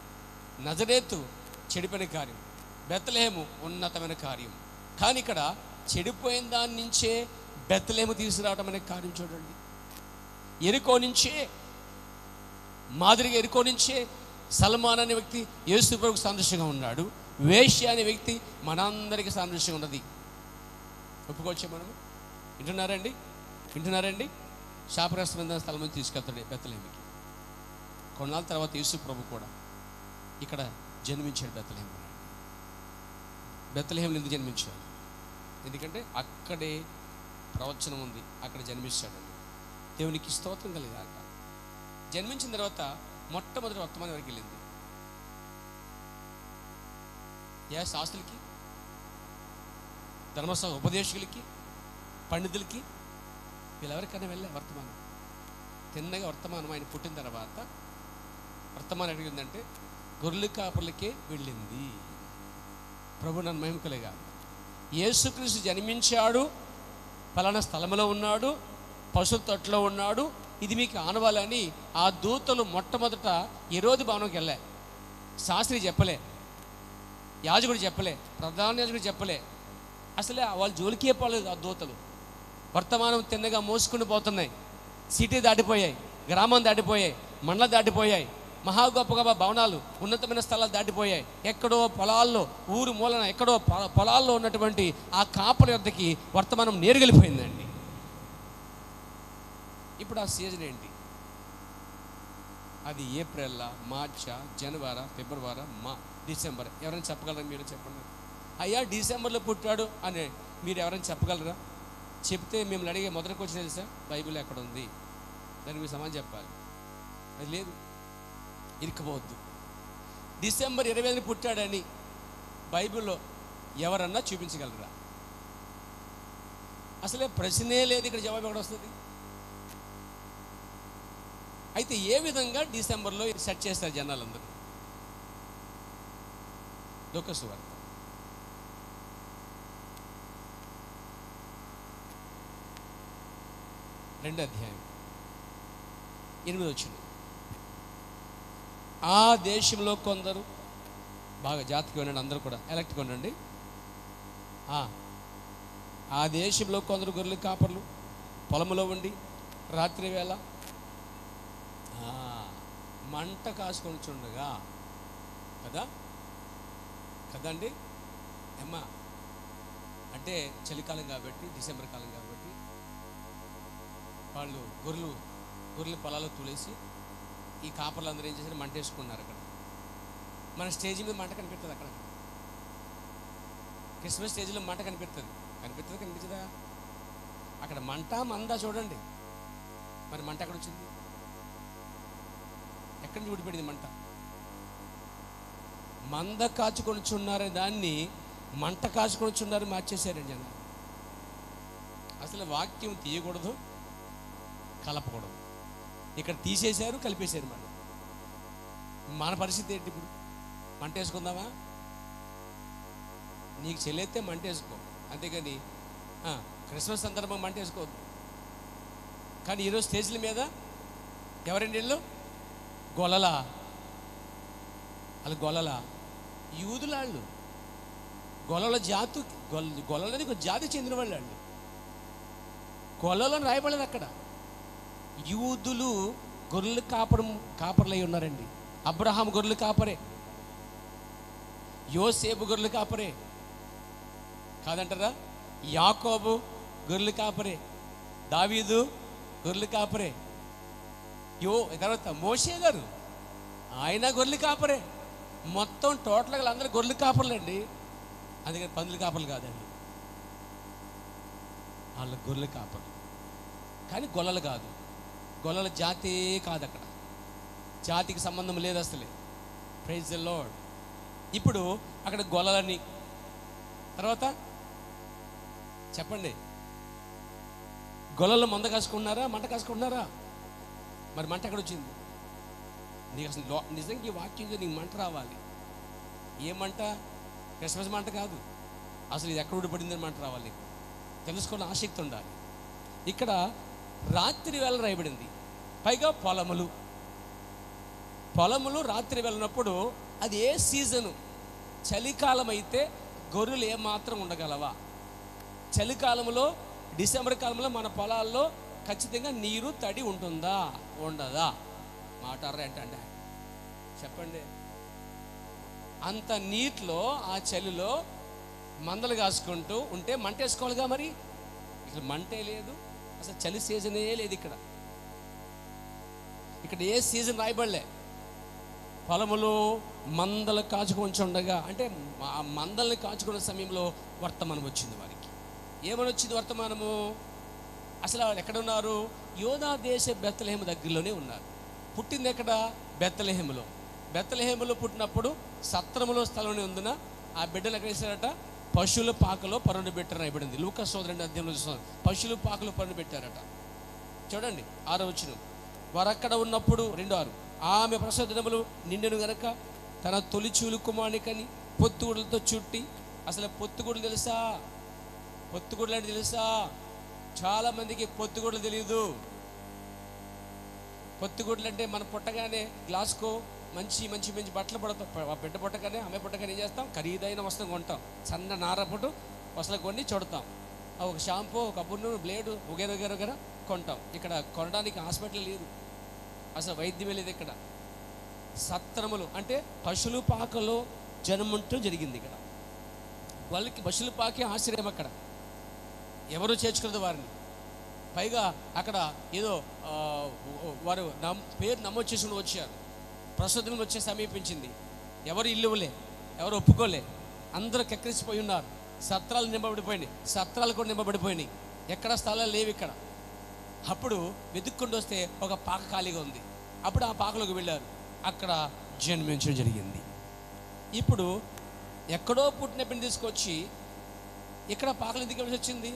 నజరేతు చెడిపోయిన కార్యం, బెత్లెహేము ఉన్నతమైన కార్యం. కానీ ఇక్కడ చెడిపోయిన దాని నుంచే బెత్లెహేము తీసుకురావడం అనే కార్యం చూడండి. ఎరికో నుంచే, మాదిరిగా ఎరికో నుంచే సల్మాన్ అనే వ్యక్తి యేసు ప్రభువుకు సాదృశ్యంగా ఉన్నాడు. వేశ్య అనే వ్యక్తి మనందరికీ సాదృశ్యంగా ఉన్నది. ఒప్పుకోవచ్చే మనము? వింటున్నారండి? శాపగ్రస్తమైన స్థలం నుంచి తీసుకెళ్తాడు బెత్లెహేముకి. కొన్నాళ్ళ తర్వాత యేసు ప్రభు కూడా ఇక్కడ జన్మించాడు. బెత్లెహేములో ఎందుకు జన్మించాడు? ఎందుకంటే అక్కడే ప్రవచనం ఉంది, అక్కడ జన్మించాడు. దేవునికి స్తోత్రం కలిగాక. జన్మించిన తర్వాత మొట్టమొదటి వర్తమానం వరకు వెళ్ళింది. శాస్త్రులకి, ధర్మశాస్త్ర ఉపదేశకులకి, పండితులకి, వీళ్ళెవరికైనా వెళ్ళే వర్తమానం. తిన్నగా వర్తమానం ఆయన పుట్టిన తర్వాత వర్తమానం ఎక్కడికి గొర్రెల కాపులకే వెళ్ళింది. ప్రభు నన్ను మహిమ కలుగాక. యేసుక్రీస్తు జన్మించాడు, ఫలానా స్థలంలో ఉన్నాడు, పశువుల తొట్టులో ఉన్నాడు, ఇది మీకు ఆనవాలని ఆ దూతలు మొట్టమొదట హెరోదు భవనంకి వెళ్ళా. శాస్త్రి చెప్పలే, యాజకుడు చెప్పలే, ప్రధాన యాజకుడు చెప్పలే, అసలే వాళ్ళు జోలికే పోలేదు. ఆ దూతలు వర్తమానం తిన్నగా మోసుకుని పోతున్నాయి. సిటీ దాటిపోయాయి, గ్రామం దాటిపోయాయి, మండలం దాటిపోయాయి, మహా గొప్ప గొప్ప భవనాలు, ఉన్నతమైన స్థలాలు దాటిపోయాయి. ఎక్కడో పొలాల్లో, ఊరు మూలన ఎక్కడో పొలాల్లో ఉన్నటువంటి ఆ కాపల యొద్దకి వర్తమానం నేరుగెళ్ళిపోయిందండి. ఇప్పుడు ఆ సీజన్ ఏంటి? అది ఏప్రిల్, మార్చా, జనవరి, ఫిబ్రవరి, డిసెంబర్. ఎవరైనా చెప్పగలరా? మీరు చెప్పండి. అయ్యా డిసెంబర్లో పుట్టాడు అని మీరు ఎవరైనా చెప్పగలరా? చెప్తే మిమ్మల్ని అడిగే మొదటి క్వశ్చన్ తెలుసా? బైబిల్ ఎక్కడ ఉంది? దానికి మీరు సమాధానం చెప్పాలి. అది లేదు, ఇరుక్కుపోవద్దు. డిసెంబర్ 25 పుట్టాడని బైబిల్లో ఎవరన్నా చూపించగలరా? అసలే ప్రశ్నే లేదు. ఇక్కడ జవాబు ఎక్కడ వస్తుంది? అయితే ఏ విధంగా డిసెంబర్లో సెట్ చేస్తారు జనాలందరూ? లూకా సువార్త 2వ అధ్యాయం 8వ వచనం. ఆ దేశంలో కొందరు, బాగా జాతికి ఉండండి, అందరూ కూడా ఎలక్ట్గా ఉండండి. ఆ దేశంలో కొందరు గొర్రెల కాపర్లు పొలంలో ఉండి రాత్రి వేళ మంట కాసుకొని చుండగా, కదండి అమ్మా, అంటే చలికాలం కాబట్టి, డిసెంబర్ కాలం కాబట్టి వాళ్ళు గొర్రెల పొలాల్లో తూలేసి ఈ కాపర్లు అందరూ ఏం చేశారు? మంట వేసుకున్నారు. అక్కడ మన స్టేజ్ మీద మంట కనిపిస్తుంది. అక్కడ క్రిస్మస్ స్టేజ్లో మంట కనిపించదా? అక్కడ మంట మంద చూడండి. మరి మంట ఎక్కడ వచ్చింది? ఎక్కడి నుంచి ఊడిపడింది మంట? మంద కాచుకొని చున్నారని దాన్ని మంట కాచుకొని చున్నారు మార్చేశారండి జనాలు. అసలు వాక్యం తీయకూడదు, కలపకూడదు. ఇక్కడ తీసేశారు, కలిపేశారు. మన పరిస్థితి ఏంటి ఇప్పుడు? మంట వేసుకుందామా? నీకు చెల్లెత్తే మంట వేసుకో, అంతేగాని క్రిస్మస్ సందర్భంగా మంట వేసుకోవద్దు. కానీ ఈరోజు స్టేజ్ల మీద ఎవరండి వీళ్ళు? గొల్లలా, వాళ్ళు గొల్లలా, యూదులాళ్ళు, గొల్లల జాతి, గొల్లలని ఒక జాతి చెందిన వాళ్ళు. వాళ్ళు గొల్లలో రాయబడలేదు అక్కడ. యూదులు గొర్రెలు కాపర్లై ఉన్నారండి. అబ్రహాం గొర్రెలు కాపరే, యోసేపు గొర్రెలు కాపరే కాదంటారా? యాకోబు గొర్రెలు కాపరే, దావీదు గొర్రెలు కాపరే, తర్వాత మోషే గారు ఆయన గొర్రెలు కాపరే. మొత్తం టోటల్గా అందరూ గొర్రెలు కాపర్లండి. అందుకని పందులు కాపర్లు కాదండి, వాళ్ళ గొర్రెలు కాపర్లు. కానీ గొల్లలు కాదు, గొల్లల జాతే కాదు. అక్కడ జాతికి సంబంధం లేదు అసలే. Praise the lord. ఇప్పుడు అక్కడ గొల్లలని, తర్వాత చెప్పండి, గొల్లలు మంద కాసుకుంటున్నారా, మంట కాసుకుంటున్నారా? మరి మంట ఎక్కడ వచ్చింది? నీకు అసలు నిజంగా ఈ వాక్యం నీకు మంట రావాలి. ఏ మంట? క్రిస్మస్ మంట కాదు, అసలు ఇది ఎక్కడ ఊడిపడిందని మంట రావాలి. తెలుసుకోవాలని ఆసక్తి ఉండాలి. ఇక్కడ రాత్రి వేళ రాయబడింది. పైగా పొలములు రాత్రి వెళ్ళినప్పుడు అది ఏ సీజను? చలికాలం అయితే గొర్రెలు ఏమాత్రం ఉండగలవా? చలికాలంలో, డిసెంబర్ కాలంలో మన పొలాల్లో ఖచ్చితంగా నీరు తడి ఉంటుందా, ఉండదా? మాట్లాడరా అంటే చెప్పండి. అంత నీటిలో, ఆ చలిలో మందలు కాసుకుంటూ ఉంటే మంట వేసుకోవాలిగా. మరి ఇక్కడ మంటే లేదు, అసలు చలి సీజనే లేదు. ఇక్కడ ఏ సీజన్ రాయబడలే. పొలములు మందలు కాచుకొని ఉండగా, అంటే ఆ మందల్ని కాచుకునే సమయంలో వర్తమానం వచ్చింది వారికి. ఏమని వచ్చింది వర్తమానము? అసలు వాళ్ళు ఎక్కడున్నారు? యోధా దేశ బెత్లెహేము దగ్గరలోనే ఉన్నారు. పుట్టింది ఎక్కడ? బెత్లెహేములో పుట్టినప్పుడు సత్రములో స్థలంలో ఉందిన ఆ బిడ్డలు ఎక్కడ వేశారట? పశువుల పాకలో పరుండి పెట్టారు రాయబడింది. లూకా 2వ అధ్యాయంలో చూస్తాం. పశువుల పాకలో పరుండి పెట్టారట. చూడండి 6వ వచనం. వారక్కడ ఉన్నప్పుడు 2:6 ఆమె ప్రసవ దినములు నిండెను గనక తన తొలిచూలు కుమారునికని పొత్తుగుడులతో చుట్టి. అసలు పొత్తుగుడులు తెలుసా? పొత్తుగుడులు అంటే తెలుసా? చాలా మందికి పొత్తిగుడ్లు తెలియదు. పొత్తిగుడ్లు అంటే మనం పుట్టగానే గ్లాస్కో మంచి మంచి మంచి బట్టలు బిడ్డ పుట్టగానే అమ్మాయి పుట్టగానే ఏం చేస్తాం, ఖరీదైన వస్తువు కొంటాం, సన్న నారపుడు వసలు కొన్ని చూడతాం, ఒక షాంపూ, ఒక బున్ను, బ్లేడు వగేర వగేర వగేర కొంటాం. ఇక్కడ కొనడానికి హాస్పిటల్ లేదు, అసలు వైద్యమే లేదు. ఇక్కడ సత్రములు అంటే పశువుల పాకలో జన్మంటూ జరిగింది. ఇక్కడ వాళ్ళకి పశువుల పాకే ఆశ్రయం, అక్కడ ఎవరు చేర్చుకోలేదు వారిని. పైగా అక్కడ ఏదో వారు పేరు నమోదు చేసుకుని వచ్చారు. ప్రస్తుతం వచ్చే సమీపించింది, ఎవరు ఇల్లులే, ఎవరు ఒప్పుకోలే, అందరూ కెక్కిరిసిపోయి ఉన్నారు. సత్రాలు నింపబడిపోయినాయి, సత్రాలు కూడా నింపబడిపోయినాయి, ఎక్కడ స్థలాలు లేవు ఇక్కడ. అప్పుడు వెతుక్కుంటూ వస్తే ఒక పాక ఖాళీగా ఉంది. అప్పుడు ఆ పాకలోకి వెళ్ళారు, అక్కడ జన్మించడం జరిగింది. ఇప్పుడు ఎక్కడో పుట్టిన బిడ్డని తీసుకొచ్చి ఇక్కడ పాకలు ఎందుకు వెళ్ళి వచ్చింది?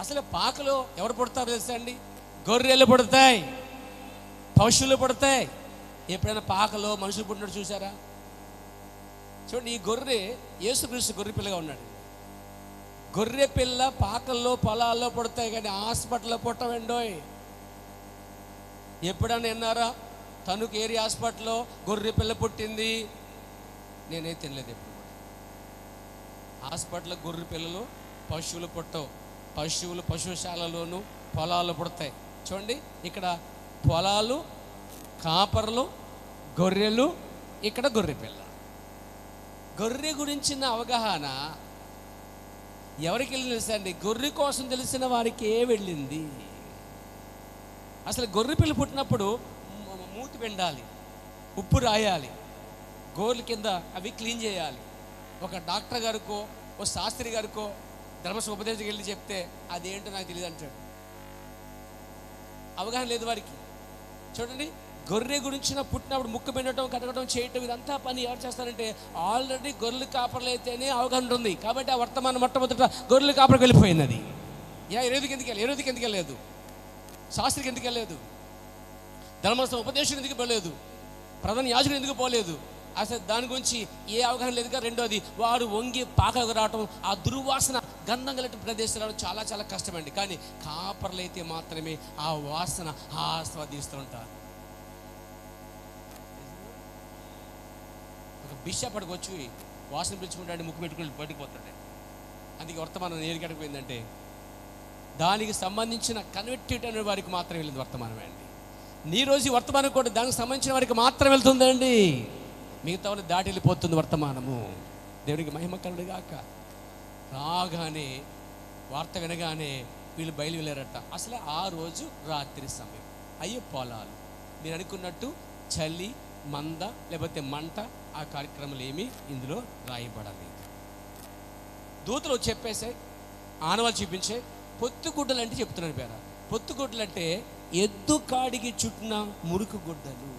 అసలు పాకలో ఎవరు పుడతారో తెలుసా అండి? గొర్రెలు పుడతాయి, పశువులు పుడతాయి. ఎప్పుడైనా పాకలో మనుషులు పుట్టినట్టు చూసారా? చూడండి, ఈ గొర్రె యేసుక్రీస్తు గొర్రె పిల్లగా ఉన్నాడు. గొర్రె పిల్ల పాకల్లో పొలాల్లో పుడతాయి, కానీ హాస్పిటల్లో పుట్టవండోయ్. ఎప్పుడైనా విన్నారా తణుకు ఏరియా హాస్పిటల్లో గొర్రె పిల్ల పుట్టింది? నేనే తినలేదు ఎప్పుడు కూడా. హాస్పిటల్లో గొర్రె పిల్లలు, పశువులు పుట్టవు. పశువులు పశుశాలలోను పొలాలు పుడతాయి. చూడండి, ఇక్కడ పొలాలు, కాపర్లు, గొర్రెలు, ఇక్కడ గొర్రె పిల్ల. గొర్రె గురించిన అవగాహన ఎవరికి వెళ్ళి తెలుసా అండి? గొర్రె కోసం తెలిసిన వారికే వెళ్ళింది. అసలు గొర్రె పిల్ల పుట్టినప్పుడు మూతి పెండాలి, ఉప్పు రాయాలి, గోర్ల కింద అవి క్లీన్ చేయాలి. ఒక డాక్టర్ గారికో ఓ శాస్త్రి గారికో ధర్మస్వ ఉపదేశకి వెళ్ళి చెప్తే అదేంటో నాకు తెలియదు అంటాడు. అవగాహన లేదు వారికి. చూడండి, గొర్రె గురించిన పుట్టినప్పుడు ముక్కు పెండటం, కడగటం, చేయటం, ఇదంతా పని ఎవరు చేస్తారంటే ఆల్రెడీ గొర్రెలు కాపర్లు అయితేనే అవగాహన ఉంటుంది. కాబట్టి ఆ వర్తమానం మొట్టమొదట గొర్రెలు కాపరికి వెళ్ళిపోయింది. అది ఎరుదికి ఎందుకు వెళ్ళలేదు, శాస్త్రికి ఎందుకు వెళ్ళలేదు, ధర్మస్వ ఉపదేశం ఎందుకు పోలేదు, ప్రధాన యాజకుడు ఎందుకు పోలేదు? అసలు దాని గురించి ఏ అవగాహన లేదుగా. రెండోది, వారు వంగి పాకకు రావటం, ఆ దుర్వాసన గంధం కలిగిన ప్రదేశం రావడం చాలా చాలా కష్టమండి. కానీ కాపర్లు అయితే మాత్రమే ఆ వాసన ఆస్వాదిస్తూ ఉంటారు. ఒక బిషప్ అక్కడికి వచ్చి వాసన పిలుచుకుంటాడు, ముక్కు పెట్టుకుని బయటకు పోతాడు. అందుకే వర్తమానం ఏది పోయిందంటే దానికి సంబంధించిన కన్వర్టెడ్ అనే వారికి మాత్రం వెళ్ళింది వర్తమానమే అండి. నీ రోజు వర్తమానం కూడా దానికి సంబంధించిన వారికి మాత్రం వెళ్తుందండి, మిగతా వాళ్ళు దాటి వెళ్ళిపోతుంది వర్తమానము. దేవునికి మహిమ కలుగును గాక. రాగానే వార్త వినగానే వీళ్ళు బయలు వెళ్ళారట. అసలు ఆ రోజు రాత్రి సమయం, అయ్యే పొలాలు. మీరు అనుకున్నట్టు చలి, మంద, లేకపోతే మంట, ఆ కార్యక్రమాలు ఏమీ ఇందులో రాయబడలేదు. దూతలు చెప్పేసాయి, ఆనవాళ్ళు చూపించే. పొత్తుగుడ్డలు అంటే చెప్తున్నాను పేర. పొత్తుగుడ్డలు అంటే ఎద్దు కాడికి చుట్టిన మురుకు గుడ్డలు.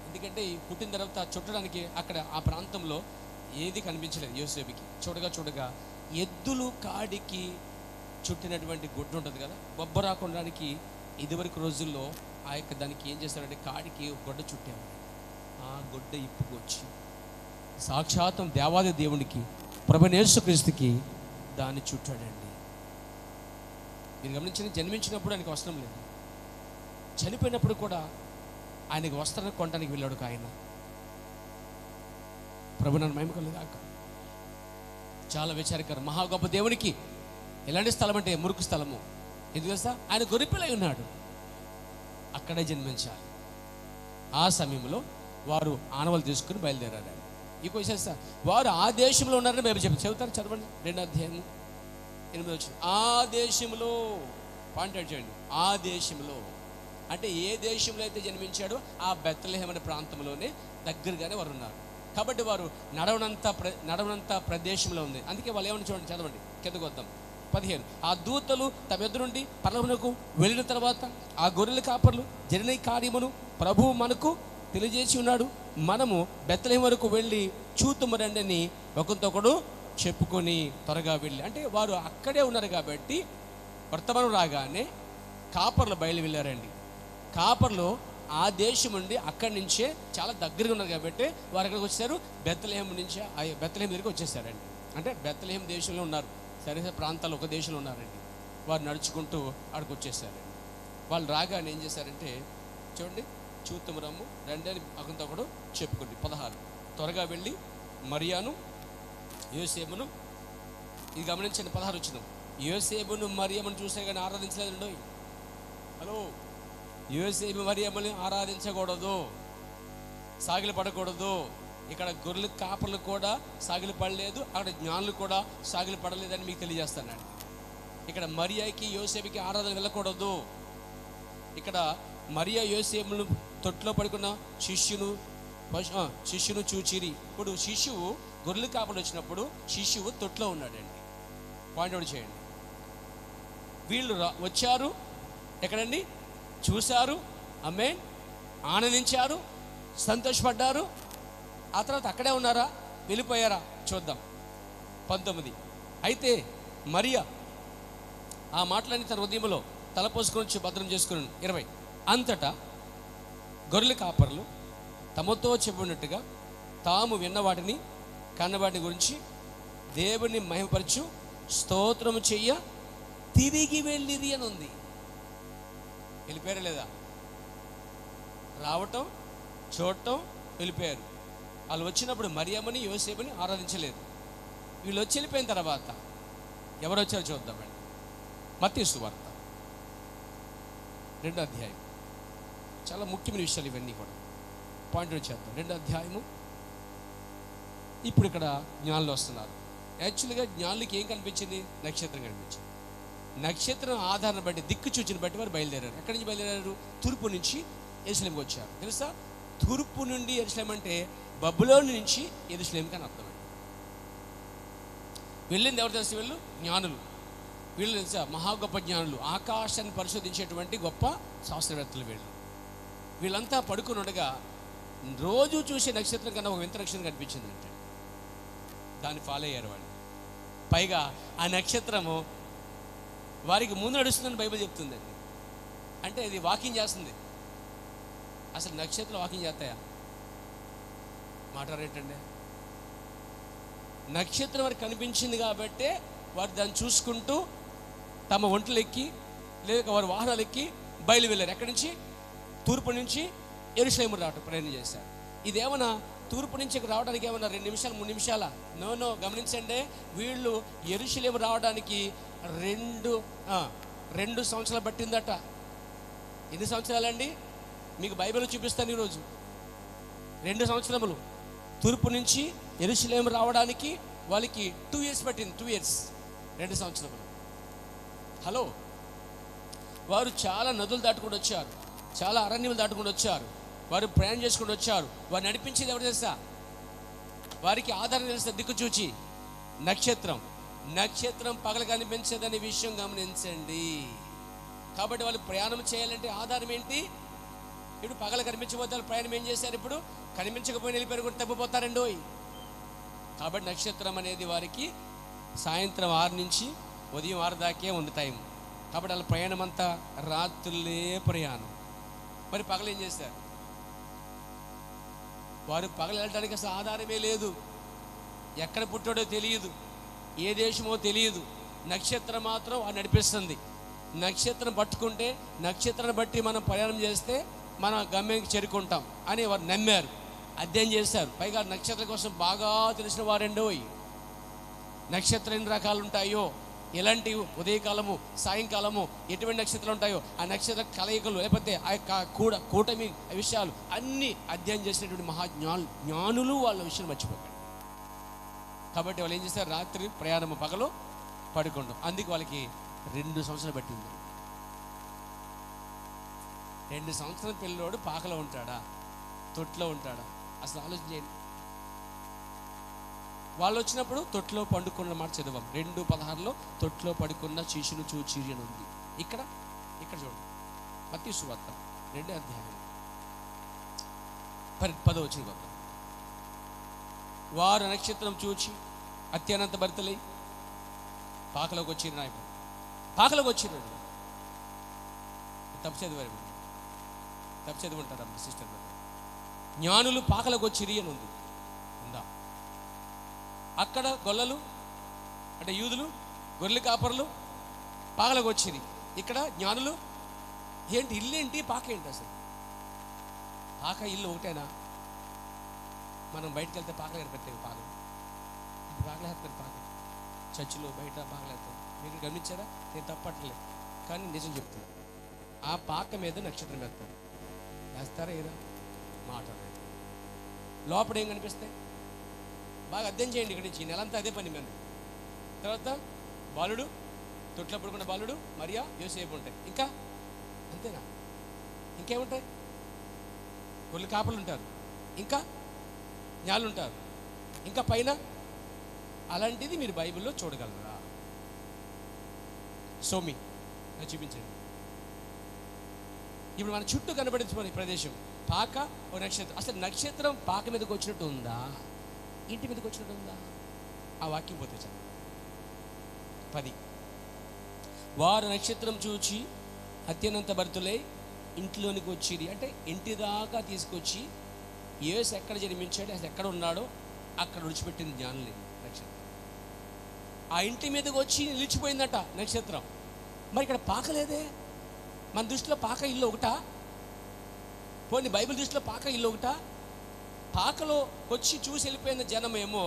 ఎందుకంటే పుట్టిన తర్వాత చుట్టడానికి అక్కడ ఆ ప్రాంతంలో ఏది కనిపించలేదు యోసేపుకి. చూడగా ఎద్దులు కాడికి చుట్టినటువంటి గుడ్డ ఉంటుంది కదా, బొబ్బ రాకుండానికి ఇదివరకు రోజుల్లో ఆ యొక్క దానికి ఏం చేస్తారంటే కాడికి గుడ్డ చుట్టేవారు. ఆ గుడ్డ ఇప్పుకొచ్చి సాక్షాత్తం దేవాది దేవునికి, ప్రభువైన యేసుక్రీస్తుకి దాన్ని చుట్టాడండి. మీరు గమనించిన, జన్మించినప్పుడు ఆయనకు వస్త్రం లేదు, చనిపోయినప్పుడు కూడా ఆయనకి వస్త్రం కొనడానికి వెళ్ళాడు ఆయన. ప్రభు నన్ను మహిమ కలుగుగాక. చాలా విచారకరం. మహా గొప్ప దేవునికి ఎలాంటి స్థలం అంటే మురుకు స్థలము. ఎందుకు తెలుసా? ఆయన గొర్రెపిల్లై ఉన్నాడు, అక్కడే జన్మించాలి. ఆ సమయంలో వారు ఆనవాళ్ళు తీసుకుని బయలుదేరారు. ఇంకో విషయం సార్, వారు ఆ దేశంలో ఉన్నారని మేము చెబుతారు. చదవండి 2వ అధ్యాయం 8వ వచనం. ఆ దేశంలో పాయింట్ అవుట్ చేయండి. ఆ దేశంలో అంటే ఏ దేశంలో అయితే జన్మించాడో ఆ బెత్లెహేమ్ అనే ప్రాంతంలోనే దగ్గరగానే వారు ఉన్నారు. కాబట్టి వారు నడవనంత ప్రదేశంలో ఉంది. అందుకే వాళ్ళు ఏమని చూడండి, చదవండి, కిందకు వద్దాం. 15. ఆ దూతలు తమ ఎదురు నుండి పరలోకమునకు వెళ్ళిన తర్వాత ఆ గొర్రెల కాపర్లు జరిగిన కార్యమును ప్రభువు మనకు తెలియజేసి ఉన్నాడు, మనము బెత్లెహేమ్ వరకు వెళ్ళి చూతుము రండి అని ఒకరితోకడు చెప్పుకొని త్వరగా వెళ్ళి. అంటే వారు అక్కడే ఉన్నారు కాబట్టి వర్తమానం రాగానే కాపర్లు బయలు వెళ్ళారండి. కాపర్లు ఆ దేశం నుండి అక్కడి నుంచే చాలా దగ్గరగా ఉన్నారు కాబట్టి వారు ఎక్కడికి వచ్చారు? బెత్లెహేమ్ నుంచి, బెత్లెహేమ్ దగ్గరికి వచ్చేసారండి. అంటే బెత్లెహేం దేశంలో ఉన్నారు, సరిహద్దు ప్రాంతాలు ఒక దేశంలో ఉన్నారండి. వారు నడుచుకుంటూ అక్కడికి వచ్చేసారండి. వాళ్ళు రాగానే ఏం చేశారంటే, చూడండి, చూతుము రమ్ము రండి అని అకంతో ఒకడు చెప్పుకుంది. 16 త్వరగా వెళ్ళి మరియాను యోసేపును, ఇది గమనించండి, 16 వచ్చిన యోసేపును మరియమ్మను చూసే కానీ ఆరాధించలేదండి. హలో, యోసేపు మరియమ్మని ఆరాధించకూడదు, సాగిలి పడకూడదు. ఇక్కడ గొర్రెల కాపర్లు కూడా సాగిలి పడలేదు, అక్కడ జ్ఞానులు కూడా సాగిలి పడలేదని మీకు తెలియజేస్తానండి. ఇక్కడ మరియాకి యోసేపుకి ఆరాధన వెళ్ళకూడదు. ఇక్కడ మరియా యోసేపును తొట్లో పడుకున్న శిష్యును చూచిరి. ఇప్పుడు శిశువు గొర్రెల కాపలు వచ్చినప్పుడు శిశువు తొట్లో ఉన్నాడండి. పాయింట్అవుట్ చేయండి. వీళ్ళు వచ్చారు, ఎక్కడండి చూశారు, ఆమేన్, ఆనందించారు, సంతోషపడ్డారు. ఆ తర్వాత అక్కడే ఉన్నారా, వెళ్ళిపోయారా? చూద్దాం. 19 అయితే మరియా ఆ మాటలన్నీ తన హృదయంలో తలపోసుకొని వచ్చి భద్రం చేసుకుని. 20 అంతటా గొర్రెల కాపర్లు తమతో చెప్పినట్టుగా తాము విన్న వాటిని కన్నవాటిని గురించి దేవుని మహిమపరచు స్తోత్రము చెయ్య తిరిగి వెళ్ళిరి అని ఉంది. వెళ్ళిపోయారా లేదా? రావటం, చూడటం, వెళ్ళిపోయారు. వాళ్ళు వచ్చినప్పుడు మరియమ్మని యోసేపుని ఆరాధించలేదు. వీళ్ళు వచ్చి వెళ్ళిపోయిన తర్వాత ఎవరు వచ్చారో చూద్దామండి. మత్తయి సువార్త 2వ అధ్యాయం. చాలా ముఖ్యమైన విషయాలు ఇవన్నీ కూడా. పాయింట్ చేద్దాం. 2వ అధ్యాయము. ఇప్పుడు ఇక్కడ జ్ఞానులు వస్తున్నారు. యాక్చువల్గా జ్ఞానులకి ఏం కనిపించింది? నక్షత్రం కనిపించింది. నక్షత్రం ఆధారం బట్టి, దిక్కు చూచిన బట్టి వారు బయలుదేరారు. ఎక్కడి నుంచి బయలుదేరారు? తూర్పు నుంచి యెరూషలేముకి వచ్చారు. తెలుసా, తూర్పు నుండి యెరూషలేం అంటే బబులోను నుంచి యెరూషలేంకి అని అర్థం. వెళ్ళింది ఎవరు తెలుసు? వీళ్ళు జ్ఞానులు. వీళ్ళు తెలుసా, మహా గొప్ప జ్ఞానులు, ఆకాశాన్ని పరిశోధించేటువంటి గొప్ప శాస్త్రవేత్తలు వీళ్ళు. వీళ్ళంతా పడుకుని ఉండగా రోజు చూసే నక్షత్రం కన్నా ఒక వింత నక్షత్రం కనిపించింది అంటే దాన్ని ఫాలో అయ్యారు వాళ్ళు. పైగా ఆ నక్షత్రము వారికి ముందు నడుస్తుందని బైబిల్ చెప్తుందండి. అంటే ఇది వాకింగ్ చేస్తుంది. అసలు నక్షత్రం వాకింగ్ చేస్తాయా? మాట్లాడేటండి. నక్షత్రం వారికి కనిపించింది కాబట్టే వారు దాన్ని చూసుకుంటూ తమ ఒంట్లు ఎక్కి లేక వారి వాహనాలు ఎక్కి బయలు వెళ్ళారు. ఎక్కడి నుంచి? తూర్పు నుంచి యెరూషలేము రావటం ప్రయాణం చేశారు. ఇదేమన్నా తూర్పు నుంచి రావడానికి ఏమన్నా 2 నిమిషాలు 3 నిమిషాల? నో. గమనించండి, వీళ్ళు యెరూషలేము రావడానికి 2 సంవత్సరాలు పట్టిందట. ఎన్ని సంవత్సరాలండి? మీకు బైబిల్ చూపిస్తాను ఈరోజు. 2 సంవత్సరములు. తూర్పు నుంచి యెరూషలేము రావడానికి వాళ్ళకి 2 years పట్టింది. 2 years, 2 సంవత్సరములు. హలో, వారు చాలా నదులు దాటుకుంటూ వచ్చారు, చాలా అరణ్యములు దాటుకుంటూ వచ్చారు, వారు ప్రయాణం చేసుకుంటూ వచ్చారు. వారు నడిపించేది ఎవరు తెలుసా? వారికి ఆధారం తెలుసా? దిక్కు చూచి నక్షత్రం. నక్షత్రం పగల కనిపించదనే విషయం గమనించండి. కాబట్టి వాళ్ళు ప్రయాణం చేయాలంటే ఆధారం ఏంటి? ఇప్పుడు పగల కనిపించబోతే వాళ్ళు ప్రయాణం ఏం చేశారు? ఇప్పుడు కనిపించకపోయిన వెళ్ళిపోయారు కూడా తప్పిపోతారండి. కాబట్టి నక్షత్రం అనేది వారికి సాయంత్రం 6 నుంచి ఉదయం 6 దాకే ఉంది టైం. కాబట్టి వాళ్ళ ప్రయాణం అంతా రాత్రులే ప్రయాణం. మరి పగలు ఏం చేశారు? వారు పగలు వెళ్ళడానికి అసలు ఆధారమే లేదు. ఎక్కడ పుట్టాడో తెలియదు, ఏ దేశమో తెలియదు. నక్షత్రం మాత్రం వారు నడిపిస్తుంది. నక్షత్రం పట్టుకుంటే, నక్షత్రాన్ని బట్టి మనం ప్రయాణం చేస్తే మన గమ్యానికి చేరుకుంటాం అని వారు నమ్మారు, అధ్యయనం చేశారు. పైగా నక్షత్రం కోసం బాగా తెలిసిన వారండో. నక్షత్రం ఎన్ని రకాలు ఉంటాయో, ఎలాంటి ఉదయకాలము సాయంకాలము ఎటువంటి నక్షత్రాలు ఉంటాయో ఆ నక్షత్ర కలయికలు లేకపోతే ఆ యొక్క కూటమి విషయాలు అన్నీ అధ్యయనం చేసినటువంటి జ్ఞానులు వాళ్ళ విషయం మర్చిపోకండి. కాబట్టి వాళ్ళు ఏం చేస్తారు? రాత్రి ప్రయాణము, పగలు పడుకోండు. అందుకు వాళ్ళకి 2 సంవత్సరాలు పట్టింది. 2 సంవత్సరాల పిల్లోడు పాకలో ఉంటాడా, తొట్లో ఉంటాడా? అసలు ఆలోచించండి. వాళ్ళు వచ్చినప్పుడు తొట్లో పండుకున్న మాట చదివాం. 2:16లో తొట్లో పడుకున్న శిశువును చూచిరి అని ఉంది. ఇక్కడ చూడండి, మత్తయి సువార్త 2వ అధ్యాయం 10వ వచనం వద్ద. వారు నక్షత్రం చూచి అత్యనంత భరితలై పాకలోకి వచ్చిన నాయకుడు, పాకలోకి వచ్చినాడు. తప్పు చదివి ఉంటారమ్మ సిస్టర్. జ్ఞానులు పాకలోకి వచ్చిరి అని ఉంది. ఉందా? అక్కడ గొల్లలు అంటే యూదులు గొర్రెలు కాపరులు పాకలకు వచ్చింది. ఇక్కడ జ్ఞానులు ఏంటి ఇల్లు ఏంటి పాక ఏంటి? అసలు పాక ఇల్లు ఒకటేనా? మనం బయటకు వెళ్తే పాకలు కనిపెట్టాయి. పాకలు వేస్తారు, పాకలు చర్చిలో బయట పాకలు వేస్తారు. మీరు గమనించారా? నేను తప్పట్లేదు, కానీ నిజం చెప్తాను. ఆ పాక మీద నక్షత్రం వేస్తారు. వేస్తారా ఏదా మాట్లాడలేదు. లోపల ఏం కనిపిస్తాయి? బాగా అర్థం చేయండి. ఇక్కడి నుంచి నెలంతా అదే పని మీద. తర్వాత బాలుడు, తొట్లో పడుకున్న బాలుడు, మరియా, యోసేపు ఉంటాయి. ఇంకా అంతేనా? ఇంకేముంటాయి? కొన్ని కాపలు ఉంటారు, ఇంకా జ్ఞానులు ఉంటారు, ఇంకా పైన. అలాంటిది మీరు బైబిల్లో చూడగలరా? సోమి నాకు చూపించండి. ఇప్పుడు మన చుట్టూ కనబడించుకోని ప్రదేశం పాక, ఓ నక్షత్రం. అసలు నక్షత్రం పాక మీదకి వచ్చినట్టు ఉందా? ఇంటి మీదకి వచ్చినట్టు ఉందా? ఆ వాక్యం పోతే చాలు. 10 వారు నక్షత్రం చూచి అత్యనంత భరితులై ఇంట్లోనికి వచ్చింది. అంటే ఇంటి దాకా తీసుకొచ్చి యేసు ఎక్కడ జన్మించాడు, అసలు ఎక్కడ ఉన్నాడో అక్కడ విడిచిపెట్టింది జ్ఞానులు. నక్షత్రం ఆ ఇంటి మీదకి వచ్చి నిలిచిపోయిందట నక్షత్రం. మరి ఇక్కడ పాకలేదే. మన దృష్టిలో పాక ఇల్లు ఒకటా? పోనీ బైబిల్ దృష్టిలో పాక ఇల్లు ఒకటా? పాకలో వచ్చి చూసి వెళ్ళిపోయిన జనం ఏమో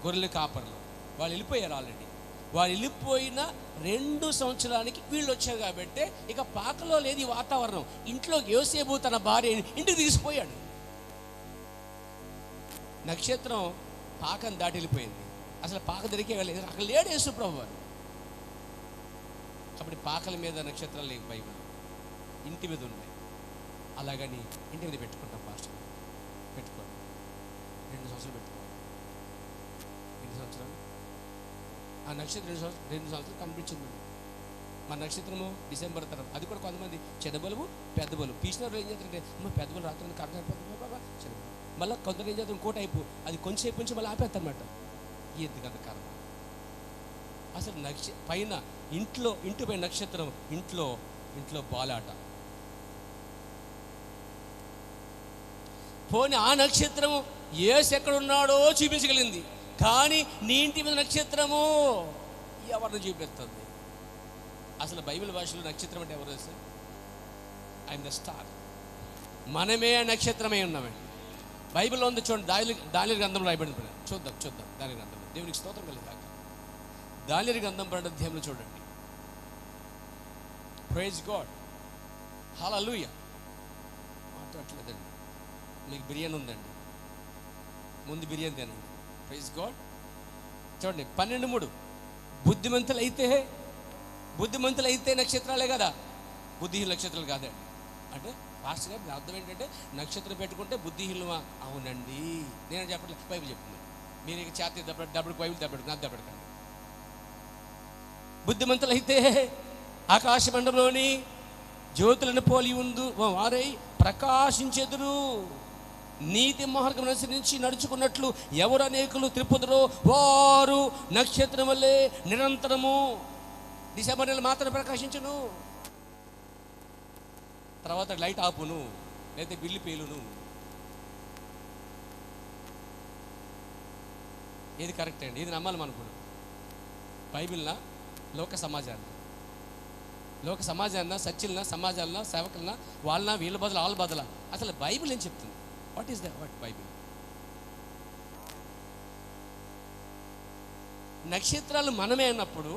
గొర్రెలు కాపర్లు. వాళ్ళు వెళ్ళిపోయారు ఆల్రెడీ. వాళ్ళు వెళ్ళిపోయిన 2 సంవత్సరానికి వీళ్ళు వచ్చారు కాబట్టి ఇక పాకలో లేదు ఈ వాతావరణం. ఇంట్లో యోసేపు తన భార్య ఇంటికి తీసిపోయాడు. నక్షత్రం పాకను దాటి వెళ్ళిపోయింది. అసలు పాక దొరికే వెళ్ళలేదు, అక్కడ లేడు యేసు ప్రభు వారు. కాబట్టి పాకల మీద నక్షత్రాలు లేవు, బైబిల్ ఇంటి మీద ఉన్నాయి. అలాగని ఇంటి మీద పెట్టుకుంటాం. పాస్టర్ పెట్టుకోండి, 2 సంవత్సరాలు పెట్టుకోవాలి. 2 సంవత్సరాలు ఆ నక్షత్రం 2 సంవత్సరాలు కనిపించింది. మన నక్షత్రము డిసెంబర్ తర్వాత. అది కూడా కొంతమంది చిన్న బలుబు పెద్ద బలుబు పీసినారు. ఏం చేస్తారంటే పెద్ద బలు రాత్రి కరెంట్ అయిపోతుంది బాబా చిన్న. మళ్ళీ కొందరు ఏం చేస్తారు, ఇంకోటి అయిపో అది కొంచెంసేపు నుంచి మళ్ళీ ఆపేస్తారన్నమాట. ఎందుకంత కారణం అసలు పైన ఇంటి పైన నక్షత్రం, ఇంట్లో బాలాట. పోనీ ఆ నక్షత్రము యేసు ఎక్కడున్నాడో చూపించగలిగింది, కానీ నీ ఇంటి మీద నక్షత్రము ఎవరిని చూపిస్తుంది? అసలు బైబిల్ భాషలో నక్షత్రం అంటే ఎవరు తెలుసా? I'm the star. మనమే నక్షత్రమై ఉన్నామండి. బైబిల్లో ఉంది చూడండి. దానియేలు గ్రంథంలో రాయబడిన చూద్దాం దానియేలు గ్రంథంలో. దేవునికి స్తోత్రం కలుగుగాక. దానియేలు గ్రంథం 12వ అధ్యాయంలో చూడండి. ప్రైజ్ గాడ్, హల్లెలూయా. మాట్లాడలేదండి, మీకు బిర్యానీ ఉందండి, ముందు బిర్యానీ తినండి. Praise god. చూడండి 12:3. బుద్ధిమంతులైతే నక్షత్రాలే కదా, బుద్ధిహీన నక్షత్రాలు కాదండి. అంటే పాస్టర్ గారు అర్థం ఏంటంటే నక్షత్రం పెట్టుకుంటే బుద్ధిహీనమా? అవునండి, నేను చెప్పట్లేదు, బైబిల్ చెప్తుంది. మీరు ఇక చేతి దెబ్బడు బైబిల్ దెబ్బడు, నాకు దెబ్బడకండి. బుద్ధిమంతులైతే ఆకాశమండలంలోని జ్యోతులను పోలి ఉండు వారై ప్రకాశించెదరు. నీతి మార్గం అనుసరించి నడుచుకున్నట్లు ఎవరు అనేకులు త్రిపుదరో వారు నక్షత్రం వల్లే నిరంతరము డిసెంబర్ నెల మాత్రం ప్రకాశించును. తర్వాత లైట్ ఆపును, లేదా బిల్లు పేలును. ఏది కరెక్ట్ అండి? ఇది నమ్మాలి మనకుడు. బైబిల్నా లోక సమాజాన్న సచ్చిల్నా సమాజాలన్నా సేవకులన్నా వాళ్ళ వీళ్ళ బదులు వాళ్ళ బదుల. అసలు బైబిల్ ఏం చెప్తుంది? What is what Bible? నక్షత్రాలు మనమే అన్నప్పుడు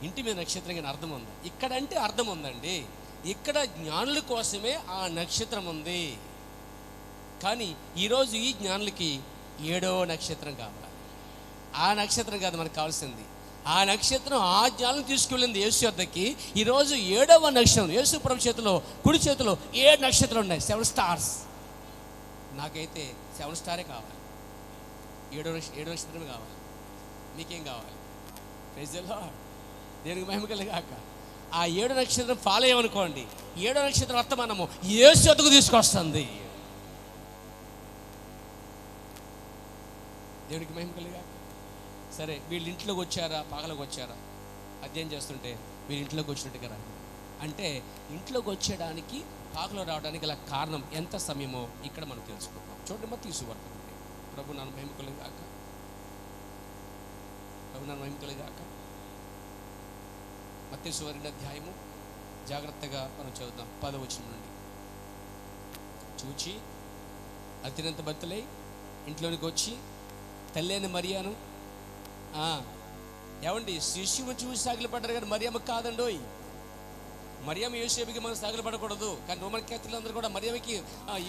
ఇంటి మీద నక్షత్రం అర్థం ఉంది. ఇక్కడంటే అర్థం ఉందండి. ఇక్కడ జ్ఞానుల కోసమే ఆ నక్షత్రం ఉంది. కానీ ఈరోజు ఈ జ్ఞానులకి 7వ నక్షత్రం కావాలి. ఆ నక్షత్రం కాదు మనకు కావాల్సింది. ఆ నక్షత్రం ఆ జ్ఞానం తీసుకెళ్ళింది యేసు వద్దకి. ఈరోజు 7వ నక్షత్రం యేసు ప్రభు చేతిలో, కుడి చేతిలో 7 నక్షత్రాలు ఉన్నాయి, 7 స్టార్స్. నాకైతే 7 స్టారే కావాలి, 7వ నక్షత్రమే కావాలి. మీకేం కావాలి? Praise the lord. దేనికి మహిమ కలుగాక. ఆ 7 నక్షత్రం ఫాలో అయ్యమనుకోండి, 7వ నక్షత్రం వర్తమానము యేసు వద్దకు తీసుకొస్తుంది. దేవునికి మహిమ కలుగాక. సరే, వీళ్ళు ఇంట్లోకి వచ్చారా, పాకలోకి వచ్చారా? అధ్యయనం చేస్తుంటే వీళ్ళు ఇంట్లోకి వచ్చినట్టుగా రండి అంటే, ఇంట్లోకి వచ్చేయడానికి పాకలో రావడానికి గల కారణం ఎంత సమయమో ఇక్కడ మనం తెలుసుకుందాం. చూడండి, మత్తయి సువార్త ప్రభు నన్ను మహిమ కలుగాక. ప్రభునామ మహిమ కలుగాక. మత్తయి సువార్త 2వ అధ్యాయము జాగ్రత్తగా మనం చదువుదాం. 10వ వచనం నుండి. చూచి అతినంత బతులై ఇంట్లోనికి వచ్చి తల్లి అయిన మరియాను, ఏమండి శిష్యువు చూసి సాగిలపడ్డారు కానీ మరియమ్మ కాదండోయ్. మరియమ్మ యోసేపుకి మనం సాగిలపడకూడదు, కానీ రోమన్ క్యాథలిక్లు అందరూ కూడా మరియమ్మకి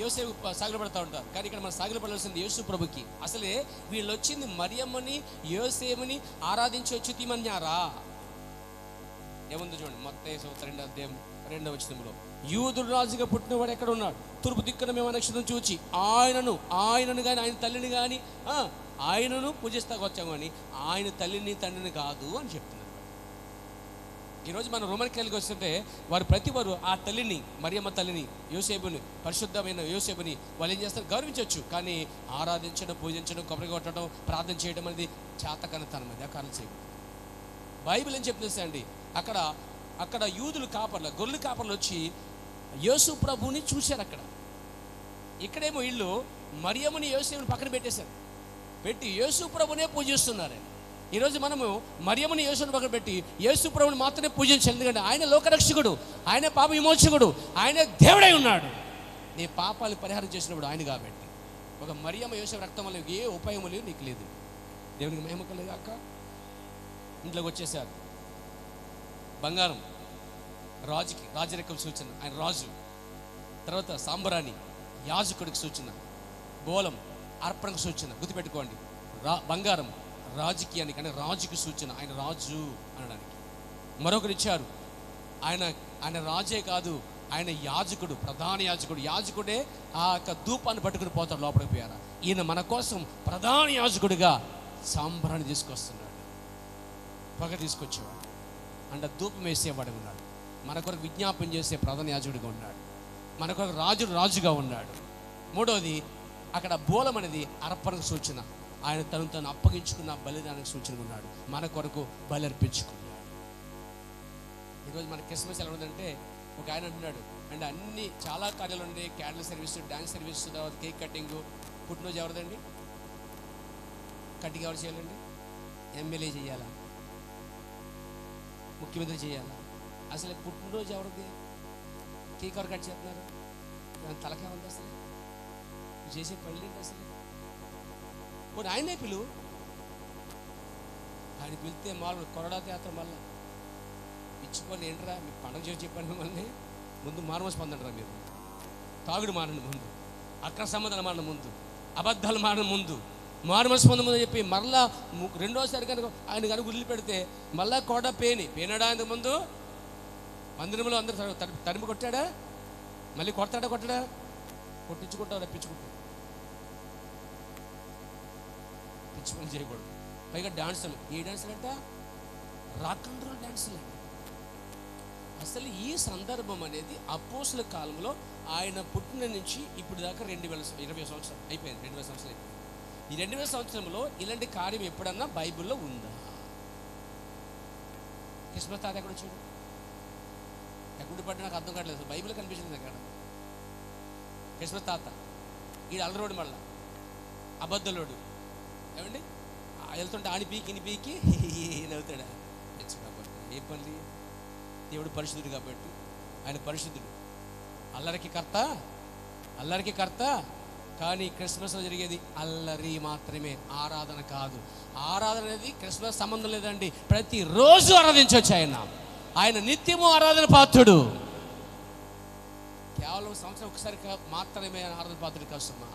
యోసేపు సాగిలపడతా ఉంటారు. కానీ ఇక్కడ మనం సాగిలపడాల్సింది యేసు ప్రభుకి. అసలే వీళ్ళు వచ్చింది మరియమ్మని యోసేపుని ఆరాధించి వచ్చి తీమన్నారా? ఏముంది చూడండి, మత్తయి సువార్త 2వ అధ్యాయం 2వ వచనంలో, యూదుడు రాజుగా పుట్టినవాడు ఎక్కడ ఉన్నాడు? తూర్పు దిక్కున మేము నక్షత్రం చూచి ఆయనను కానీ ఆయన తల్లిని కానీ ఆయనను పూజిస్తాకు వచ్చాము అని ఆయన తల్లిని తండ్రిని కాదు అని చెప్తున్నారు. ఈరోజు మనం రోమన్ క్యాథలిక్కి వస్తుంటే ప్రతి వారు ఆ తల్లిని, మరియమ్మ తల్లిని, యోసేపుని, పరిశుద్ధమైన యోసేపుని వాళ్ళు ఏం చేస్తారు? గౌరవించవచ్చు. కానీ ఆరాధించడం, పూజించడం, కొబ్బరి కొట్టడం, ప్రార్థన చేయడం అనేది చేతకనతనం, అది ఆ కారణం చేయకూడదు. బైబిల్ ఏం చెప్తుంది అండి, అక్కడ యూదులు కాపర్లు, గొర్రెలు కాపర్లు వచ్చి యేసు ప్రభుని చూశారు. ఇక్కడేమో వీళ్ళు మరియమ్మని యోసేపుని పక్కన పెట్టేశారు. పెట్టి యేసు ప్రభునే పూజిస్తున్నారు. ఈరోజు మనము మరియమ్మని యేసుని పక్కన పెట్టి యేసు ప్రభుని మాత్రమే పూజించాలి. ఎందుకంటే ఆయన లోకరక్షకుడు, ఆయన పాప విమోచకుడు, ఆయన దేవుడై ఉన్నాడు. నీ పాపాలు పరిహారం చేసినప్పుడు ఆయన కాబట్టి. ఒక మరియమ్మ యోసేపు రక్తం వల్ల ఏ ఉపాయం లేదు, నీకు లేదు. దేవునికి మహిమ కలుగాక. ఇంట్లోకి వచ్చేసారు. బంగారం రాజుకి, రాజరికం సూచన, ఆయన రాజు. తర్వాత సాంబ్రాణి యాజకుడికి సూచన, బోలం అర్పణకు సూచన. గుర్తుపెట్టుకోండి, బంగారం రాజకీయానికి, అంటే రాజుకి సూచన, ఆయన రాజు అనడానికి. మరొకరు ఇచ్చారు, ఆయన రాజే కాదు, ఆయన యాజకుడు, ప్రధాన యాజకుడు. యాజకుడే ఆ యొక్క ధూపాన్ని పట్టుకుని పోతాడు లోపలికి పోయారా. ఈయన మన కోసం ప్రధాన యాజకుడిగా సాంబ్రాన్ని తీసుకొస్తున్నాడు, పొగ తీసుకొచ్చేవాడు, అంటే ధూపం వేసేవాడు ఉన్నాడు. మన కొరకు విజ్ఞాపన చేసే ప్రధాన యాజకుడిగా ఉన్నాడు, మన కొరకు రాజుగా ఉన్నాడు. మూడవది, అక్కడ బోలం అనేది అర్పణకు సూచన, ఆయన తను అప్పగించుకున్న బలిదానికి సూచనగా ఉన్నాడు, మన కొరకు బలి అర్పించుకున్నాడు. ఈరోజు మన క్రిస్మస్ ఎలా ఉందంటే, ఒక ఆయన అంటున్నాడు, అంటే అన్ని చాలా కార్యాలు ఉన్నాయి, క్యాండిల్ సర్వీస్, డ్యాన్స్ సర్వీస్, తర్వాత కేక్ కటింగ్. పుట్టినరోజు ఎవరిదండి? కటింగ్ ఎవరు చేయాలండి? ఎమ్మెల్యే చేయాలా? ముఖ్యమంత్రి చేయాలా? అసలు పుట్టినరోజు ఎవరిది? కేక్ ఎవరు కట్ చేస్తున్నారు? తలకాయ ఉంది అసలు చేసే పనులు ఏంటి అసలు? పోనీ ఆయనే పిలువు, ఆయన పిలితే మామూలు కొరడా తేత్రం మళ్ళా ఇచ్చిపోయి ఏంటరా మీ పండుగ చేసి చెప్పాను మిమ్మల్ని, ముందు మారుమోసి పొందండిరా మీరు. తాగుడు మారండి ముందు, అక్రమ సంబంధాలు మారడం ముందు, అబద్ధాలు మారడం ముందు, మారుమనసు పొందమని చెప్పి మరలా రెండోసారి కనుక ఆయన కనుక వదిలిపెడితే మళ్ళా కోడ పేనడా ముందు మందిరంలో అందరూ తరిమి కొట్టాడా? మళ్ళీ కొడతాడా? కొట్టించుకుంటా, రప్పించుకుంటా. పిచ్చి పని చేయకూడదు. పైగా డాన్సులు, ఏ డాన్సులు అంట? రాక్ అండ్ రోల్ డాన్సులు అంట. అసలు ఈ సందర్భం అనేది అపోస్తుల కాలంలో ఆయన పుట్టిన నుంచి ఇప్పుడు దాకా 2020 సంవత్సరాలు అయిపోయింది. 2000 సంవత్సరాలు అయిపోయింది. ఈ 2000 సంవత్సరంలో ఇలాంటి కార్యం ఎప్పుడన్నా బైబిల్లో ఉందా? క్రిస్మస్ తాత ఎక్కడ చూడు, ఎక్కడ పడ్డా నాకు అర్థం కావట్లేదు. బైబిల్ కనిపించింది అక్కడ క్రిస్మస్ తాత. ఈ అల్లరోడు మళ్ళా అబద్ధలోడు, ఏమండి వెళ్తుంటే ఆని పీకి ఇని పీకి నవ్వుతాడా? ఏ పని? దేవుడు పరిశుద్ధుడు కాబట్టి ఆయన పరిశుద్ధుడు, అల్లరికి కర్త. కానీ క్రిస్మస్లో జరిగేది అల్లరి మాత్రమే, ఆరాధన కాదు. ఆరాధన అనేది క్రిస్మస్ సంబంధం లేదండి, ప్రతిరోజు ఆరాధించవచ్చు. ఆయన నిత్యము ఆరాధన పాత్రుడు. కేవలం సంవత్సరం ఒకసారి మాత్రమే ఆరాధన పాత్రుడు కష్టమా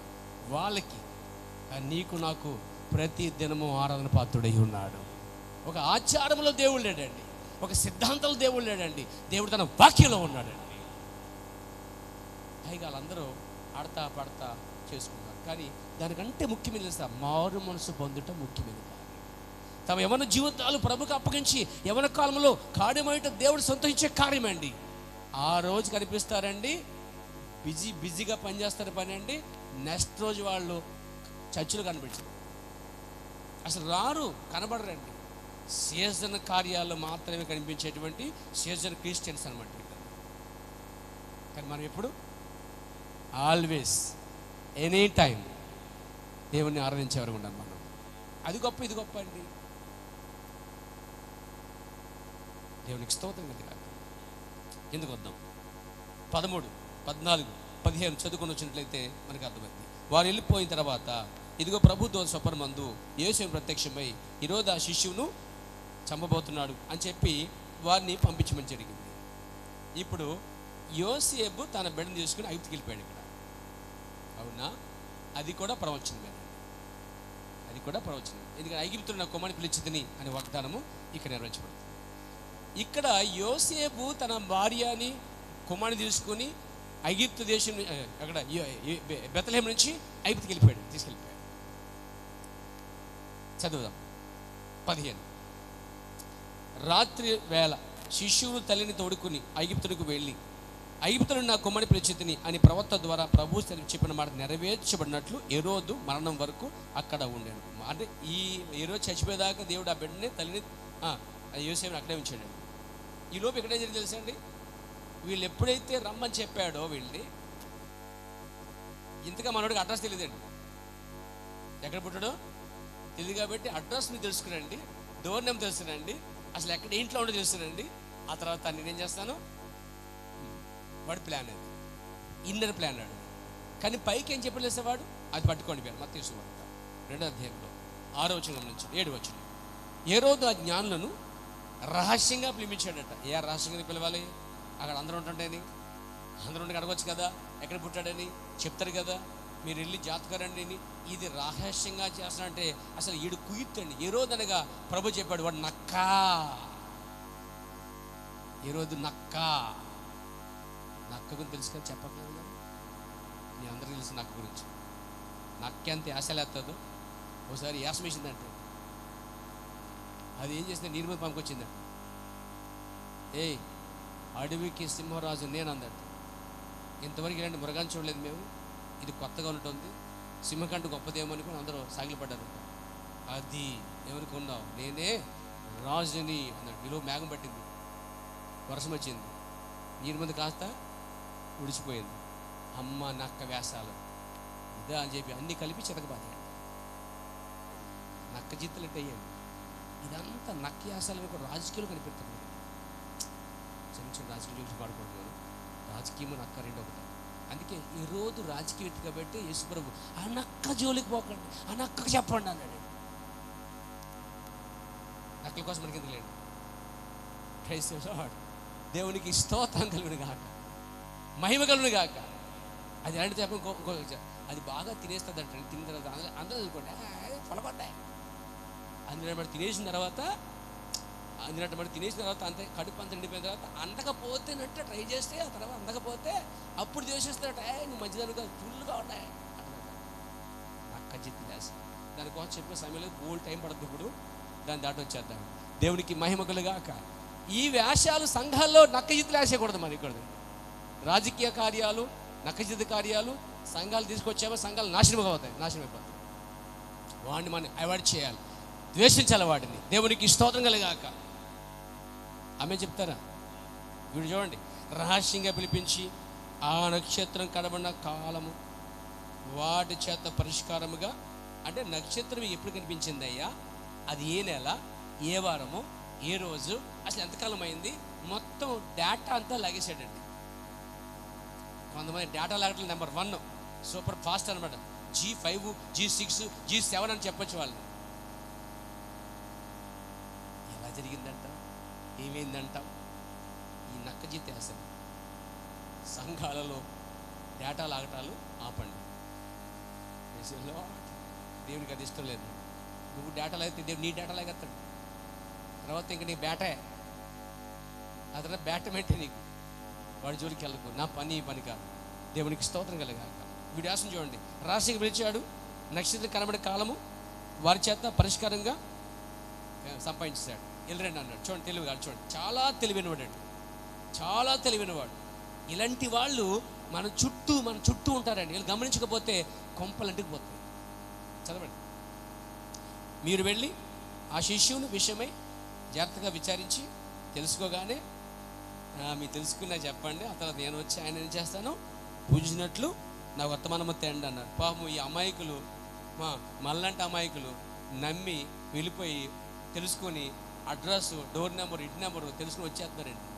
వాళ్ళకి, కానీ నీకు నాకు ప్రతి దినము ఆరాధన పాత్రుడై ఉన్నాడు. ఒక ఆచారంలో దేవుడు లేడండి, ఒక సిద్ధాంతంలో దేవుడు లేడండి, దేవుడు తన వాక్యంలో ఉన్నాడండి. పైగా వాళ్ళందరూ ఆడతా పడతా చేసుకుంటారు. కానీ దానికంటే ముఖ్యమైన మారు మనసు పొందుట ముఖ్యమైనది. తమ యవన జీవితాలు ప్రభుకు అప్పగించి యవన కాలంలో కార్యమైతే దేవుడు సంతోషించే కార్యమండి. ఆ రోజు కనిపిస్తారండి, బిజీగా పనిచేస్తారు పని అండి. నెక్స్ట్ రోజు వాళ్ళు చర్చిలో కనిపించరు, అసలు రారు, కనబడరండి. సీజన్ కార్యాలు మాత్రమే కనిపించేటువంటి సీజన్ క్రిస్టియన్స్ అనమాట. కానీ మనం ఎప్పుడు ఆల్వేస్ ఎనీ టైం దేవుణ్ణి ఆరాధించేవారు ఉన్నాం మనం. అది గొప్ప, ఇది గొప్ప అండి. దేవునికి స్తోత్రం కలుగుగాక. ఎందుకు వద్దాం? 13, 14, 15 చదువుకొని వచ్చినట్లయితే మనకు అర్థమైంది. వారు వెళ్ళిపోయిన తర్వాత ఇదిగో ప్రభు దూత స్వప్నమందు యేసు ప్రత్యక్షమై ఈరోజు ఆ శిష్యువును చంపబోతున్నాడు అని చెప్పి వారిని పంపించమని జరిగింది. ఇప్పుడు యోసేపు తన బిడ్డను తీసుకుని ఐగుప్తుకి వెళ్ళిపోయాడు. ఇక్కడ అవునా? అది కూడా ప్రవచనమేనండి, అది కూడా ప్రవచనం. ఎందుకంటే ఐగుప్తులో నా కుమారుని పిలిచితిని అనే వాగ్దానము ఇక్కడ నెరవేర్చబడుతుంది. ఇక్కడ యోసేపు తన భార్యని కుమారుని తీసుకుని ఐగుప్తు దేశం అక్కడ బెత్లెహేము నుంచి ఐగుప్తుకి వెళ్ళిపోయాడు, తీసుకెళ్ళిపోయాడు. చదువుదాం 15. రాత్రి వేళ శిష్యువు తల్లిని తోడుకుని ఐగుప్తులకు వెళ్ళి ఐగుప్తులో నా కుమారుని పిలిచితిని అని ప్రవక్త ద్వారా ప్రభు చెప్పిన మాట నెరవేర్చబడినట్లు హేరోదు మరణం వరకు అక్కడ ఉండాడు. అంటే ఈ హేరోదు చచ్చిపోయేదాకా దేవుడు ఆ బిడ్డని తల్లిని యోసేపుని అక్కడే ఉంచాడు. ఈ లోపు ఎక్కడే జరిగింది తెలుసా అండి? వీళ్ళు ఎప్పుడైతే రమ్మని చెప్పాడో వీళ్ళని, ఇంతగా మనోడికి అడ్రస్ తెలియదండి, ఎక్కడ పుట్టాడో తెలియదు. కాబట్టి అడ్రస్ మీరు తెలుసుకునండి, డోర్ నెంబర్ తెలుసుకునండి, అసలు ఎక్కడ ఇంట్లో ఉండో తెలుసుకునండి. ఆ తర్వాత నేనేం చేస్తాను, వాడు ప్లాన్, అది ఇన్నర్ ప్లాన్ వాడు. కానీ పైకి ఏం చెప్పలేసే వాడు అది పట్టుకోండి. పేరు మత్తయి సువార్త 2వ అధ్యాయంలో 6వ వచనం నుంచి 7వ వచనం. హేరోదు ఆ జ్ఞానులను రహస్యంగా పిలిపించాడట. ఏ రహస్యంగా పిలవాలి? అక్కడ అందరూ ఉంటుంటేని, అందరూ ఉండి అడగవచ్చు కదా ఎక్కడ పుట్టాడని, చెప్తారు కదా, మీరు వెళ్ళి జాతకారండి అని. ఇది రహస్యంగా చేస్తానంటే అసలు ఈడు కుయిత్తండి. హేరోదు అనగా ప్రభు చెప్పాడు, వాడు నక్కా, హేరోదు నక్కా. నక్క గురించి తెలుసు కదా, చెప్పట్లేదు కదా, మీ అందరికీ తెలుసు నక్క గురించి. నక్క ఎంత యాసలేస్తుందో, ఒకసారి యాసం వేసిందంటే అది ఏం చేసింది, నీరు మీద పంపుకొచ్చిందంట. ఏయ్ అడవికి సింహరాజు నేను అందట. ఇంతవరకు ఇలాంటి మృగాన్ని చూడలేదు మేము, ఇది కొత్తగా ఉంటుంది, సింహం కంటే గొప్పదేమో అనుకుని అందరూ సాగిలపడ్డారు. అది ఏమనుకున్నావు, నేనే రాజుని అన్నాడు. ఈలోపు మేఘం పట్టింది, వర్షం వచ్చింది, నీరు మీద కాస్త ఉడిచిపోయింది. అమ్మ నక్క వేసాలు ఇదా అని చెప్పి అన్నీ కలిపి చితకబాదండి. నక్క జీతలు అయ్యాడు. ఇదంతా నక్క వేసాలని కూడా రాజకీయాలు కనిపెడుతుంది. చిన్న చిన్న రాజకీయ చూసి పాడుకుంటున్నాను, రాజకీయము నక్క రెండు ఒకటి. అందుకే ఈరోజు రాజకీయ వ్యక్తి కాబట్టి యేసుప్రభు ఆ నక్క జోలికి పోకండి, ఆ నక్కకు చెప్పండి అన్నాడు. నక్కల కోసం మనకి ఎందుకు లేండి. Praise the lord. దేవునికి స్తోత్రం కలుగును గాక, మహిమ కలుగును గాక. అది ఎలాంటి చెప్ప అది బాగా తినేస్తుంది అంటే తిన్న తర్వాత అందరూ అనుకోండి పొలపడ్డాయి. అందులో తినేసిన తర్వాత తినేసిన తర్వాత అంతే కడుపు అంత నిండిపోయిన తర్వాత అందకపోతేనట్టు ట్రై చేస్తే, ఆ తర్వాత అందకపోతే అప్పుడు ద్వేషిస్తాడట, నువ్వు మంచిదానిగా ఫుల్గా ఉంటాయి నక్క జిత్తు వేసి. దానికోసం చెప్పే సమయంలో గోల్డ్ టైం పడుతుంది. ఇప్పుడు దాన్ని దాటి వచ్చేద్దాం. దేవునికి మహిమ కలుగాక. ఈ వేషాలు సంఘాల్లో నక్క జిత్తులు వేసేయకూడదు. మనకూడదు. రాజకీయ కార్యాలు, నక్కజిద్దు కార్యాలు సంఘాలు తీసుకొచ్చామో సంఘాలు నాశనం అయిపోతాయి. వాడిని మనం అవాయిడ్ చేయాలి, ద్వేషించాలి వాడిని. దేవునికి స్తోత్రం కలుగాక. ఆమె చెప్తారా? వీడు చూడండి, రహస్యంగా పిలిపించి ఆ నక్షత్రం కనబడిన కాలము వాటి చేత పరిష్కారముగా. అంటే నక్షత్రం ఎప్పుడు కనిపించింది అయ్యా, అది ఏ నెల, ఏ వారము, ఏ రోజు, అసలు ఎంతకాలం అయింది, మొత్తం డేటా అంతా లాగేసాడండి. కొంతమంది డేటా లాగటం నెంబర్ 1 సూపర్ ఫాస్ట్ అనమాట. G5, G6, G7 అని చెప్పొచ్చు వాళ్ళు. ఎలా జరిగిందంట, ఏమైందంట? ఈ నక్క జీతేసం సంఘాలలో డేటా లాగటాలు ఆపండి. దేవునికి అది ఇష్టం లేదు. నువ్వు డేటా లాగితే దేవుడు నీ డేటా లాగేస్తాడు. తర్వాత ఇంక నీ బ్యాటే, ఆ తర్వాత బ్యాటమెంటే నీకు. వాడి జోలికి వెళ్ళకు, నా పని ఈ పని కాదు. దేవునికి స్తోత్రం కలగాక. వీడు వ్యాసం చూడండి, రాశికి పిలిచాడు, నక్షత్రం కనబడే కాలము వారి చేత పరిష్కారంగా సంపాదించాడు. వెళ్ళరండి అన్నాడు. చూడండి తెలివి కాదు, చూడండి చాలా తెలివైనవాడు అండి, చాలా తెలివైనవాడు. ఇలాంటి వాళ్ళు మన చుట్టూ ఉంటారండి. వీళ్ళు గమనించకపోతే కొంపలంటికి పోతాయి. చదవండి. మీరు వెళ్ళి ఆ శిష్యుని విషయమై జాగ్రత్తగా విచారించి తెలుసుకోగానే మీరు తెలుసుకున్నా చెప్పండి, ఆ తర్వాత నేను వచ్చి ఆయన ఏం చేస్తాను, పూజించినట్లు నా వర్తమానము తేండి అన్నారు. పాపం ఈ అమాయకులు, మళ్ళంటి అమాయకులు నమ్మి వెళ్ళిపోయి తెలుసుకొని అడ్రస్, డోర్ నెంబర్, ఇంటి నెంబరు తెలుసుకుని వచ్చేస్తున్నారండి.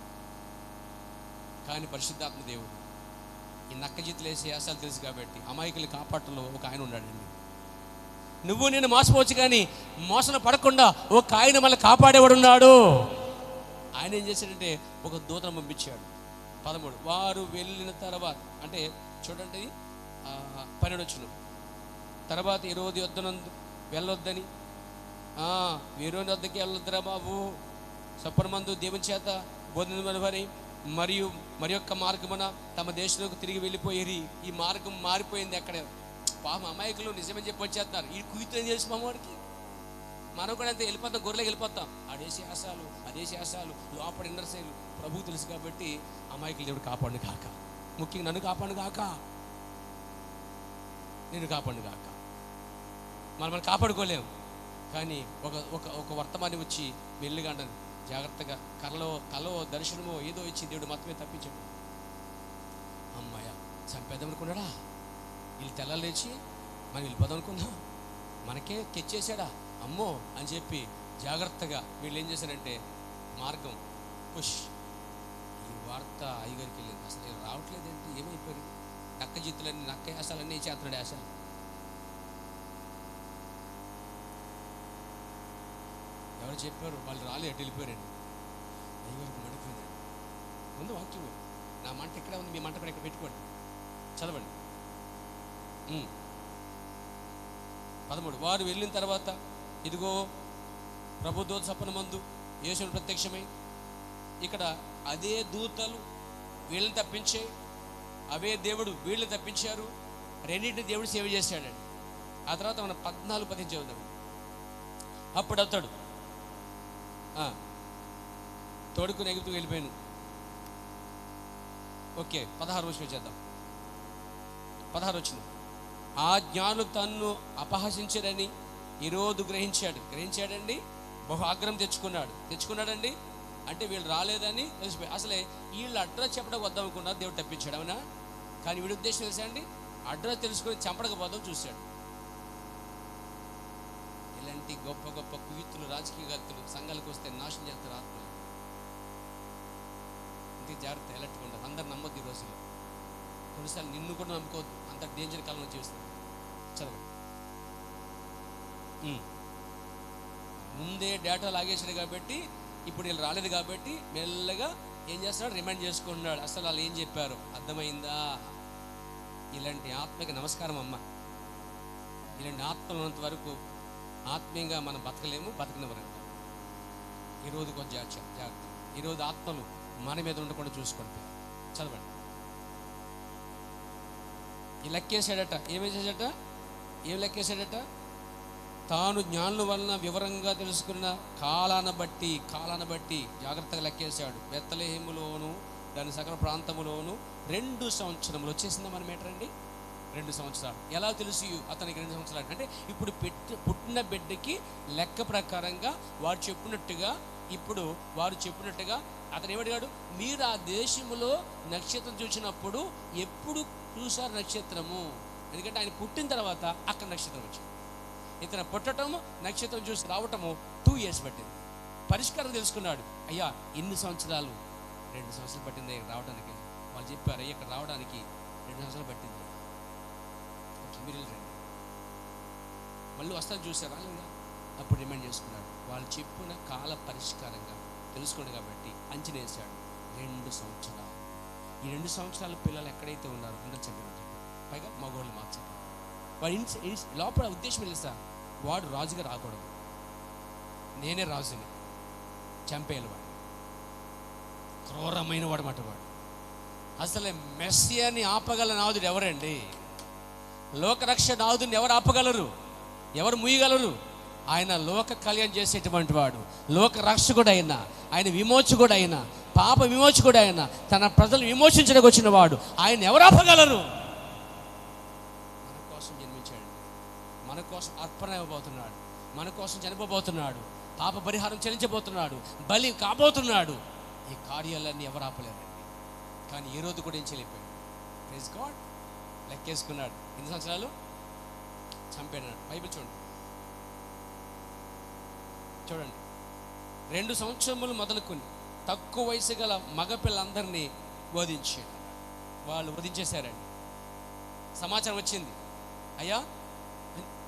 కానీ పరిశుద్ధాత్మ దేవుడు ఈ నక్క జీతులు వేసే యాసాలు తెలుసు కాబట్టి అమాయకుల్ని కాపాటంలో ఒక ఆయన ఉన్నాడండి. నువ్వు నేను మోసపోవచ్చు కానీ మోసన పడకుండా ఒక ఆయన మళ్ళీ కాపాడేవాడు ఉన్నాడు. ఆయన ఏం చేశాడంటే ఒక దూతను పంపించాడు. 13 వారు వెళ్ళిన తర్వాత అంటే చూడండి 12 వచ్చును. తర్వాత ఈరోజు వద్దనందు వెళ్ళొద్దని, వేరే వద్దకి వెళ్ళొద్దురా బాబు, సప్పరమందు దేవుని చేత బోధించబడి మరియు మరి యొక్క మార్గమున తమ దేశంలోకి తిరిగి వెళ్ళిపోయేది. ఈ మార్గం మారిపోయింది. అక్కడ పాపం అమాయకులు నిజమని చెప్పి వచ్చేస్తున్నారు. ఈ కుయితో ఏం చేసి వాడికి మనం కూడా అంతే వెళ్ళిపోతాం, గొర్రెలకు వెళ్ళిపోతాం. అదే శాసాలు లోపల ఇండర్సైలు ప్రభువు తెలుసు కాబట్టి అమాయకులు దేవుడు కాపాడును కాక, ముఖ్యంగా నన్ను కాపాడును కాక, నేను కాపాడును కాక. మనం కాపాడుకోలేము. కానీ ఒక వర్తమానం వచ్చి మెల్లిగా అంటాను, జాగ్రత్తగా కలలో దర్శనమో ఏదో ఇచ్చి దేవుడు మొత్తమే తప్పించాడు. అమ్మాయ చంపేద్దాం అనుకున్నాడా, వీళ్ళు తెల్ల లేచి మనం వెళ్ళిపోదాం అనుకున్నా, మనకే తెచ్చేసాడా అమ్మో అని చెప్పి జాగ్రత్తగా వీళ్ళు ఏం చేశారంటే మార్గం పుష్. ఈ వార్త అయ్యగారికి వెళ్ళింది. అసలు రావట్లేదేంటి, ఏమైపోయింది, నక్క జీతులన్నీ నక్క యాసాలన్నీ చేస్తున్నాడు. యాసాలు ఎవరు చెప్పారు, వాళ్ళు రాలే ఎటు వెళ్ళిపోయారండి. అయ్యగారికి మడిపోయిందండి. ముందు వాక్యం నా మంట ఎక్కడ ఉంది, మీ మంట కూడా ఇక్కడ పెట్టుకోండి, చదవండి. 13 వారు వెళ్ళిన తర్వాత ఇదిగో ప్రభుదూత సపనమందు యేసును ప్రత్యక్షమై, ఇక్కడ అదే దూతలు వీళ్ళని తప్పించే, అవే దేవుడు వీళ్ళని తప్పించారు. రెండింటిని దేవుడు సేవ చేశాడండి. ఆ తర్వాత మనం 14-15 చదువుదాం. అప్పుడు అతడు తోడుకుని ఎగుతూ వెళ్ళిపోయాను. ఓకే 16 వచ్చిన చేద్దాం. 16 వచ్చిన ఆ జ్ఞానులు తన్ను అపహసించరని ఈరోజు గ్రహించాడండి. బహు ఆగ్రహం తెచ్చుకున్నాడండి. అంటే వీళ్ళు రాలేదని తెలిసిపోయి, అసలే వీళ్ళు అడ్రస్ చెప్పడానికి వద్దాం అనుకున్నారు, దేవుడు తప్పించాడు. అవునా? కానీ వీడి ఉద్దేశం తెలుసా అండి, అడ్రస్ తెలుసుకొని చంపడకపోదాం చూశాడు. ఇలాంటి గొప్ప గొప్ప కుయుత్తులు, రాజకీయ గతులు సంఘాలకు వస్తే నాశనం చేస్తారు ఆత్మలు. ఇంటికి జాగ్రత్త, ఎలట్టుకుంటారు. అందరు నమ్మొద్దు ఈ రోజుల్లో. కొన్నిసార్లు నిన్ను కూడా నమ్ముకోవద్దు, అంత డేంజర్ కాలంలో జీవిస్తారు. చదవండి. ముందే డేటా లాగేసాడు కాబట్టి ఇప్పుడు వీళ్ళు రాలేదు కాబట్టి మెల్లగా ఏం చేస్తున్నాడు, రిమైండ్ చేసుకుంటున్నాడు. అసలు వాళ్ళు ఏం చెప్పారు అర్థమైందా? ఇలాంటి ఆత్మకి నమస్కారం అమ్మ. ఇలాంటి ఆత్మలు ఉన్నంత వరకు ఆత్మీయంగా మనం బతకనివ్వరంట. ఈరోజు కొంచెం జాగ్రత్త. ఈరోజు ఆత్మలు మన మీద ఉండకుండా చూసుకోండి. చదవండి. ఈ లెక్కేసాడట. ఏం లెక్కేసాడట? తాను జ్ఞానుల వలన వివరంగా తెలుసుకున్న కాలాన్ని బట్టి జాగ్రత్తగా లెక్కేశాడు. బెత్లెహేములోను దాని సకల ప్రాంతములోను 2 సంవత్సరములు వచ్చేసిందా మన మీటర్ అండి? 2 సంవత్సరాలు. ఎలా తెలుసు అతనికి 2 సంవత్సరాలు అంటే, ఇప్పుడు పుట్టిన బిడ్డకి లెక్క ప్రకారంగా వారు చెప్పినట్టుగా అతను ఏమడిగాడు, మీరు ఆ దేశములో నక్షత్రం చూసినప్పుడు ఎప్పుడు చూసారు నక్షత్రము? ఎందుకంటే ఆయన పుట్టిన తర్వాత అక్కడ నక్షత్రం వచ్చింది. ఇతను పుట్టటము, నక్షత్రం చూసి రావటము 2 years పట్టింది. పరిష్కారం తెలుసుకున్నాడు. అయ్యా ఎన్ని సంవత్సరాలు? 2 సంవత్సరాలు పట్టింది రావడానికి. వాళ్ళు చెప్పారు, అయ్యా ఇక్కడ రావడానికి 2 సంవత్సరాలు పట్టింది. మీరు రండి, మళ్ళీ వస్తాను చూసారా లేదా? అప్పుడు రిమైండ్ చేసుకున్నాడు. వాళ్ళు చెప్పిన కాల పరిష్కారంగా తెలుసుకోండి కాబట్టి అంచనా వేశాడు 2 సంవత్సరాలు. ఈ 2 సంవత్సరాల పిల్లలు ఎక్కడైతే ఉన్నారో అందరూ చెప్పారు. పైగా మగవాళ్ళు మార్చారు. వాడి లోపల ఉద్దేశం తెలుసా, వాడు రాజుగా రాకూడదు, నేనే రాజుని, చంపేయాలి వాడు, క్రూరమైన వాడు మాట వాడు. అసలు మెస్సియాని ఆపగల నాదుడు ఎవరండి? లోకరక్ష నాదుని ఎవరు ఆపగలరు? ఎవరు ముయ్యగలరు? ఆయన లోక కళ్యాణం చేసేటువంటి వాడు, లోక రక్షకుడు అయినా, ఆయన విమోచకుడు అయినా, పాప విమోచకుడు అయినా, తన ప్రజలు విమోచించడానికి వచ్చిన వాడు. ఆయన ఎవరు ఆపగలరు? మన కోసం జన్మించాడు, మన కోసం అర్పణ ఇవ్వబోతున్నాడు, మన కోసం చనిపోబోతున్నాడు, పాప పరిహారం చెల్లించబోతున్నాడు, బలి కాబోతున్నాడు. ఈ కార్యాలన్నీ ఎవరు ఆపలేరండి. కానీ ఈ రోజు కూడా ఏం చేయలేకపోయాడు. Praise God. లెక్కేసుకున్నాడు. ఎన్ని సంవత్సరాలు చంపాడు. బైబిల్ చూడండి 2 సంవత్సరములు మొదలుకొని తక్కువ వయసు గల మగపిల్లందరినీ బోధించాడు. వాళ్ళు బోధించేశారండి. సమాచారం వచ్చింది, అయ్యా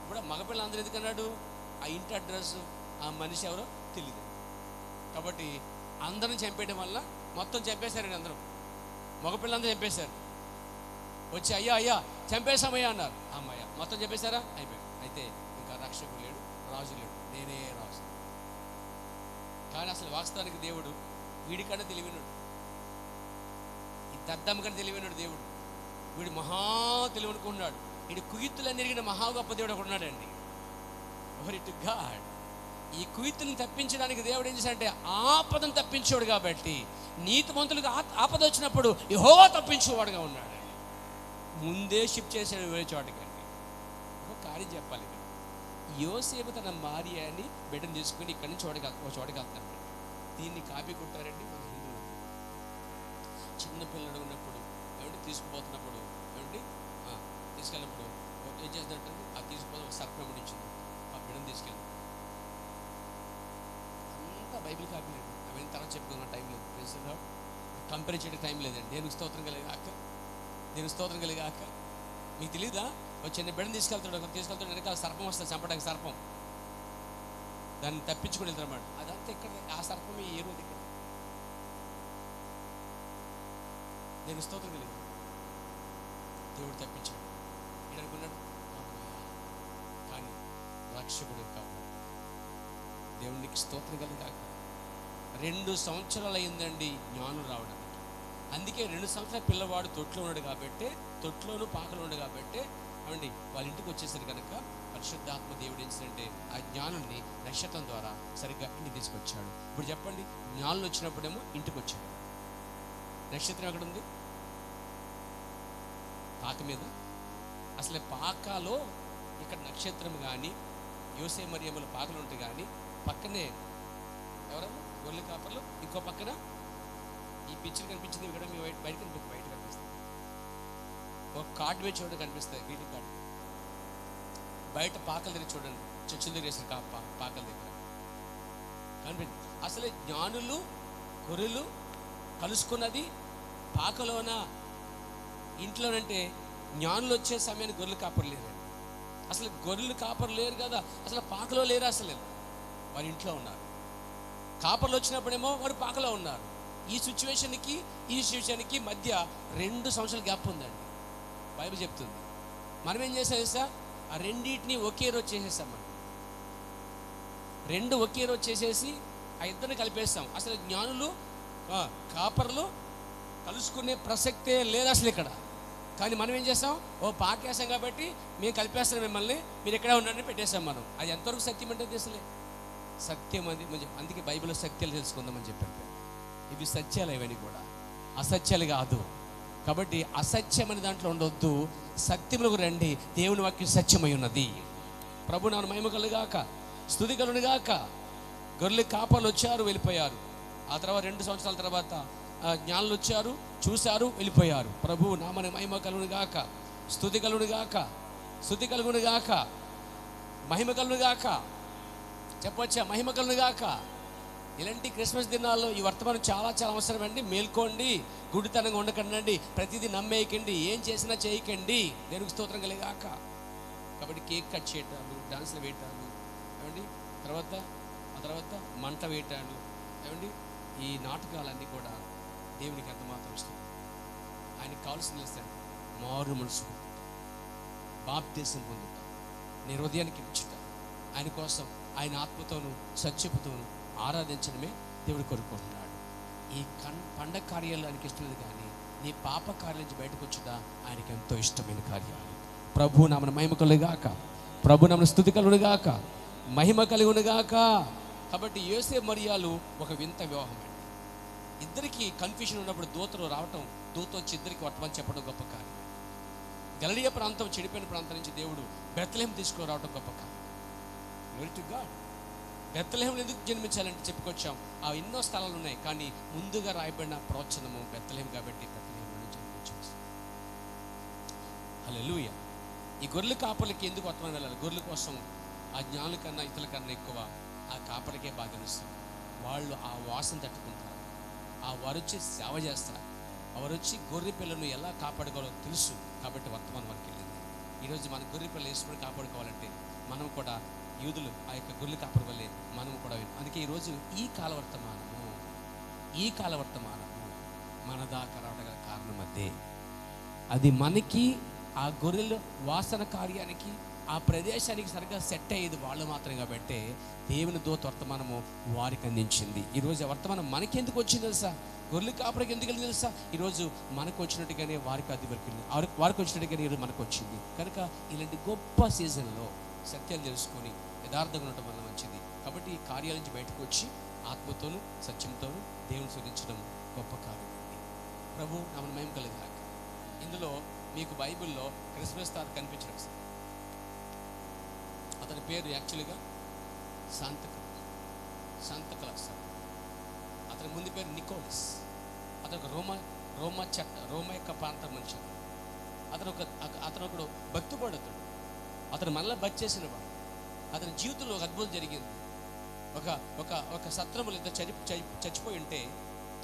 ఇప్పుడు మగపిల్లందరూ ఎందుకన్నాడు, ఆ ఇంటి అడ్రస్, ఆ మనిషి ఎవరో తెలియదు. కాబట్టి అందరం చంపేయడం వల్ల మొత్తం చంపేశారండి. అందరూ మగపిల్లందరూ చంపేశారు. వచ్చి అయ్యా అయ్యా చంపేశామయ్యా అన్నారు. అమ్మయ్య మొత్తం చంపేశారా, అయిపోయాడు. అయితే ఇంకా రక్షకుడు లేడు, రాజు లేడు, నేనే రాజు. కానీ అసలు వాస్తవానికి దేవుడు వీడికన్నా తెలివినాడు, ఈ దద్దమ్మ కన్నా తెలివినాడు దేవుడు. వీడు మహా తెలివి అనుకున్నాడు. వీడు కుయుత్తులని ఎరిగిన మహా గొప్ప దేవుడు ఒకడు ఉన్నాడండి. Glory to God. ఈ కుయుత్తులను తప్పించడానికి దేవుడు ఏం చేశాడంటే ఆపదను తప్పించేవాడు. కాబట్టి నీతిమంతులకు ఆపద వచ్చినప్పుడు యెహోవా తప్పించేవాడుగా ఉన్నాడు. ముందే షిఫ్ట్ చేశాడు వేరే చోటకండి. ఒక కార్యం చెప్పాలి, యోసేపు తన భార్యని బిడ్డను తీసుకుని ఇక్కడి నుంచి ఒక చోటకి వెళ్తాడు. దీన్ని కాపీ కొట్టారండి మన హిందువులు. చిన్నపిల్లడు ఉన్నప్పుడు ఏమిటి తీసుకుపోతున్నప్పుడు ఏమిటి తీసుకెళ్ళినప్పుడు ఏం చేసినట్టు ఆ తీసుకుపోతే సర్పం ఇచ్చింది, ఆ బిడ్డను తీసుకెళ్ళి అంతా బైబిల్ కాపీ లేదు. అవన్నీ తర్వాత చెప్పుకున్న టైం లేదు, కంపేర్ చేయడానికి టైం లేదండి. నేను స్తోత్రం కలిగాక, నేను స్తోత్రం కలిగాక. మీకు తెలీదా, ఒక చిన్న బిడ్డను తీసుకెళ్తాడు వెనకాల సర్పం వస్తుంది చంపడానికి. సర్పం దాన్ని తప్పించుకుని వెళ్తారన్నమాట. అదంతా ఇక్కడ ఆ సర్పం ఏ రోజు ఇక్కడ. నేను స్తోత్రం కలిగి దేవుడు తప్పించాడు. ఇక్కడ అనుకున్నాడు కానీ రక్షకుడు కావాలి. దేవునికి స్తోత్రం కలిగాక 2 సంవత్సరాలు అయిందండి జ్ఞానం రావడానికి. అందుకే 2 సంవత్సరాల పిల్లవాడు తొట్లో ఉన్నాడు కాబట్టి, తొట్లోను పాకలు ఉన్నాడు కాబట్టి అవండి వాళ్ళ ఇంటికి వచ్చేసరికి కనుక పరిశుద్ధాత్మ దేవుడు ఏం చేశాడంటే ఆ జ్ఞానుల్ని నక్షత్రం ద్వారా సరిగ్గా ఇంటికి తీసుకొచ్చాడు. ఇప్పుడు చెప్పండి, జ్ఞానులు వచ్చినప్పుడేమో ఇంటికి వచ్చాడు. నక్షత్రం ఎక్కడ ఉంది? పాక మీద. అసలే పాకలో ఇక్కడ నక్షత్రం కానీ యోసే మరియమ్మల పాకలు ఉంటాయి. కానీ పక్కనే ఎవరన్నా గొర్రెల కాపర్లు, ఇంకో పక్కన ఈ పిక్చర్ కనిపించింది ఇక్కడ మీ బయట కనిపిస్తుంది, బయట కనిపిస్తుంది. ఒక కార్డు మీద చూడండి కనిపిస్తుంది, గ్రీటింగ్ కార్డు. బయట పాకల దగ్గర చూడండి, చర్చిల దగ్గర వేసిన పాకల దగ్గర కనిపించింది. అసలే జ్ఞానులు గొర్రెలు కలుసుకున్నది పాకలోన ఇంట్లోనంటే జ్ఞానులు వచ్చే సమయానికి గొర్రెలు కాపరు లేరు. అసలు గొర్రెలు కాపరు లేరు కదా, అసలు పాకలో లేరు. అసలు వారి ఇంట్లో ఉన్నారు. కాపర్లు వచ్చినప్పుడేమో వాడు పాకలో ఉన్నారు. ఈ సిచ్యువేషన్కి మధ్య 2 సంవత్సరాల గ్యాప్ ఉందండి. బైబిల్ చెప్తుంది. మనం ఏం చేసాం తెలుసా, ఆ రెండింటిని ఒకే రోజు చేసేసాం. మనం 2 ఒకే రోజు చేసేసి ఆ ఇద్దరిని కలిపేస్తాం. అసలు జ్ఞానులు కాపర్లు కలుసుకునే ప్రసక్తే లేదు అసలు ఇక్కడ. కానీ మనం ఏం చేస్తాం, ఓ పాకేసాం కాబట్టి మేము కలిపేస్తాం మిమ్మల్ని, మీరు ఎక్కడ ఉన్నారని పెట్టేస్తాం మనం. అది ఎంతవరకు సత్యం అంటే అసలే సత్యం అది. అందుకే బైబిల్లో సత్యాలు తెలుసుకుందామని చెప్పారు. ఇవి సత్యాలు, ఇవన్నీ కూడా అసత్యాలు కాదు. కాబట్టి అసత్యమని దాంట్లో ఉండొద్దు, సత్యములకు రండి. దేవుని వాక్యం సత్యమై ఉన్నది. ప్రభు నాన్న మహిమ కలుగాక, స్తుతి కలుగుగాక. గొర్రెల కాపర్లు వచ్చారు, వెళ్ళిపోయారు. ఆ తర్వాత 2 సంవత్సరాల తర్వాత జ్ఞానులు వచ్చారు, చూశారు, వెళ్ళిపోయారు. ప్రభు నామని మహిమ కలుగుగాక, స్తుతి కలుగుగాక, స్తుతి కలుగుగాక, మహిమ కలుగుగాక. చెప్పొచ్చా? మహిమ కలుగుగాక. ఇలాంటి క్రిస్మస్ దినాల్లో ఈ వర్తమానం చాలా చాలా అవసరం అండి. మేల్కోండి, గుడితనంగా ఉండకండి, ప్రతిదీ నమ్మేయకండి, ఏం చేసినా చేయకండి. దేవునికి స్తోత్రం కలిగాక. కాబట్టి కేక్ కట్ చేయటాలు, డాన్సులు వేయటాలు ఏమండి, ఆ తర్వాత మంట వేయటాలు ఏమండి, ఈ నాటకాలన్నీ కూడా దేవునికి ఎంత మాత్రం ఇష్టం. ఆయనకు కావాల్సింది ఇస్తాడు మారు మనసు, బాప్తిసం పొందుట, నీ హృదయానికి ఇచ్చుట, ఆయన కోసం ఆయన ఆత్మతోను సత్యపుతోను ఆరాధించడమే దేవుడు కోరుకుంటున్నాడు. ఈ పండగ కార్యాలు ఆయనకి ఇష్టం లేదు, కానీ నీ పాప కార్యాల నుంచి బయటకు వచ్చుట ఆయనకి ఎంతో ఇష్టమైన కార్యాలు. ప్రభు నామన మహిమ కలుగుగాక, ప్రభు నామన స్తుతి కలుగుగాక, మహిమ కలుగుగాక. కాబట్టి యోసేపు మరియాలు ఒక వింత వివాహం అండి. ఇద్దరికి కన్ఫ్యూషన్ ఉన్నప్పుడు దూతలు రావటం, దూత వచ్చి ఇద్దరికి వర్తమానం చెప్పడం గొప్ప కార్యం. గలిలయ ప్రాంతం, చెడిపోయిన ప్రాంతం నుంచి దేవుడు బెత్లెహేం తీసుకుని రావటం గొప్ప కార్యం. Glory to God. బెత్లెహేంలో ఎందుకు జన్మించాలంటే చెప్పుకొచ్చాం, ఆ ఎన్నో స్థలాలు ఉన్నాయి, కానీ ముందుగా రాయబడిన ప్రవచనము బెత్లెహేం కాబట్టి బెత్లెహేంలో జన్మించాల్సి. హల్లెలూయా. ఈ గొర్రెల కాపర్లకి ఎందుకు వర్తమానం వెళ్ళాలి? గొర్రెల కోసం ఆ జ్ఞానుల కన్నా ఇతరుల కన్నా ఎక్కువ ఆ కాపరికే బాధ తెలుస్తుంది. వాళ్ళు ఆ వాసన తట్టుకుంటారు. ఆ వారు వచ్చి సేవ చేస్తారు. వారు వచ్చి గొర్రె పిల్లను ఎలా కాపాడుకోవాలో తెలుసు కాబట్టి వర్తమానం వరకు వెళ్ళింది. ఈరోజు మన గొర్రె పిల్లలు వేసుకుని కాపాడుకోవాలంటే మనం కూడా యూదులు ఆ యొక్క గొర్రెలు కాపాడు వల్లే మనం కూడా. అందుకే ఈరోజు ఈ కాల వర్తమానము మన దాకా రావడం కారణం అదే. అది మనకి ఆ గొర్రెల వాసన కార్యానికి ఆ ప్రదేశానికి సరిగ్గా సెట్ అయ్యేది వాళ్ళు మాత్రమే కాబట్టి దేవుని దూత వర్తమానము వారికి అందించింది. ఈరోజు ఆ వర్తమానం మనకి ఎందుకు వచ్చింది తెలుసా? గొర్రెల కాపరికి ఎందుకు వెళ్ళింది తెలుసా? ఈరోజు మనకు వచ్చినట్టుగానే వారికి అది వరకు వారికి వచ్చినట్టుగానే ఈరోజు మనకు వచ్చింది. కనుక ఇలాంటి గొప్ప సీజన్లో సత్యాలు తెలుసుకొని యథార్థంగా ఉండటం వల్ల మంచిది. కాబట్టి ఈ కార్యాల నుంచి బయటకు వచ్చి ఆత్మతోనూ సత్యంతోనూ దేవుని స్తుతించడం గొప్ప కార్యం. ప్రభు నామమున మహిమ కలుగుగాక. ఇందులో మీకు బైబిల్లో క్రిస్మస్ తాత కనిపించడం సార్. అతని పేరు యాక్చువల్గా శాంతక్లాస్ సార్. అతని ముందు పేరు నికోలస్. అతను ఒక రోమా యొక్క ప్రాంతం మనిషి. అతను ఒకడు భక్తిపడుతాడు. అతను మనల్ని బతి చేసిన వాడు. అతని జీవితంలో ఒక అద్భుతం జరిగింది. ఒక సత్రములు ఇద్దరు చచ్చిపోయి ఉంటే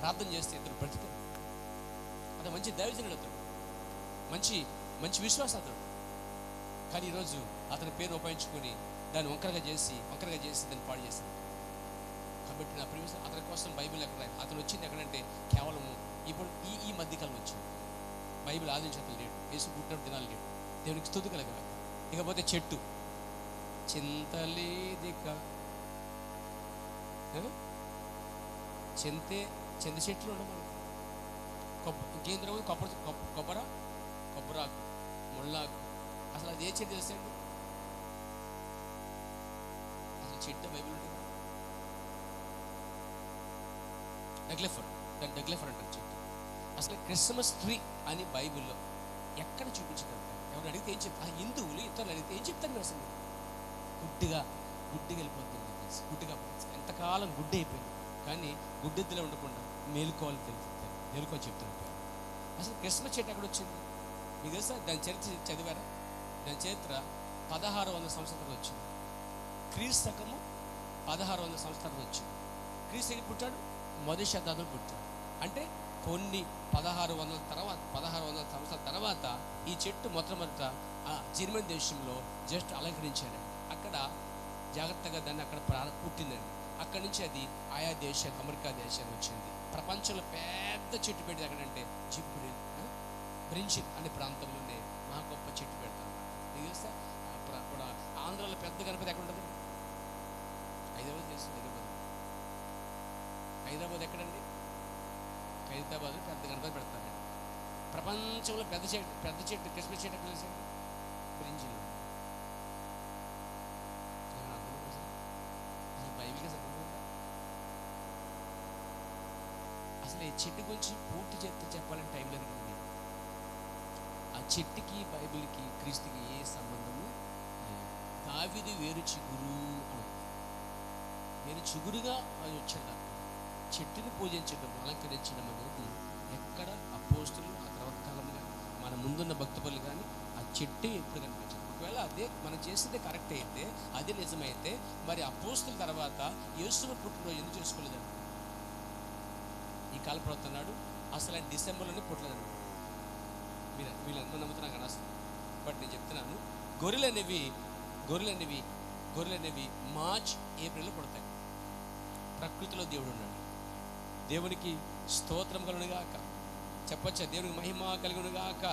ప్రార్థన చేస్తే ఇద్దరు బ్రతికారు. అతను మంచి దైవజనుడు, అతడు మంచి విశ్వాసతుడు. కానీ ఈరోజు అతని పేరు ఉపయోగించుకొని దాన్ని వంకరగా చేసి దాన్ని పాడు చేశాను. కాబట్టి నా ప్రియ అతని కోసం బైబిల్ ఎక్కడ అతను వచ్చింది ఎక్కడంటే కేవలం ఇప్పుడు ఈ మధ్యకాలం వచ్చింది. బైబిల్ ఆదించి అతను లేడు. యేసు పుట్టిన దినాలు లేడు. దేవునికి స్తుతి కలగాలి. ఇకపోతే చెట్టు చింతలేదిక చింత చెట్లు ఉండవు. ఇంకేం తిరగదు. కొబ్బరాకు, ముళ్ళాకు. అసలు అది ఏ చెట్టు తెలుసండి? అసలు చెట్టు బైబిల్ ఉంటుంది. డగ్లెఫర్ అంటారు చెట్టు. అసలు క్రిస్మస్ ట్రీ అని బైబిల్లో ఎక్కడ చూపించగలుగుతారు? ఎవరు అడిగితే ఏం చెప్తారు? హిందువులు ఇతరులు అడిగితే ఏం చెప్తారు? అసలు గుడ్డిగా వెళ్ళిపోతుంది. గుడ్డిగా ఎంతకాలం గుడ్డి అయిపోయింది. కానీ గుడ్డెద్దులో ఉండకుండా మేలుకోవాలి చెప్తున్నారు. అసలు క్రిస్మస్ చెట్టు ఎక్కడ వచ్చింది మీకు తెలుసా? దాని చరిత్ర చదివారా? దాని చరిత్ర 1600 సంవత్సరాలు వచ్చింది. క్రీస్తు శకము 1600 సంవత్సరాలు వచ్చింది. క్రీస్తు పుట్టాడు మొదటి శతాబ్దంలో పుట్టాడు. అంటే కొన్ని 1600 సంవత్సరాల తర్వాత ఈ చెట్టు మొట్టమొదట జర్మనీ దేశంలో జస్ట్ అలంకరించాడు. అక్కడ జాగ్రత్తగా దాన్ని అక్కడ పుట్టిందండి. అక్కడి నుంచి అది ఆయా దేశాలు, అమెరికా దేశాలు వచ్చింది. ప్రపంచంలో పెద్ద చెట్టు పెట్టేది ఎక్కడంటే బ్రింజిల్ అనే ప్రాంతంలోనే మా గొప్ప చెట్టు పెడతాం. మీకు తెలుసా? కూడా ఆంధ్రాలో పెద్ద గణపతి ఎక్కడ ఉంటుంది? హైదరాబాద్ చేస్తుంది. హైదరాబాద్ ఎక్కడండి? హైదరాబాద్ పెద్ద గణపతి పెడతారు. ప్రపంచంలో పెద్ద చెట్టు క్రిస్మస్ చెట్టు ఎక్కడ తెలుసండి? బ్రింజిల్. అసలు ఈ చెట్టు గురించి పూర్తి చెప్పాలని టైం లేదు. ఆ చెట్టుకి బైబిల్కి క్రీస్తుకి ఏ సంబంధము లేదు. దావీదు వేరు చిగురుగా వచ్చాడు. చెట్టుని పూజించడం, అలంకరించడం అనేది ఎక్కడ అపోస్తులు ఆ తర్వాత కాలంలో మన ముందున్న భక్తులు కానీ ఆ చెట్టు ఎప్పుడు కనిపించింది. ఒకవేళ అదే మనం చేసేదే కరెక్ట్ అయితే, అదే నిజమైతే, మరి అపోస్తుల తర్వాత యేసు పుట్టినరోజు ఎందుకు చేసుకోలేదండి? ఈ కాల ప్రవర్తనాడు అసలు ఆయన డిసెంబర్లోనే పుట్టలేదండి. వీళ్ళందరూ నమ్ముతున్నాను కానీ అసలు. బట్ నేను చెప్తున్నాను, గొర్రెలు అనేవి మార్చ్ ఏప్రిల్లో పుడతాయి. ప్రకృతిలో దేవుడు ఉన్నాడు. దేవునికి స్తోత్రం కలుగునుగాక. చెప్పచ్చా? దేవునికి మహిమ కలుగునుగాక.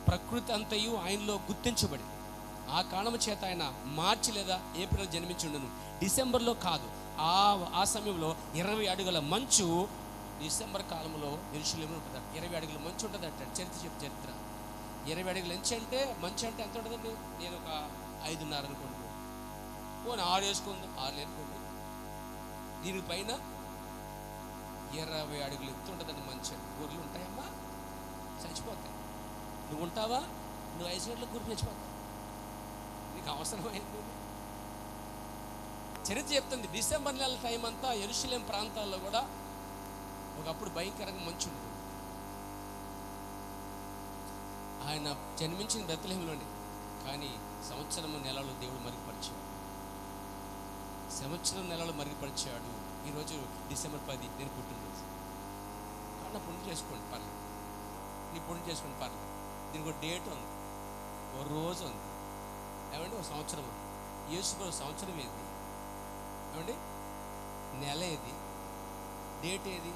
ప్రకృతి అంతయు ఆయనలో గుర్తించబడి ఆ కారణం చేత ఆయన మార్చి లేదా ఏప్రిల్లో జన్మించుండును. డిసెంబర్లో కాదు. ఆ సమయంలో 20 అడుగుల మంచు డిసెంబర్ కాలంలో యెరూషలేములో ఉంటుంది. 20 అడుగుల మంచు ఉంటుంది అంట. చరిత్ర 20 అడుగుల మంచు అంటే ఎంత ఉంటుందండి? నేను ఒక 5.5 అనుకోండి, 6 వేసుకోండి, 6 అనుకోండి. దీనిపైన 20 అడుగులు ఎత్తు ఉంటుందండి మంచు. గొర్రెలు ఉంటాయమ్మా, చచ్చిపోతాయి. నువ్వు ఉంటావా? నువ్వు 5 గంటలకు గొర్రెలు చచ్చిపోతావు. నీకు అవసరమైంది. చరిత్ర చెప్తుంది. డిసెంబర్ నెల టైం అంతా యెరూషలేం ప్రాంతాల్లో కూడా ఒకప్పుడు భయంకరంగా మంచు ఉంటుంది. ఆయన జన్మించిన బెత్లెహేములోనే. కానీ సంవత్సరం నెలలు దేవుడు మరుగుపరిచాడు. ఈరోజు డిసెంబర్ 10 నేను పుట్టినరోజు. కాబట్టి పుణ్యం చేసుకోండి పర్లేదు, నీ పుణ్యం చేసుకోండి పర్లేదు. దీనికి ఒక డేట్ ఉంది, ఒక రోజు ఉంది, ఏమంటే ఒక సంవత్సరం ఉంది. యేసు సంవత్సరం ఏది, ఏమండి నెల ఏది, డేట్ ఏది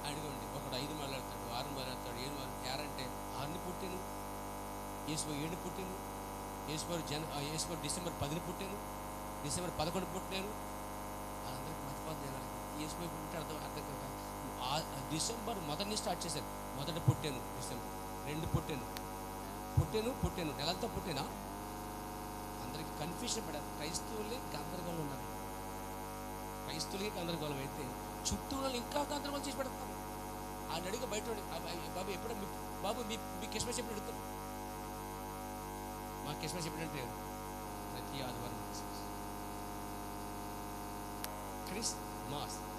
అడగండి. ఒకడు 5 మొదలెడతాడు, 6 మొదలెడతాడు, 7 మొదలంటే 6ని పుట్టాను, యేసు 7 పుట్టాను, యేసు డిసెంబర్ 10 పుట్టాను, డిసెంబర్ 11 పుట్టాను. అందరికి మతిపోతుంది జనాలకి. యేసు పుట్టే అర్థం కదా. డిసెంబర్ మొదటిని స్టార్ట్ చేశాను. మొదట పుట్టాను, డిసెంబర్ 2 పుట్టాను నెలంతా పుట్టానా. అందరికి కన్ఫ్యూషన్ పడారు. క్రైస్తవులే గందరగోళం ఉన్నారు. క్రైస్తవులే గందరగోళం అయితే చుట్టూ వాళ్ళు ఇంకా గందరగోళం చేసి పెడతారు. ఆ నడిగా బయట బాబు ఎప్పుడో బాబు మీ క్రిస్మస్ ఎప్పుడు అడుగుతారు. మా క్రిస్మస్ ఎప్పుడంటే ప్రతి ఆదివారం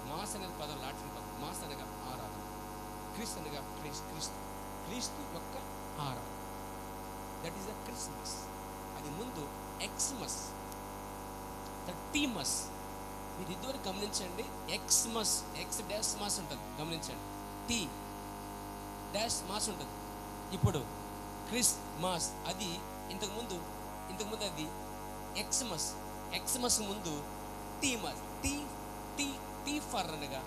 మాస్ అనేది పదం లాటిన్ పదం. మాస్ అనగా ఆరాధన, క్రిస్ అనగా క్రీస్తు యొక్క ఆరాధన. That is the Christmas. అది ముందు ఎక్స్మస్, టీమస్. మీరు ఇదివరకు గమనించండి, ఎక్స్మస్, ఎక్స్ డాష్ మాస్ ఉంటుంది, గమనించండి. టీ డాష్ మాస్ ఉంటుంది. ఇప్పుడు క్రిస్ మాస్ అది ఇంతకుముందు అది ఎక్స్మస్ ముందు టీమస్. టీ ఫర్ అనగా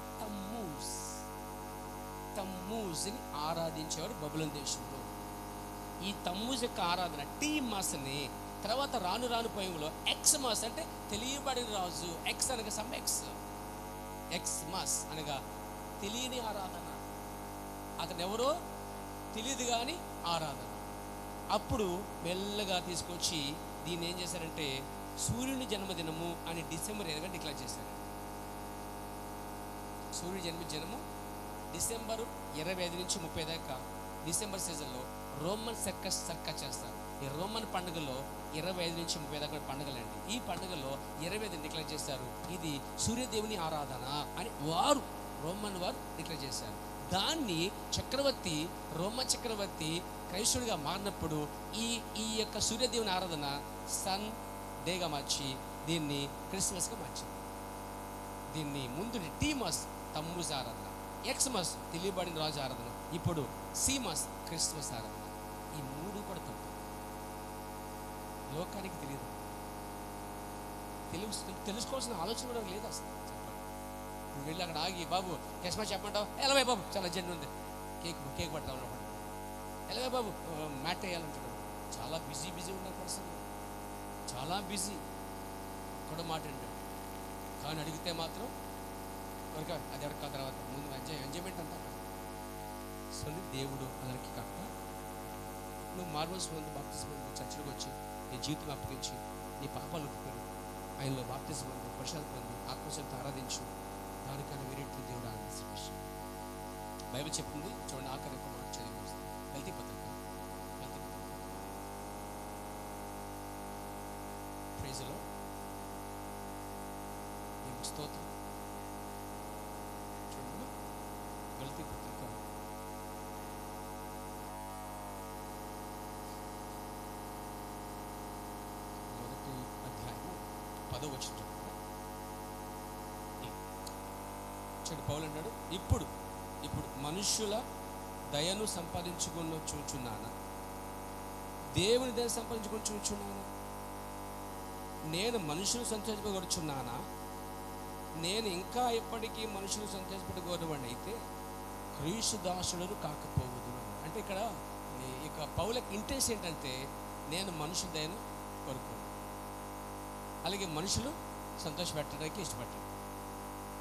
తమ్మూజ్ని ఆరాధించేవారు బబులోను దేశంలో. ఈ తమ్మూజ్ యొక్క ఆరాధన టీ మాస్ని తర్వాత రాను పోయంలో ఎక్స్మస్ అంటే తెలియబడిన రాజు. ఎక్స్ అనగా సమ్ ఎక్స్మస్ అనగా తెలియని ఆరాధన. అతను ఎవరో తెలియదు కానీ ఆరాధన. అప్పుడు మెల్లగా తీసుకొచ్చి దీన్ని ఏం చేశారంటే సూర్యుని జన్మదినము అని డిసెంబర్ 20 డిక్లేర్ చేశారు. సూర్యుడి జన్మదినము డిసెంబర్ 25 నుంచి 30 దాకా డిసెంబర్ సీజన్లో రోమన్ సర్కస్ చేస్తారు. ఈ రోమన్ పండుగలో 25 నుంచి 30 దాకా పండుగలండి. ఈ పండుగలో 25 డిక్లేర్ చేస్తారు. ఇది సూర్యదేవుని ఆరాధన అని రోమన్ వారు డిక్లేర్ చేశారు. దాన్ని రోమన్ చక్రవర్తి క్రైస్తవుడిగా మారినప్పుడు ఈ యొక్క సూర్యదేవుని ఆరాధన సన్ డేగా మార్చి దీన్ని క్రిస్మస్గా మార్చింది. దీన్ని ముందు టీమస్ తమ్మూజ్ ఆరాధన, ఎక్స్మస్ తెలియబడిన రాజు ఆరాధన, ఇప్పుడు సీమస్ క్రిస్మస్ ఆరాధన. ఈ 3 కూడా తప్పు. లోకానికి తెలియదు, తెలుసుకోవాల్సిన ఆలోచన కూడా లేదు అసలు. చెప్పండి, నువ్వు వెళ్ళి అక్కడ ఆగి బాబు క్రిస్మస్ చెప్పమంటావు, ఎలావే బాబు చాలా అర్జెంట్ ఉంది, కేక్ పట్టాలి, ఎలాగే బాబు మ్యాట్ వేయాలంటాడు. చాలా బిజీ ఉన్న పర్సన్, చాలా బిజీ, ఒక్కడో మాట అంటాడు. కానీ అడిగితే మాత్రం అది ఎవరికి తర్వాత ముందు ఎంజాయ్మెంట్ అంతా. సో దేవుడు అందరికి కాక నువ్వు మార్వల్స్ ముందు బాప్తిజం పొంది చర్చలకు వచ్చి నీ జీవితం అప్పగించి నీ పాపాలు ఒప్పుకొని ఆయనలో బాప్తిజం పొంది ప్రశాంత్ పొంది ఆత్మశక్తి ఆరాధించు. దానికన్నా వేరేట్లు దేవుడు ఆనందించే బైబిల్ చెప్పింది. చూడండి, ఆఖరి ఒక మాట చదివి గల్తీ పత్రిక ప్రైజ్లో స్తోత్రం. చూడండి, గల్తీ పత్రిక 1వ అధ్యాయము 10వ వచనం. చెడు పౌలు అన్నాడు, ఇప్పుడు మనుష్యుల దయను సంపాదించుకొని చూచున్నానా, దేవుని దయ సంపాదించుకొని చూచున్నానా? నేను మనుషులు సంతోషపడుచున్నానా? నేను ఇంకా ఎప్పటికీ మనుషులు సంతోషపడగోరవాడిని అయితే క్రీస్తు దాసుడు కాకపోవద్దు. అంటే ఇక్కడ ఇక పౌలకి ఇంట్రెస్ట్ ఏంటంటే నేను మనుషుల దయను కోరుకోను, అలాగే మనుషులు సంతోషపెట్టడానికి ఇష్టపడ్డాను.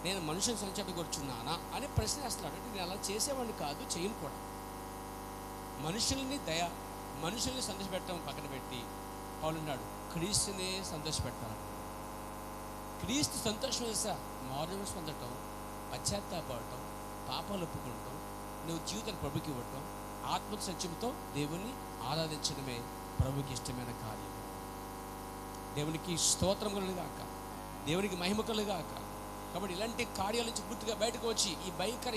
నేను మనుషులు సంతోషపడగోరుచున్నానా అనే ప్రశ్న వేస్తున్నాడు. అంటే నేను అలా చేసేవాడిని కాదు, చేయను కూడా. మనుషుల్ని సంతోషపెట్టడం పక్కన పెట్టి పౌలు అన్నాడు, క్రీస్తునే సంతోషపెట్టాలి. క్రీస్తు సంతోషం వేసా మారుమనసు పొందటం, పశ్చాత్తాపడటం, పాపాలు ఒప్పుకుంటాం, నువ్వు జీవితాన్ని ప్రభుకి ఇవ్వటం, ఆత్మ సత్యంతో దేవుణ్ణి ఆరాధించడమే ప్రభుకి ఇష్టమైన కార్యం. దేవునికి స్తోత్రం కలుగాక, దేవునికి మహిమ కలుగాక. కాబట్టి ఇలాంటి కార్యాల నుంచి పూర్తిగా బయటకు వచ్చి ఈ భయంకర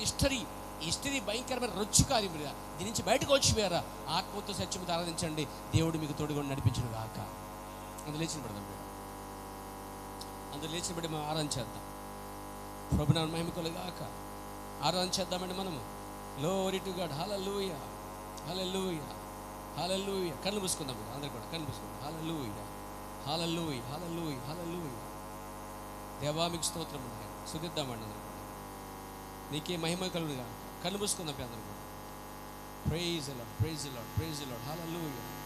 హిస్టరీ భయంకరమైన రొచ్చు కార్యం మీద దీని నుంచి బయటకు వచ్చి వేరా ఆత్మతో సత్యంతో ఆరాధించండి. దేవుడు మీకు తోడుగా నడిపించను గాక. అందరూ లేచిన పడదాం, అందరూ లేచిన పడి మనం ఆరాధన చేద్దాం. ప్రభునామ మహిమ కలుగాక. ఆరాధన చేద్దామండి మనము. Glory to God. Hallelujah, hallelujah, hallelujah. కళ్ళు మూసుకుందాం అందరూ కూడా, కళ్ళు మూసుకుందాం. హల్లెలూయా, హల్లెలూయా, హల్లెలూయా, హల్లెలూయా. దేవా మీకు స్తోత్రం. స్తుతిద్దామండి అందరూ కూడా. నీకే మహిమ కలుగుగా. కళ్ళు మూసుకుందాం అందరూ కూడా. Praise the lord, praise the lord, praise the lord. Hallelujah.